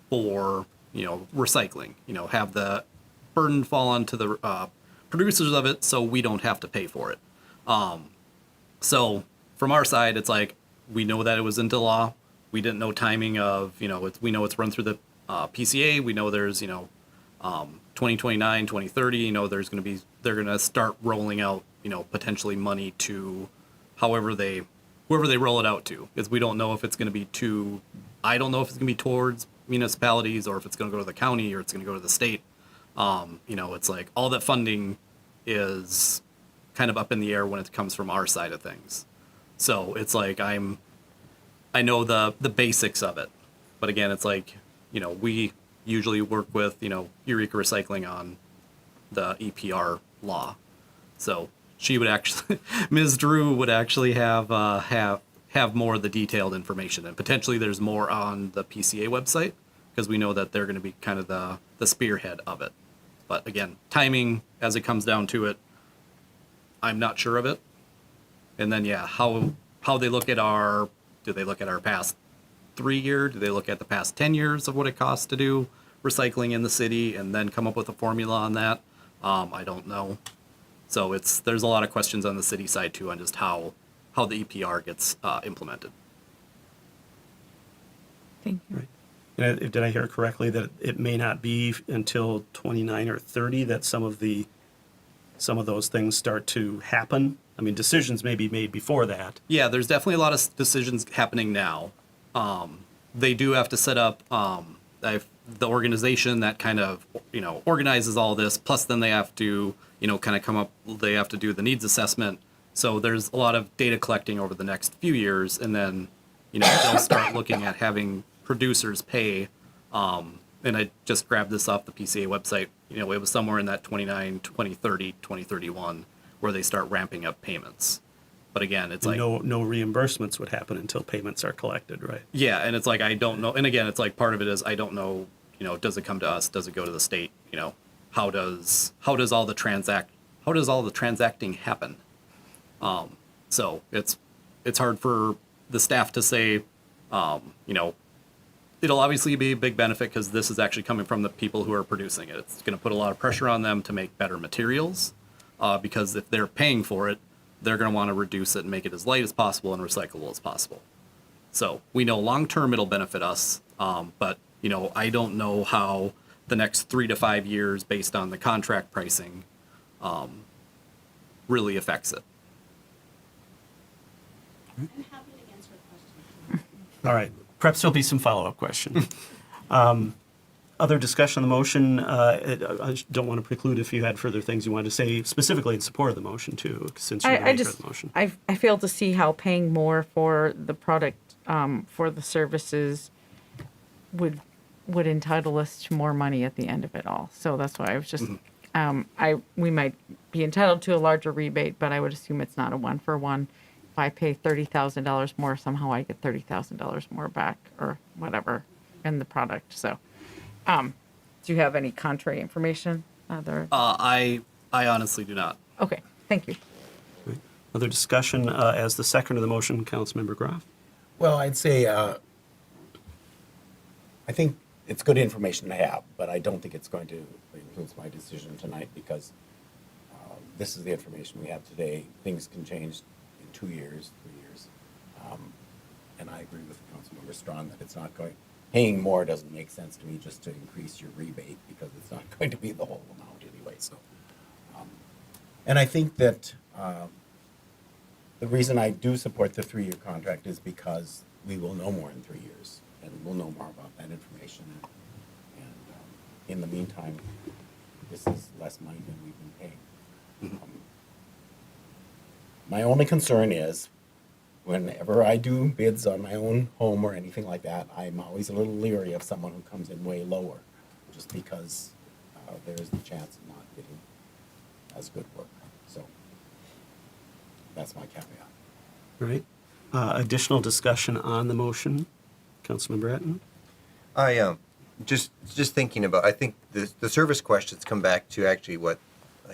for recycling. Have the burden fall onto the producers of it, so we don't have to pay for it. So from our side, it's like we know that it was into law. We didn't know timing of we know it's run through the PCA. We know there's 2029, 2030. There's going to be they're going to start rolling out potentially money to whoever they roll it out to. Is we don't know if it's going to be to I don't know if it's going to be towards municipalities or if it's going to go to the county or it's going to go to the state. It's like all that funding is kind of up in the air when it comes from our side of things. So it's like I know the basics of it, but again, it's like we usually work with Eureka Recycling on the EPR law. So she would actually, Ms. Drew would actually have more of the detailed information, and potentially there's more on the PCA website because we know that they're going to be kind of the spearhead of it. But again, timing as it comes down to it, I'm not sure of it. And then how they look at do they look at our past 3 year? Do they look at the past 10 years of what it costs to do recycling in the city and then come up with a formula on that? I don't know. So there's a lot of questions on the city side too on just how the EPR gets implemented. Thank you. Right. And did I hear correctly that it may not be until 29 or 30 that some of those things start to happen? I mean, decisions may be made before that. Yeah, there's definitely a lot of decisions happening now. They do have to set up the organization that kind of organizes all this. Plus, then they have to kind of come up. They have to do the needs assessment. So there's a lot of data collecting over the next few years, and then they'll start looking at having producers pay. And I just grabbed this off the PCA website. It was somewhere in that 29, 2030, 2031 where they start ramping up payments. But again, it's like no reimbursements would happen until payments are collected, right? Yeah, and it's like I don't know. And again, it's like part of it is I don't know. Does it come to us? Does it go to the state? how does all the transacting happen? So it's hard for the staff to say, it'll obviously be a big benefit because this is actually coming from the people who are producing it. It's going to put a lot of pressure on them to make better materials, because if they're paying for it, they're going to want to reduce it and make it as light as possible and recyclable as possible. So we know long term it'll benefit us, but I don't know how the next 3 to 5 years, based on the contract pricing, really affects it. All right. Perhaps there'll be some follow-up question. Other discussion on the motion? I don't want to preclude if you had further things you wanted to say specifically in support of the motion too, since you're the maker of the motion. I fail to see how paying more for the product, for the services would entitle us to more money at the end of it all. So that's why I was just, we might be entitled to a larger rebate, but I would assume it's not a 1-for-1. If I pay $30,000 more, somehow I get $30,000 more back or whatever in the product. So, do you have any contrary information? I honestly do not. Okay, thank you. Other discussion as the second of the motion, Councilmember Groff? Well, I'd say, I think it's good information to have, but I don't think it's going to influence my decision tonight because this is the information we have today. Things can change in 2 years, 3 years. And I agree with Councilmember Strawn that it's not going, paying more doesn't make sense to me just to increase your rebate because it's not going to be the whole amount anyway. So, and I think that the reason I do support the 3-year contract is because we will know more in 3 years and we'll know more about that information. And in the meantime, this is less money than we've been paying. My only concern is whenever I do bids on my own home or anything like that, I'm always a little leery of someone who comes in way lower, just because there is the chance of not getting as good work. So that's my caveat. All right. Additional discussion on the motion, Councilmember Etten? I just thinking about. I think the service questions come back to actually what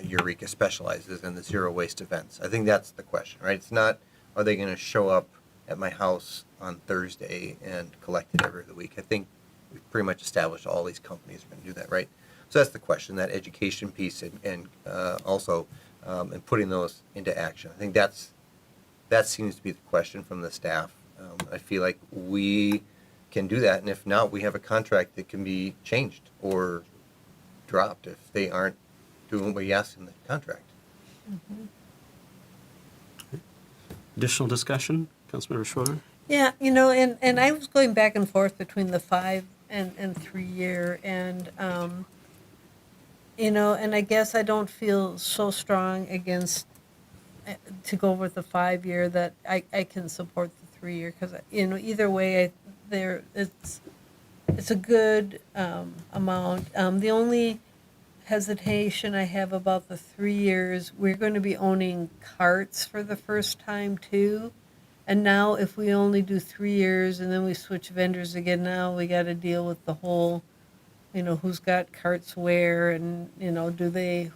Eureka specializes in, the zero waste events. I think that's the question, right? It's not, are they going to show up at my house on Thursday and collect it every other week? I think we've pretty much established all these companies are going to do that, right? So that's the question, that education piece, and also and putting those into action. I think that seems to be the question from the staff. I feel like we can do that, and if not, we have a contract that can be changed or dropped if they aren't doing what we asked in the contract. Additional discussion, Councilmember Schroeder? Yeah, and I was going back and forth between the 5 and 3 year, and and I guess I don't feel so strong against to go with the 5 year that I can support the 3 year, because either way it's a good amount. The only hesitation I have about the 3 years, we're going to be owning carts for the first time too. And now if we only do 3 years and then we switch vendors again, now we got to deal with the whole, who's got carts where, and, do they,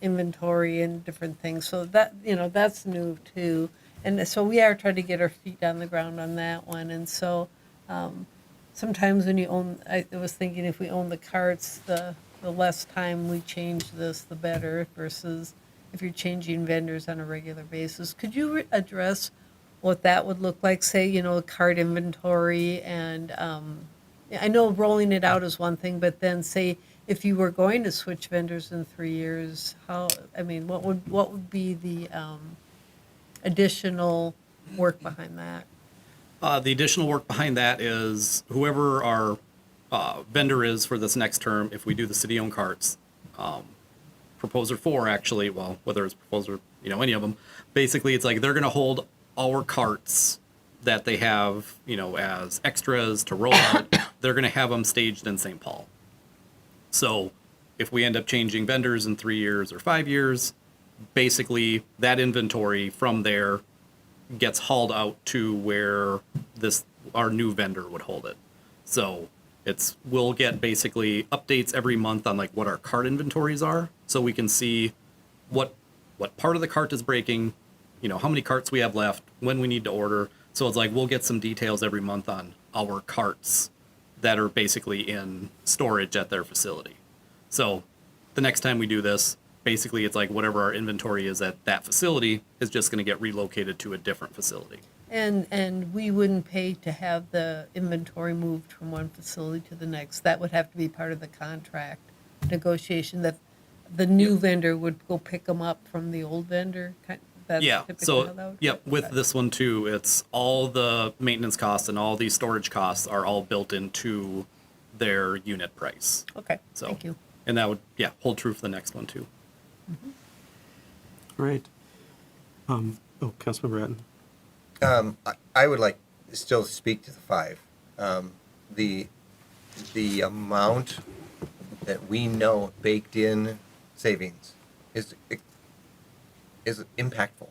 inventory and different things. So that, that's new too. And so we are trying to get our feet on the ground on that one. And so sometimes when you own, I was thinking if we own the carts, the less time we change this, the better, versus if you're changing vendors on a regular basis. Could you address what that would look like? Say, cart inventory, and I know rolling it out is one thing, but then say if you were going to switch vendors in 3 years, what would be the additional work behind that? The additional work behind that is whoever our vendor is for this next term, if we do the city-owned carts, proposer 4 actually, well, whether it's proposer, any of them, basically it's like they're going to hold our carts that they have, as extras to roll out. They're going to have them staged in St. Paul. So if we end up changing vendors in 3 years or 5 years, basically that inventory from there gets hauled out to where our new vendor would hold it. So we'll get basically updates every month on like what our cart inventories are, so we can see what part of the cart is breaking, how many carts we have left, when we need to order. So it's like we'll get some details every month on our carts that are basically in storage at their facility. So the next time we do this, basically it's like whatever our inventory is at that facility is just going to get relocated to a different facility. And we wouldn't pay to have the inventory moved from one facility to the next. That would have to be part of the contract negotiation, that the new vendor would go pick them up from the old vendor. That's Yeah, typically so, how that would yep, go? with Okay. this one too, it's all the maintenance costs and all these storage costs are all built into their unit price. Okay, So, thank you. And that would, hold true for the next one too. All right. Councilmember Ratton. I would like still to speak to the 5. The amount that we know baked in savings is impactful.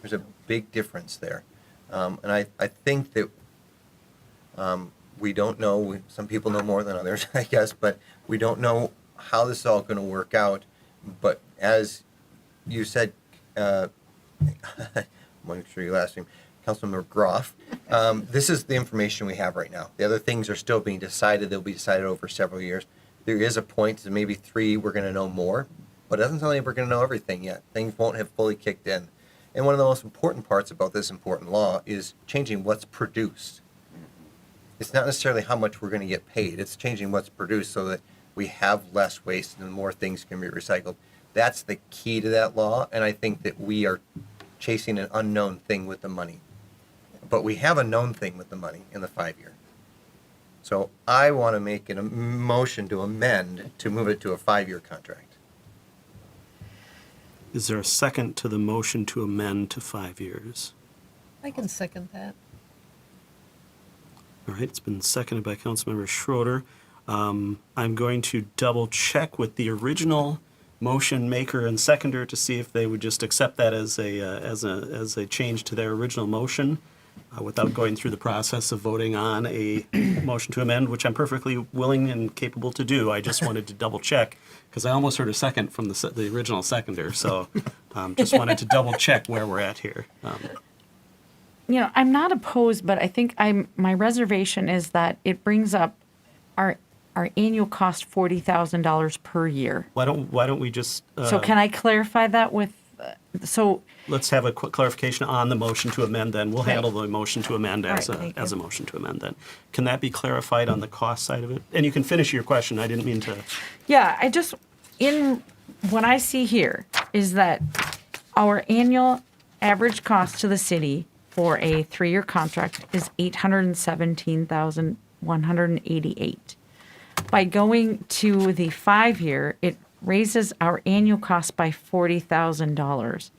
There's a big difference there. And I think that we don't know, some people know more than others, I guess, but we don't know how this is all going to work out. But as you said, I'm make sure your last name, Councilmember Groff, this is the information we have right now. The other things are still being decided. They'll be decided over several years. There is a point to maybe 3 we're going to know more, but it doesn't tell you we're going to know everything yet. Things won't have fully kicked in. And one of the most important parts about this important law is changing what's produced. It's not necessarily how much we're going to get paid. It's changing what's produced so that we have less waste and more things can be recycled. That's the key to that law, and I think that we are chasing an unknown thing with the money. But we have a known thing with the money in the 5-year. So I want to make a motion to amend to move it to a 5-year contract. Is there a second to the motion to amend to 5 years? I can second that. All right, it's been seconded by Councilmember Schroeder. I'm going to double check with the original motion maker and seconder to see if they would just accept that as a change to their original motion without going through the process of voting on a motion to amend, which I'm perfectly willing and capable to do. I just wanted to double check because I almost heard a second from the original seconder. So just wanted to double check where we're at here. I'm not opposed, but I think my reservation is that it brings up our annual cost $40,000 per year. Why don't we just? So can I clarify that with? Let's have a quick clarification on the motion to amend. Then we'll handle the motion to amend All as right, a motion to amend. Then can that be clarified on the cost side of it? And you can finish your question. I didn't mean to. Yeah, what I see here is that our annual average cost to the city for a 3-year contract is $817,188. By going to the 5-year, it raises our annual cost by $40,000.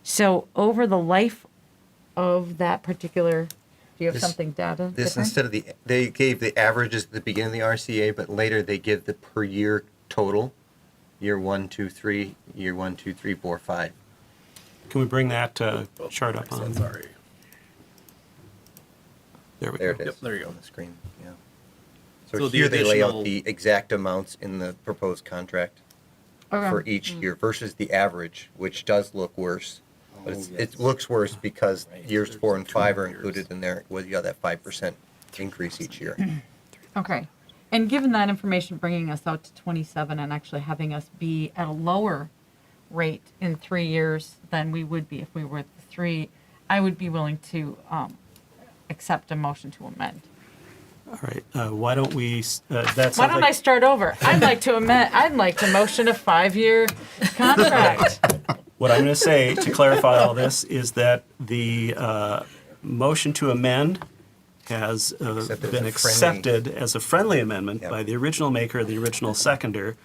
So over the life of that particular, do you have something data? This different? instead of they gave the averages at the beginning of the RCA, but later they give the per year total, year 1, 2, 3, year 1, 2, 3, 4, 5. Can we bring that chart up on? Sorry. There we There go. it is. Yep, there you go. On the screen. Yeah. So, So the here they lay out additional- the exact amounts in the proposed contract for each year versus the average, which does look worse. But it looks worse because years 4 and 5 are included in there with that 5% increase each year. Okay. And given that information, bringing us out to 27 and actually having us be at a lower rate in 3 years than we would be if we were at the 3, I would be willing to accept a motion to amend. All right. Why don't we? That's. Why don't I start over? I'd like to amend. I'd like to motion a 5-year contract. What I'm going to say to clarify all this is that the motion to amend has been accepted as a friendly amendment by the original maker, the original seconder.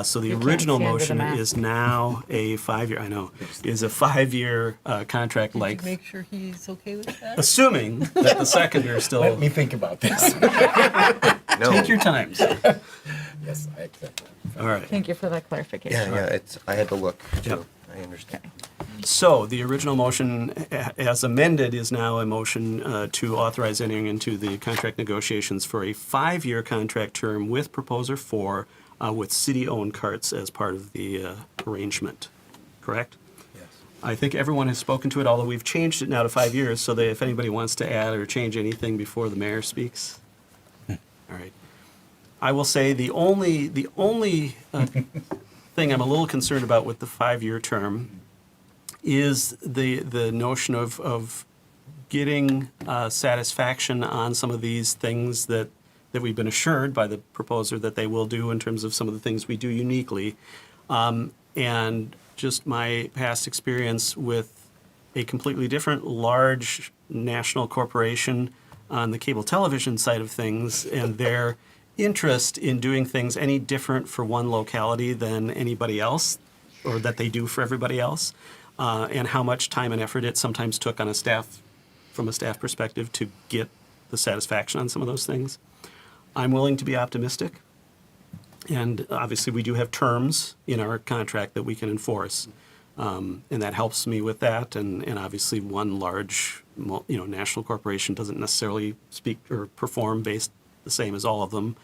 So the You can't original see under the motion math. is now a 5-year. I know is a 5-year contract Did you length. make sure he's okay with that? Assuming that the seconder still. Let me think about this. Take your time. sir. Yes, I accept that. All right. Thank you for that clarification. Yeah, I had to look too. Yep. I understand. So the original motion, as amended, is now a motion to authorize entering into the contract negotiations for a 5-year contract term with Proposer 4 with city-owned carts as part of the arrangement. Correct? Yes. I think everyone has spoken to it, although we've changed it now to 5 years, so that if anybody wants to add or change anything before the mayor speaks. All right. I will say the only thing I'm a little concerned about with the 5-year term is the notion of getting satisfaction on some of these things that we've been assured by the proposer that they will do in terms of some of the things we do uniquely. And just my past experience with a completely different large national corporation on the cable television side of things and their interest in doing things any different for one locality than anybody else, or that they do for everybody else, and how much time and effort it sometimes took on from a staff perspective to get the satisfaction on some of those things. I'm willing to be optimistic, and obviously we do have terms in our contract that we can enforce, and that helps me with that. And obviously, one large, national corporation doesn't necessarily speak or perform based the same as all of them.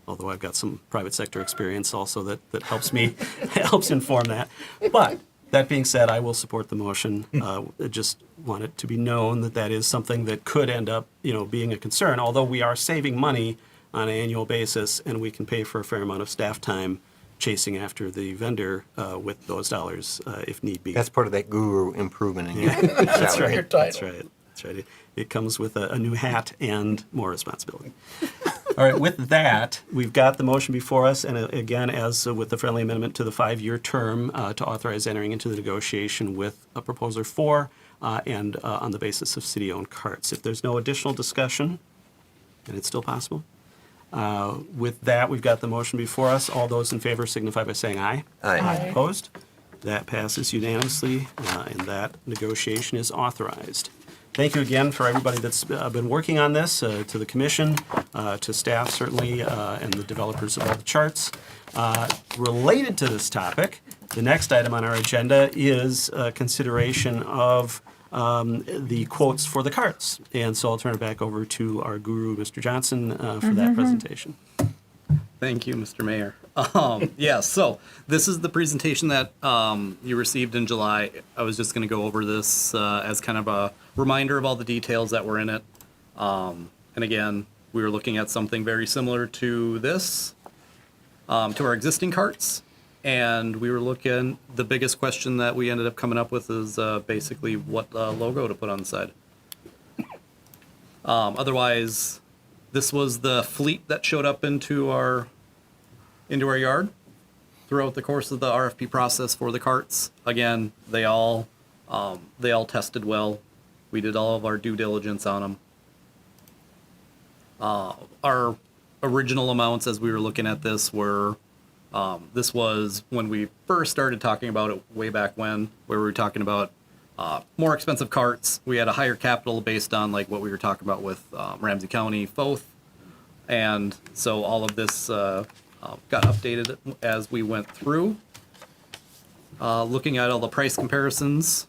Although I've got some private sector experience also that helps me helps inform that. But that being said, I will support the motion. I just want it to be known that is something that could end up, being a concern. Although we are saving money on an annual basis, and we can pay for a fair amount of staff time chasing after the vendor with those dollars if need be. That's part of that guru improvement in your That's salary. right. That's right. That's right. It comes with a new hat and more responsibility. All right, with that, we've got the motion before us, and again, as with the friendly amendment to the 5-year term, to authorize entering into the negotiation with a proposer 4 and on the basis of city-owned carts. If there's no additional discussion, and it's still possible, with that, we've got the motion before us. All those in favor signify by saying aye. Aye. Aye. Opposed? That passes unanimously, and that negotiation is authorized. Thank you again for everybody that's been working on this, to the commission, to staff certainly, and the developers of all the charts. Related to this topic, the next item on our agenda is consideration of the quotes for the carts. And so I'll turn it back over to our guru, Mr. Johnson, for that presentation. Thank you, Mr. Mayor. So this is the presentation that you received in July. I was just going to go over this as kind of a reminder of all the details that were in it. And again, we were looking at something very similar to this, to our existing carts. And we were looking, the biggest question that we ended up coming up with is basically what logo to put on the side. Otherwise, this was the fleet that showed up into our yard throughout the course of the RFP process for the carts. Again, they all tested well. We did all of our due diligence on them. Our original amounts as we were looking at this were, this was when we first started talking about it way back when, where we were talking about more expensive carts. We had a higher capital based on like what we were talking about with Ramsey County, Foth. And so all of this got updated as we went through. Looking at all the price comparisons.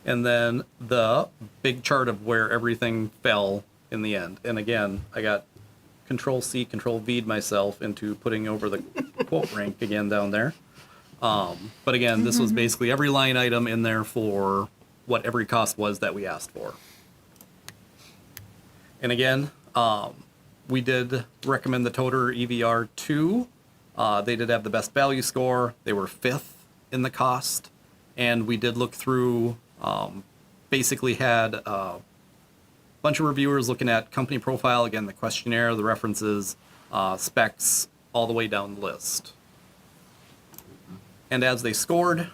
And then the big chart of where everything fell in the end. And again, I got Control-C, Control-V'd myself into putting over the quote rank again down there. But again, this was basically every line item in there for what every cost was that we asked for. And again, we did recommend the Toter EVR 2. They did have the best value score. They were 5th in the cost. And we did look through, basically had a bunch of reviewers looking at company profile, again, the questionnaire, the references, specs, all the way down the list. And as they scored,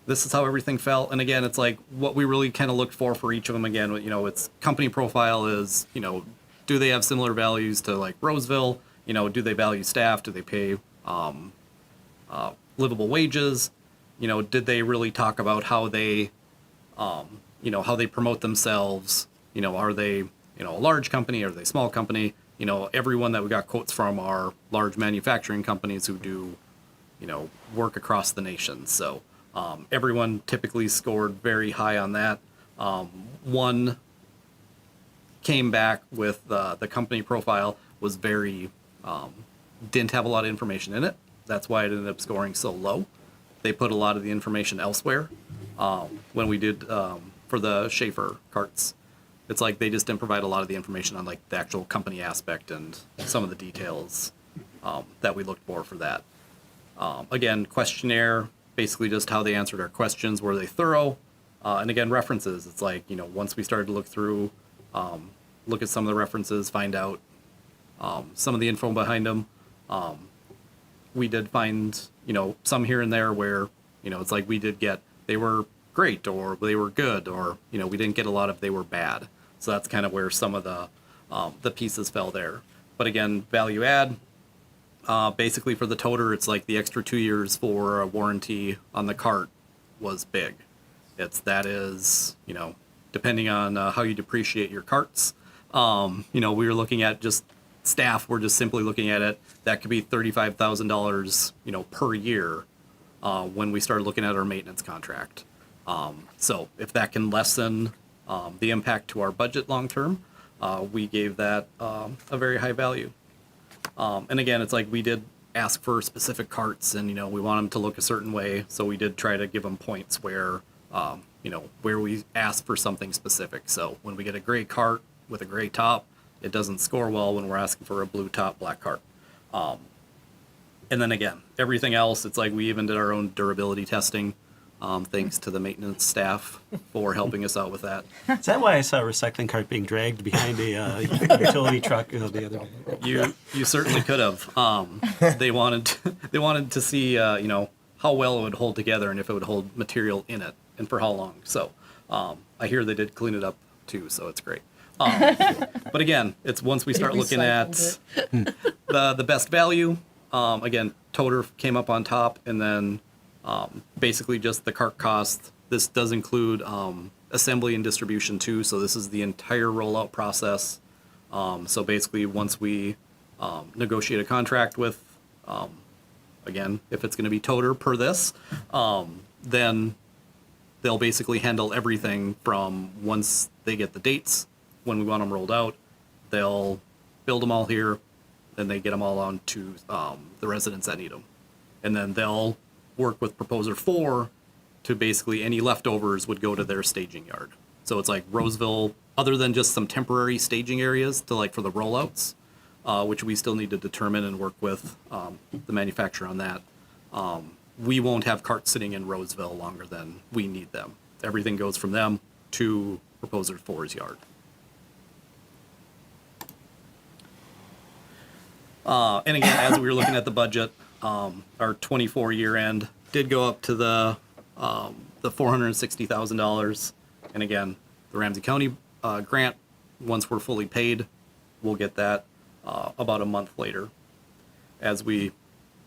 this is how everything felt. And again, it's like what we really kind of looked for each of them. Again, it's company profile is, do they have similar values to like Roseville? Do they value staff? Do they pay livable wages? Did they really talk about how they, how they promote themselves? Are they, a large company? Are they a small company? everyone that we got quotes from are large manufacturing companies who do, work across the nation. So everyone typically scored very high on that. One came back with the company profile was very, didn't have a lot of information in it. That's why it ended up scoring so low. They put a lot of the information elsewhere. When we did for the Schaefer carts, it's like they just didn't provide a lot of the information on like the actual company aspect and some of the details that we looked for that. Again, questionnaire, basically just how they answered our questions. Were they thorough? And again, references. It's like, once we started to look through, look at some of the references, find out some of the info behind them. We did find, some here and there where, it's like we did get, they were great or they were good or, we didn't get a lot of they were bad. So that's kind of where some of the pieces fell there. But again, value add, basically for the toter, it's like the extra 2 years for a warranty on the cart was big. That is, depending on how you depreciate your carts. We were looking at just staff, we're just simply looking at it. That could be $35,000, per year when we started looking at our maintenance contract. So if that can lessen the impact to our budget long term, we gave that a very high value. And again, it's like we did ask for specific carts and, we want them to look a certain way. So we did try to give them points where, where we asked for something specific. So when we get a gray cart with a gray top, it doesn't score well when we're asking for a blue top, black cart. And then again, everything else, it's like we even did our own durability testing. Thanks to the maintenance staff for helping us out with that. Is that why I saw a recycling cart being dragged behind a utility truck the other day? You certainly could have. They wanted to see how well it would hold together and if it would hold material in it and for how long. So I hear they did clean it up too, so it's great. But again, it's once we start looking at the best value. Again, toter came up on top, and then basically just the cart cost. This does include assembly and distribution too, so this is the entire rollout process. So basically, once we negotiate a contract with, again, if it's going to be toter per this, then they'll basically handle everything from once they get the dates, when we want them rolled out, they'll build them all here, then they get them all on to the residents that need them. And then they'll work with Proposer 4 to basically any leftovers would go to their staging yard. So it's like Roseville, other than just some temporary staging areas to like for the rollouts, which we still need to determine and work with the manufacturer on that. We won't have carts sitting in Roseville longer than we need them. Everything goes from them to Proposer 4's yard. And again, as we were looking at the budget, our 24 year end did go up to the $460,000. And again, the Ramsey County grant, once we're fully paid, we'll get that about a month later, as we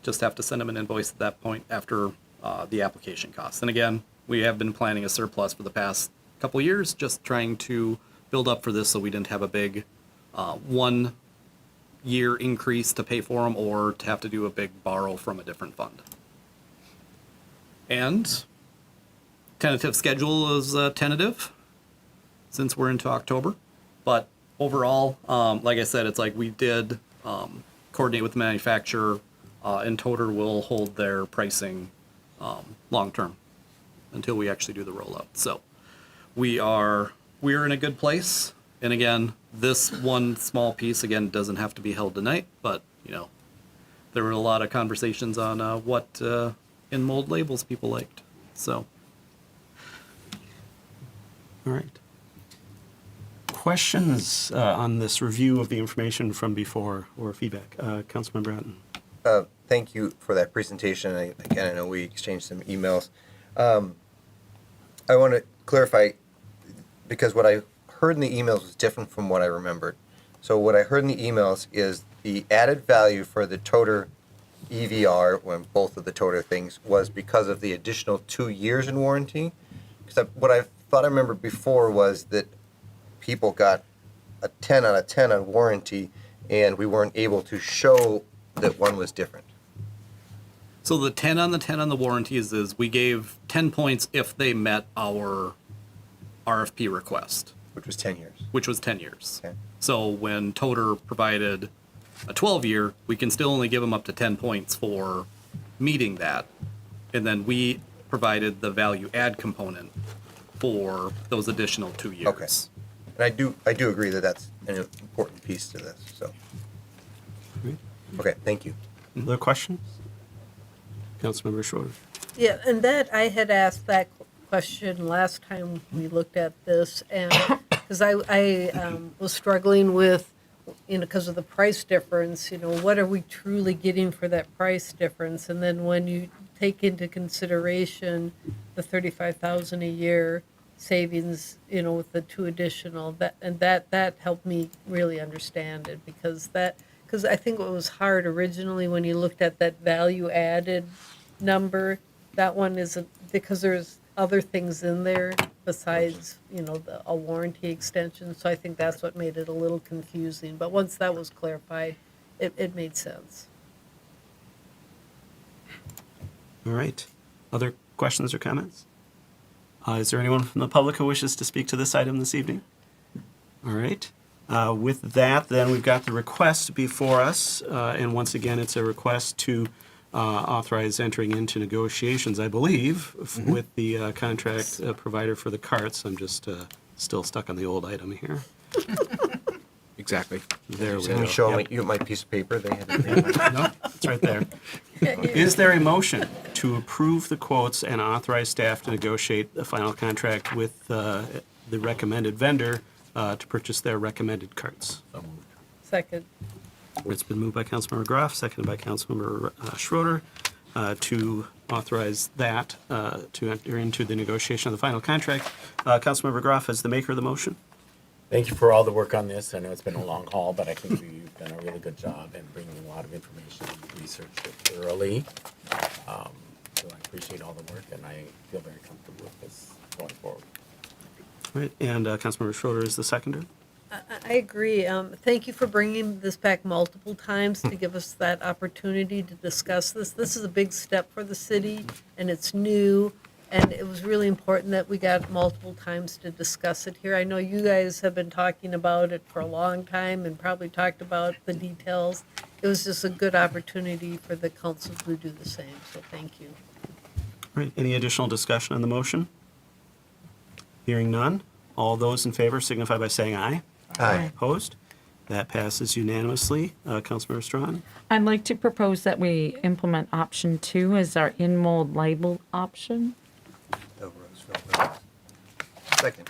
just have to send them an invoice at that point after the application costs. And again, we have been planning a surplus for the past couple of years, just trying to build up for this so we didn't have a big 1 year increase to pay for them or to have to do a big borrow from a different fund. And tentative schedule is tentative since we're into October. But overall, like I said, it's like we did coordinate with the manufacturer and Toter will hold their pricing long term until we actually do the rollout. So we're in a good place. And again, this one small piece, again, doesn't have to be held tonight, but, there were a lot of conversations on what in mold labels people liked. So. All right. Questions on this review of the information from before or feedback? Councilmember Otten. Thank you for that presentation. Again, I know we exchanged some emails. I want to clarify, because what I heard in the emails was different from what I remembered. So what I heard in the emails is the added value for the toter EVR, when both of the toter things, was because of the additional 2 years in warranty. Because what I thought I remembered before was that people got a 10 out of 10 on warranty and we weren't able to show that one was different. So the 10 on the warranties is we gave 10 points if they met our RFP request. Which was 10 years. Which was 10 years. Okay. So when Toter provided a 12-year, we can still only give them up to 10 points for meeting that. And then we provided the value add component for those additional 2 years. Okay. And I do agree that that's an important piece to this, so. Okay, thank you. Other questions? Councilmember Schroeder. Yeah, and that, I had asked that question last time we looked at this, and, because I was struggling with, because of the price difference, what are we truly getting for that price difference? And then when you take into consideration the 35,000 a year savings, with the 2 additional, that helped me really understand it, because I think it was hard originally when you looked at that value added number. That one isn't, because there's other things in there besides, a warranty extension. So I think that's what made it a little confusing. But once that was clarified, it made sense. All right. Other questions or comments? Is there anyone from the public who wishes to speak to this item this evening? All right. With that, then, we've got the request before us, and once again, it's a request to authorize entering into negotiations, I believe, with the contract provider for the carts. I'm just still stuck on the old item here. Exactly. There we Can go. we show Yep. you my piece of paper? They had it. No, it's right there. Is there a motion to approve the quotes and authorize staff to negotiate the final contract with the recommended vendor to purchase their recommended carts? Second. It's been moved by Councilmember Groff, seconded by Councilmember Schroeder, to authorize that to enter into the negotiation of the final contract. Councilmember Groff, as the maker of the motion. Thank you for all the work on this. I know it's been a long haul, but I think you've done a really good job in bringing a lot of information. You've researched it thoroughly. So I appreciate all the work, and I feel very comfortable with this going forward. All right, and Councilmember Schroeder is the seconder. I agree. Thank you for bringing this back multiple times to give us that opportunity to discuss this. This is a big step for the city, and it's new, and it was really important that we got multiple times to discuss it here. I know you guys have been talking about it for a long time and probably talked about the details. It was just a good opportunity for the council to do the same, so thank you. All right, any additional discussion on the motion? Hearing none. All those in favor signify by saying aye. Aye. Opposed? That passes unanimously. Councilmember Strawn? I'd like to propose that we implement option 2 as our in-mold label option. Oh, Roseville. Second.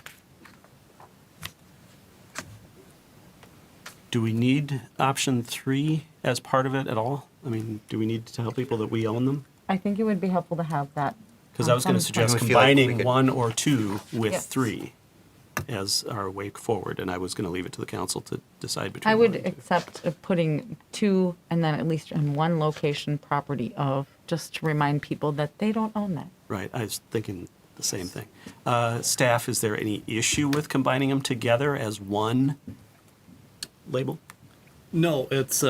Do we need option 3 as part of it at all? I mean, do we need to tell people that we own them? I think it would be helpful to have that. Because I was going to suggest I feel like we combining could- 1 or 2 with Yes. 3 as our way forward, and I was going to leave it to the council to decide between. I 1 would and 2. accept putting 2 and then at least in one location property of, just to remind people that they don't own that. Right, I was thinking the same thing. Staff, is there any issue with combining them together as one label? No, it's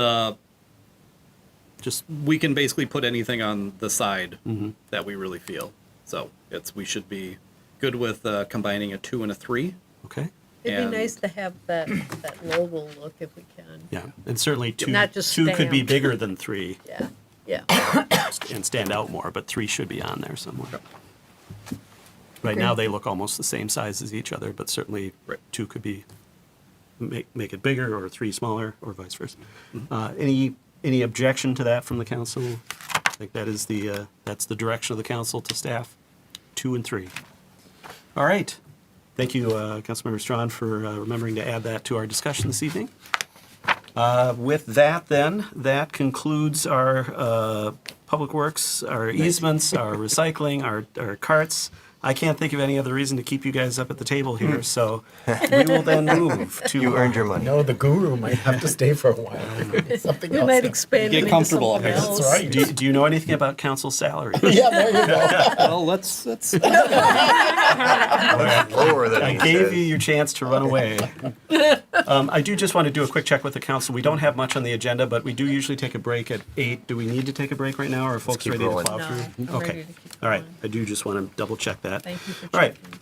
Just, we can basically put anything on the side that we really feel. So we should be good with combining a 2 and a 3. okay, It'd And- be nice to have that logo look if we can. yeah, and certainly 2, Not just 2 could be stamped. bigger than 3 Yeah, yeah. and stand out more, but 3 should be on there somewhere. Right now, they look almost the same size as each other, but certainly 2 could be, make it bigger, or 3 smaller, or vice versa. Any objection to that from the council? I think that is that's the direction of the council to staff, 2 and 3. All right. Thank you, Councilmember Strawn, for remembering to add that to our discussion this evening. With that, then, that concludes our public works, our easements, our recycling, our carts. I can't think of any other reason to keep you guys up at the table here, so we will then move to. You earned your money. No, the guru might have to stay for a while. Something We else. might expand Get it into comfortable up something here. else. That's right. Do you know anything about council salary? Yeah, there you go. Well, let's Lower than I he gave says. you your chance to run away. I do just want to do a quick check with the council. We don't have much on the agenda, but we do usually take a break at 8. Do we need to take a break right now, or are folks keep ready rolling. to plow No, through? I'm Okay. ready to keep All right. going. I do just want to double check that. Thank you for All right. checking.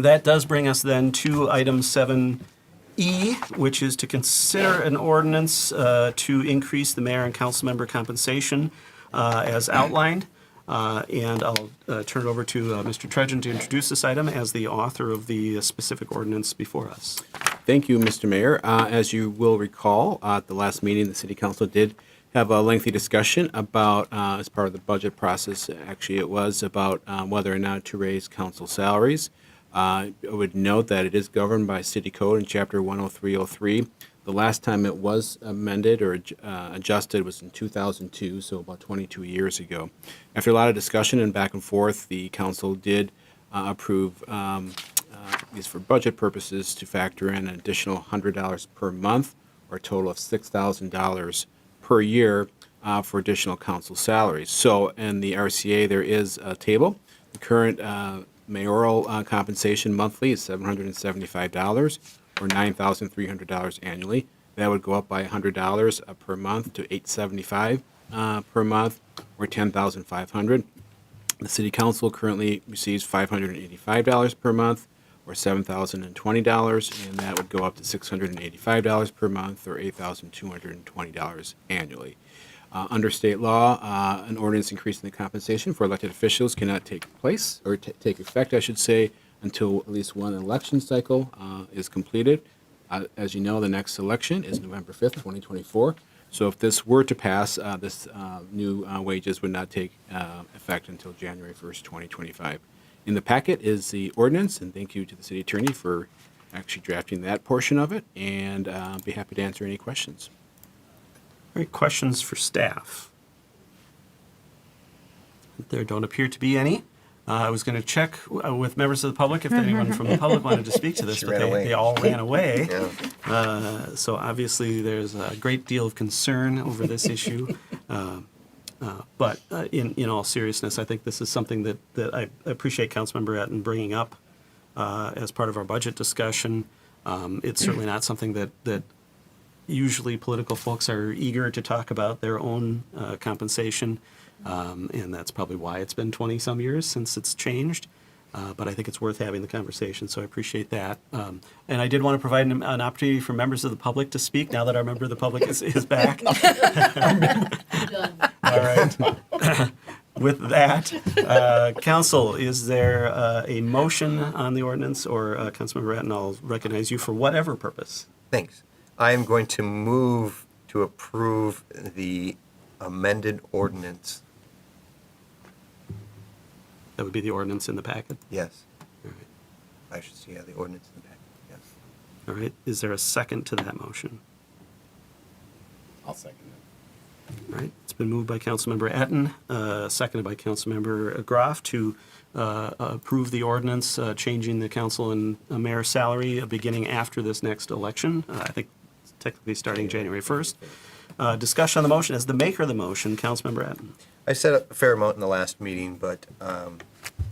That does bring us then to item 7E, which is to consider an ordinance to increase the mayor and council member compensation as outlined. And I'll turn it over to Mr. Trudgeon to introduce this item as the author of the specific ordinance before us. Thank you, Mr. Mayor. As you will recall, at the last meeting, the city council did have a lengthy discussion about, as part of the budget process, actually it was about whether or not to raise council salaries. I would note that it is governed by city code in chapter 10303. The last time it was amended or adjusted was in 2002, so about 22 years ago. After a lot of discussion and back and forth, the council did approve, at least for budget purposes, to factor in an additional $100 per month, or a total of $6,000 per year for additional council salaries. So in the RCA, there is a table. The current mayoral compensation monthly is $775, or $9,300 annually. That would go up by $100 per month to $875 per month, or $10,500. The city council currently receives $585 per month, or $7,020, and that would go up to $685 per month, or $8,220 annually. Under state law, an ordinance increasing the compensation for elected officials cannot take place, or take effect, I should say, until at least one election cycle is completed. As you know, the next election is November 5th, 2024. So if this were to pass, this new wages would not take effect until January 1st, 2025. In the packet is the ordinance, and thank you to the city attorney for actually drafting that portion of it, and I'll be happy to answer any questions. All right, questions for staff? There don't appear to be any. I was going to check with members of the public if anyone from the public wanted to speak to this, She but ran away. they all ran away. Yeah. So obviously, there's a great deal of concern over this issue. But in all seriousness, I think this is something that I appreciate Councilmember Etten bringing up as part of our budget discussion. It's certainly not something that usually political folks are eager to talk about their own compensation. And that's probably why it's been 20-some years since it's changed. But I think it's worth having the conversation, so I appreciate that. And I did want to provide an opportunity for members of the public to speak now that our member of the public is back. All right. With that, council, is there a motion on the ordinance, or Councilmember Etten, I'll recognize you for whatever purpose. Thanks. I am going to move to approve the amended ordinance. That would be the ordinance in the packet. Yes. All right. I should see, the ordinance in the packet, yes. All right. Is there a second to that motion? I'll second it. All right. It's been moved by Councilmember Etten, seconded by Councilmember Groff to approve the ordinance changing the council and mayor salary beginning after this next election. I think it's technically starting January 1st. Discussion on the motion. As the maker of the motion, Councilmember Etten. I said a fair amount in the last meeting, but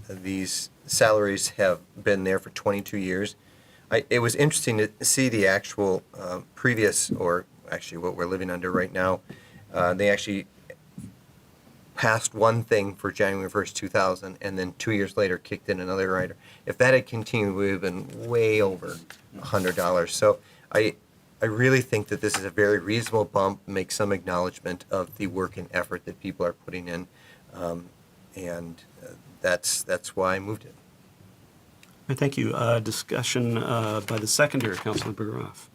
these salaries have been there for 22 years. It was interesting to see the actual previous, or actually what we're living under right now. They actually passed one thing for January 1st, 2000, and then 2 years later kicked in another rider. If that had continued, we would have been way over $100. So I really think that this is a very reasonable bump, make some acknowledgement of the work and effort that people are putting in, and that's why I moved it. All right, thank you. Discussion by the seconder, Councilmember Groff.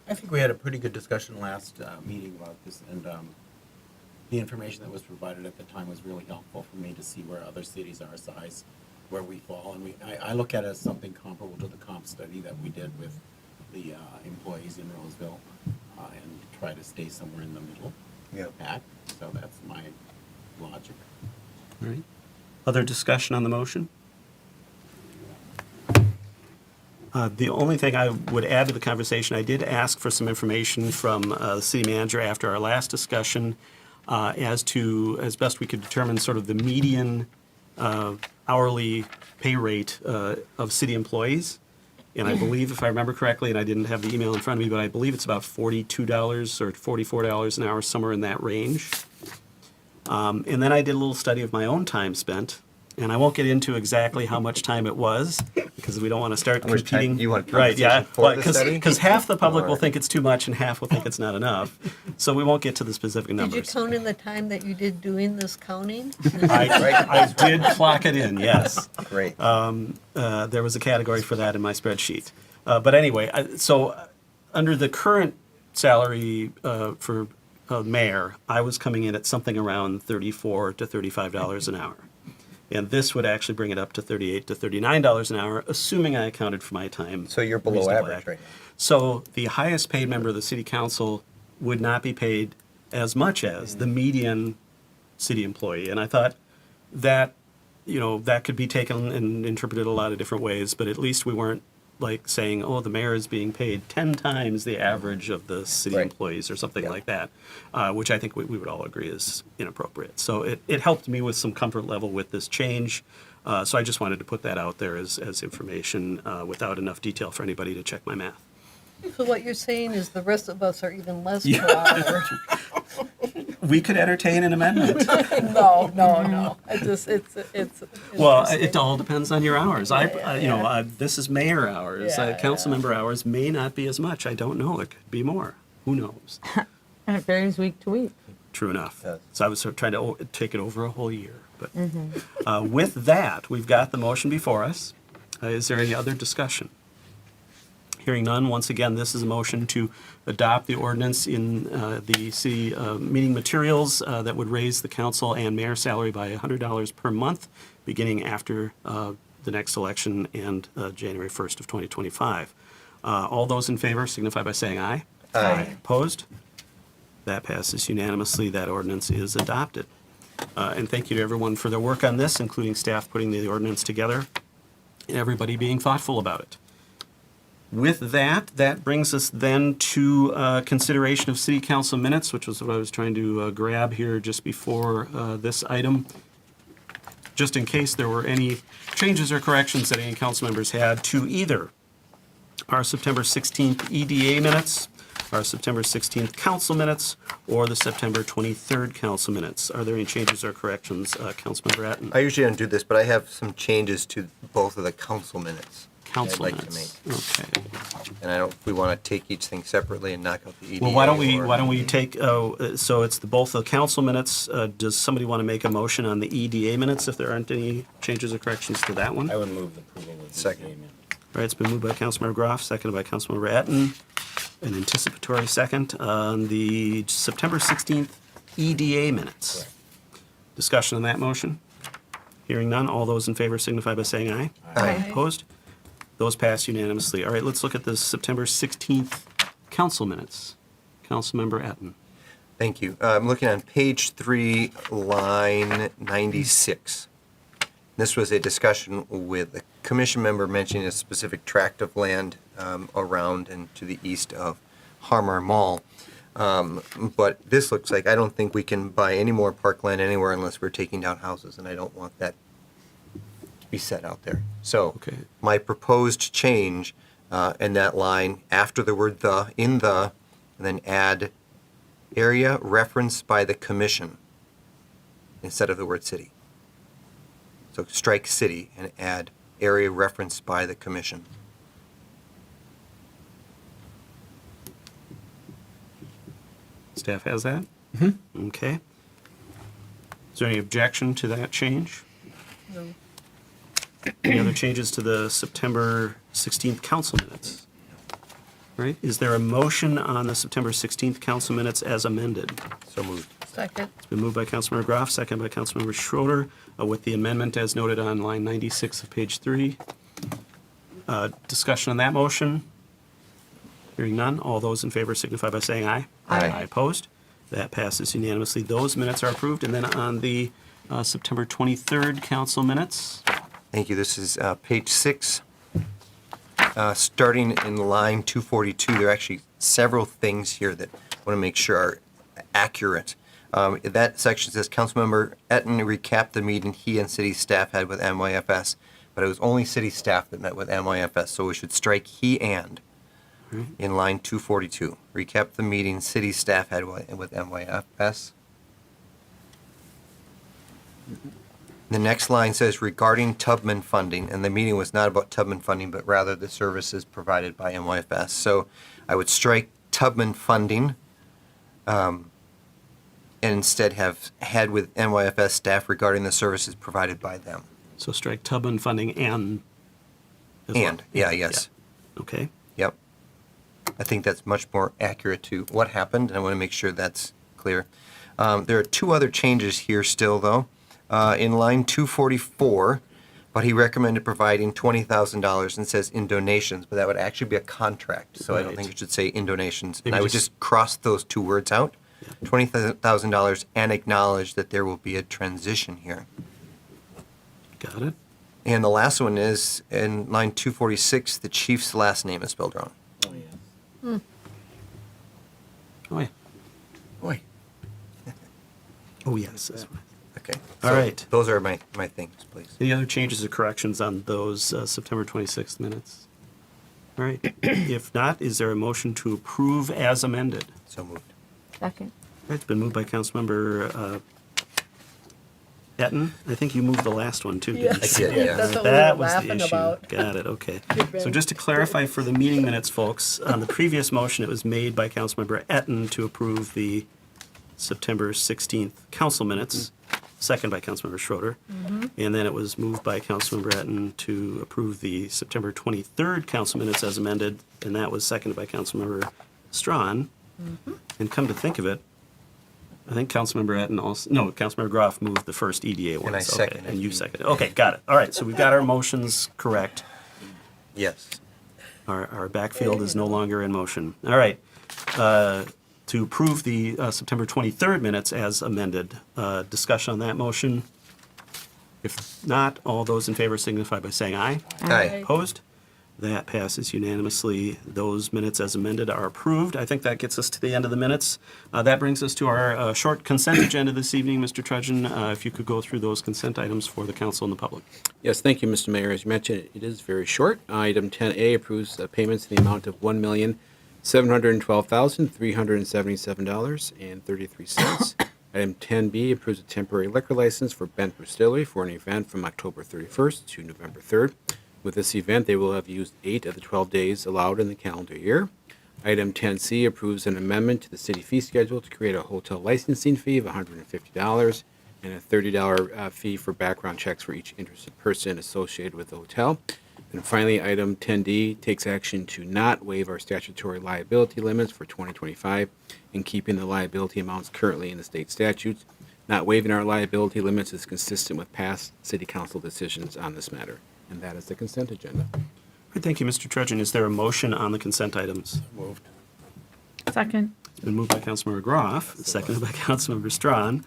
I think we had a pretty good discussion last meeting about this, and the information that was provided at the time was really helpful for me to see where other cities our size, where we fall. And I look at it as something comparable to the comp study that we did with the employees in Roseville, and try to stay somewhere in the middle of the pack. So that's my logic. All right. Other discussion on the motion? The only thing I would add to the conversation, I did ask for some information from the city manager after our last discussion as to, as best we could determine, sort of the median hourly pay rate of city employees. And I believe, if I remember correctly, and I didn't have the email in front of me, but I believe it's about $42 or $44 an hour, somewhere in that range. And then I did a little study of my own time spent. And I won't get into exactly how much time it was, because we don't want to start How much time competing. you want Right, yeah, compensation for the study? because half the public will Or- think it's too much and half will think it's not enough. So we won't get to the specific Did you numbers. count in the time that you did doing this counting? I did clock it in, yes. Great. There was a category for that in my spreadsheet. But anyway, so under the current salary for mayor, I was coming in at something around $34 to $35 an hour. And this would actually bring it up to $38 to $39 an hour, assuming I accounted for my time. So you're below reasonably average right now. So the highest paid member of the city council would not be paid as much as the median city employee. And I thought that, that could be taken and interpreted a lot of different ways, but at least we weren't like saying, oh, the mayor is being paid 10 times the average of the city employees or something like that, which I think we would all agree is inappropriate. So it helped me with some comfort level with this change. So I just wanted to put that out there as information without enough detail for anybody to check my math. So what you're saying is the rest of us are even less Yeah. per hour. We could entertain an amendment. No. It's Well, interesting. it all depends on your hours. This is mayor hours. Council member hours may not be as much. I don't know. It could be more. Who knows? And it varies week to week. True enough. Yes. So I was sort of trying to take it over a whole year. But with that, we've got the motion before us. Is there any other discussion? Hearing none, once again, this is a motion to adopt the ordinance in the city meeting materials that would raise the council and mayor salary by $100 per month, beginning after the next election and January 1st of 2025. All those in favor signify by saying aye. Aye. Opposed? That passes unanimously. That ordinance is adopted. And thank you to everyone for their work on this, including staff putting the ordinance together and everybody being thoughtful about it. With that brings us then to consideration of city council minutes, which was what I was trying to grab here just before this item. Just in case there were any changes or corrections that any council members had to either our September 16th EDA minutes, our September 16th council minutes, or the September 23rd council minutes. Are there any changes or corrections, Councilmember Atten? I usually don't do this, but I have some changes to both of the council minutes. Council I'd like minutes. to make. Okay. And I don't, if we want to take each thing separately and knock out the EDA. Well, why don't or- we take, so it's both the council minutes. Does somebody want to make a motion on the EDA minutes if there aren't any changes or corrections to that one? I would move the approval of the Second. statement. All right, it's been moved by Councilmember Groff, seconded by Councilmember Atten. An anticipatory second on the September 16th EDA minutes. Discussion on that motion? Hearing none, all those in favor signify by saying aye. Aye. Opposed? Those pass unanimously. All right, let's look at the September 16th council minutes. Councilmember Atten. Thank you. I'm looking on page 3, line 96. This was a discussion with a commission member mentioning a specific tract of land around and to the east of Harmar Mall. But this looks like, I don't think we can buy any more parkland anywhere unless we're taking down houses, and I don't want that to be set out there. So Okay. my proposed change in that line, after the word the, in the, and then add area referenced by the commission instead of the word city. So strike city and add area referenced by the commission. Staff has that? Mm-hmm. Okay. Is there any objection to that change? No. Any other changes to the September 16th council minutes? Right, is there a motion on the September 16th council minutes as amended? So moved. Second. It's been moved by Councilmember Groff, second by Councilmember Schroeder, with the amendment as noted on line 96 of page 3. Discussion on that motion? Hearing none, all those in favor signify by saying aye. Aye. Opposed? That passes unanimously. Those minutes are approved. And then on the September 23rd council minutes, Thank you. This is page 6. Starting in line 242, there are actually several things here that I want to make sure are accurate. That section says Councilmember Etten recapped the meeting he and city staff had with NYFS, but it was only city staff that met with NYFS, so we should strike he and in line 242. Recap the meeting city staff had with NYFS. The next line says regarding Tubman funding, and the meeting was not about Tubman funding, but rather the services provided by NYFS. So I would strike Tubman funding and instead have had with NYFS staff regarding the services provided by them. So strike Tubman funding and. as well. Yes. Yeah. Okay. Yep. I think that's much more accurate to what happened, and I want to make sure that's clear. There are two other changes here still, though. In line 244, but he recommended providing $20,000 and says in donations, but that would actually be a contract, so I don't think it should say in donations. And Maybe I would just cross those two words out, $20,000, and acknowledge that there will be a transition here. Got it. And the last one is in line 246, the chief's last name is spelled wrong. Oh, yeah. Boy. Oh, yes. That's right. Okay. All right. Those are my things, please. Any other changes or corrections on those September 26th minutes? All right. If not, is there a motion to approve as amended? So moved. Second. All right, it's been moved by Councilmember Etten. I think you moved the last one, too, didn't you? Yes. I did, yeah. That's what we That were was the laughing issue. about. Got it, okay. Ben. So just to clarify for the meeting minutes, folks, on the previous motion, it was made by Councilmember Etten to approve the September 16th council minutes, second by Councilmember Schroeder. And then it was moved by Councilmember Etten to approve the September 23rd council minutes as amended, and that was seconded by Councilmember Strawn. And come to think of it, I think Councilmember Etten also, no, Councilmember Groff moved the first EDA ones. And I seconded. And you seconded. Okay, got it. All right, so we've got our motions correct. Yes. Our backfield is no longer in motion. All right. To approve the September 23rd minutes as amended. Discussion on that motion. If not, all those in favor signify by saying aye. Aye. Opposed? That passes unanimously. Those minutes as amended are approved. I think that gets us to the end of the minutes. That brings us to our short consent agenda this evening. Mr. Trudgeon, if you could go through those consent items for the council and the public. Yes, thank you, Mr. Mayor. As you mentioned, it is very short. Item 10A approves payments in the amount of $1,712,377.33. Item 10B approves a temporary liquor license for Bent Distillery for an event from October 31st to November 3rd. With this event, they will have used 8 of the 12 days allowed in the calendar year. Item 10C approves an amendment to the city fee schedule to create a hotel licensing fee of $150 and a $30 fee for background checks for each interested person associated with the hotel. And finally, item 10D takes action to not waive our statutory liability limits for 2025 and keeping the liability amounts currently in the state statutes. Not waiving our liability limits is consistent with past city council decisions on this matter. And that is the consent agenda. All right, thank you, Mr. Trudgeon. Is there a motion on the consent items? Moved. Second. It's been moved by Councilmember Groff, seconded by Councilmember Strawn,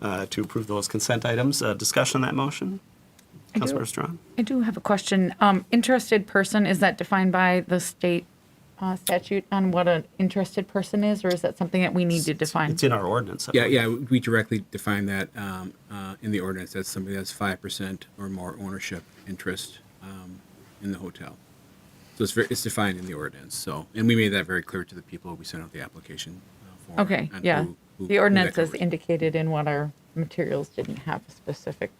to approve those consent items. Discussion on that motion? Councilmember Strawn? I do have a question. Interested person, is that defined by the state statute on what an interested person is, or is that something that we need to define? It's in our ordinance. I Yeah, believe. we directly define that in the ordinance as somebody that has 5% or more ownership interest in the hotel. So it's defined in the ordinance. So, and we made that very clear to the people we sent out the application for. Okay, on yeah. who The that ordinance is covers. indicated in what our materials didn't have a specific.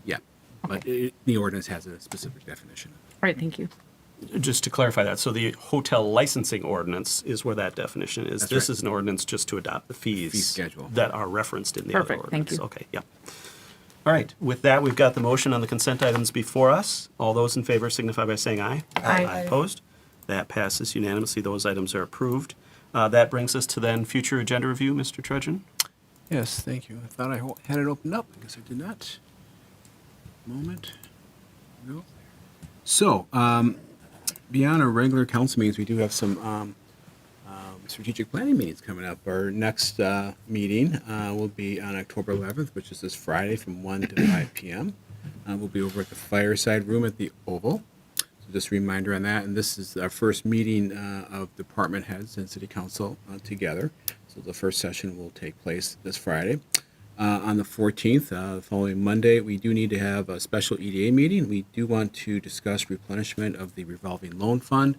Yeah, but the ordinance has a specific definition. All right, thank you. Just to clarify that, so the hotel licensing ordinance is where that definition is. That's This right. is an ordinance just to adopt the fees. Fee schedule. That are referenced in the other Perfect, thank ordinance. you. Okay, yeah. All right, with that, we've got the motion on the consent items before us. All those in favor signify by saying aye. Aye. Opposed? That passes unanimously. Those items are approved. That brings us to then future agenda review, Mr. Trudgeon. Yes, thank you. I thought I had it opened up. I guess I did not. Moment. No. So, beyond our regular council meetings, we do have some strategic planning meetings coming up. Our next meeting will be on October 11th, which is this Friday from 1 to 5 p.m. We'll be over at the Fireside Room at the Oval. So Just a reminder on that, and this is our first meeting of department heads and city council together. So the first session will take place this Friday. On the 14th, the following Monday, we do need to have a special EDA meeting. We do want to discuss replenishment of the revolving loan fund.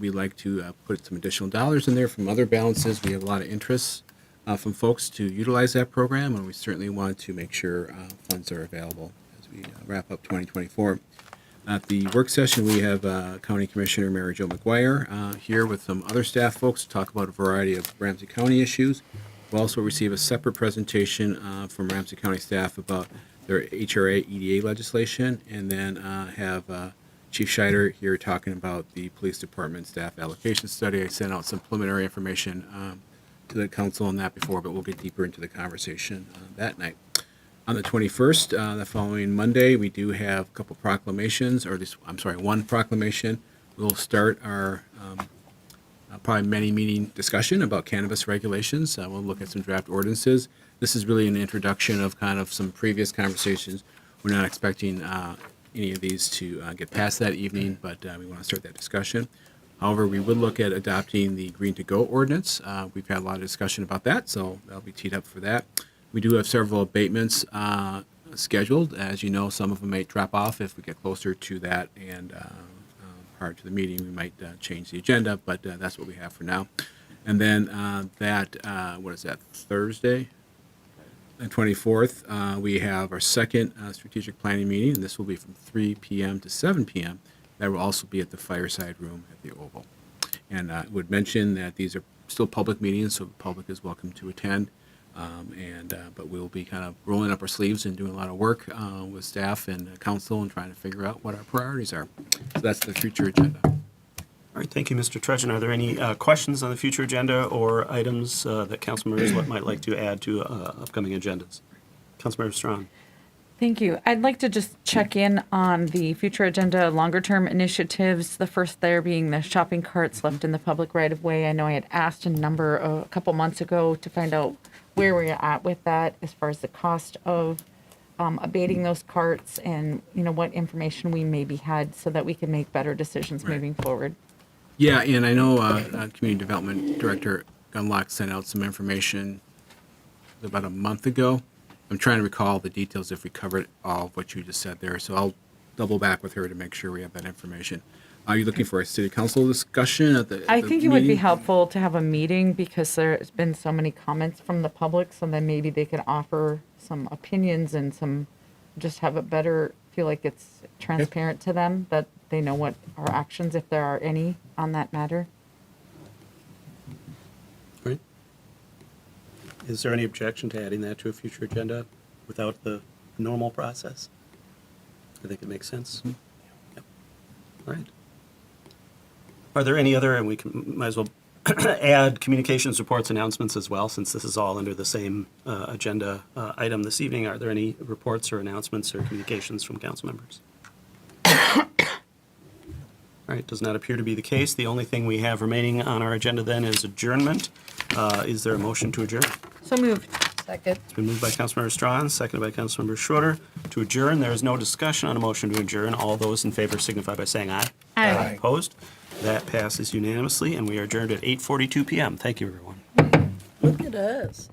We'd like to put some additional dollars in there from other balances. We have a lot of interest from folks to utilize that program, and we certainly want to make sure funds are available as we wrap up 2024. At the work session, we have County Commissioner Mary Jo McGuire here with some other staff folks to talk about a variety of Ramsey County issues. We'll also receive a separate presentation from Ramsey County staff about their HRA EDA legislation, and then have Chief Scheider here talking about the police department staff allocation study. I sent out some preliminary information to the council on that before, but we'll get deeper into the conversation that night. On the 21st, the following Monday, we do have a couple proclamations, or this, I'm sorry, one proclamation. We'll start our probably many meeting discussion about cannabis regulations. We'll look at some draft ordinances. This is really an introduction of kind of some previous conversations. We're not expecting any of these to get passed that evening, but we want to start that discussion. However, we would look at adopting the Green to Go ordinance. We've had a lot of discussion about that, so that'll be teed up for that. We do have several abatements scheduled. As you know, some of them may drop off if we get closer to that, and prior to the meeting, we might change the agenda, but that's what we have for now. And then what is that, Thursday? The 24th, we have our second strategic planning meeting, and this will be from 3 p.m. to 7 p.m. That will also be at the Fireside Room at the Oval. And I would mention that these are still public meetings, so the public is welcome to attend. But we'll be kind of rolling up our sleeves and doing a lot of work with staff and council and trying to figure out what our priorities are. So that's the future agenda. All right, thank you, Mr. Trudgeon. Are there any questions on the future agenda or items that council members might like to add to upcoming agendas? Councilmember Strawn. Thank you. I'd like to just check in on the future agenda, longer-term initiatives. The first there being the shopping carts left in the public right-of-way. I know I had asked a couple months ago to find out where we're at with that as far as the cost of abating those carts, and what information we maybe had so that we can make better decisions moving forward. Yeah, and I know Community Development Director Gunlock sent out some information about a month ago. I'm trying to recall the details if we covered all of what you just said there, so I'll double back with her to make sure we have that information. Are you looking for a city council discussion at the I think it would be meeting? helpful to have a meeting because there's been so many comments from the public, so then maybe they could offer some opinions and just have it better, feel like it's transparent to them, that they know what our actions, if there are any, on that matter. Right. Is there any objection to adding that to a future agenda without the normal process? I think it makes sense. Yep. All right. Are there any other, and we might as well add communications, reports, announcements as well, since this is all under the same agenda item this evening. Are there any reports or announcements or communications from council members? All right, does not appear to be the case. The only thing we have remaining on our agenda then is adjournment. Is there a motion to adjourn? So moved. Second. It's been moved by Councilmember Strawn, seconded by Councilmember Schroeder. To adjourn, there is no discussion on a motion to adjourn. All those in favor signify by saying aye. Aye. Opposed? That passes unanimously, and we are adjourned at 8:42 p.m. Thank you, everyone. Look at us.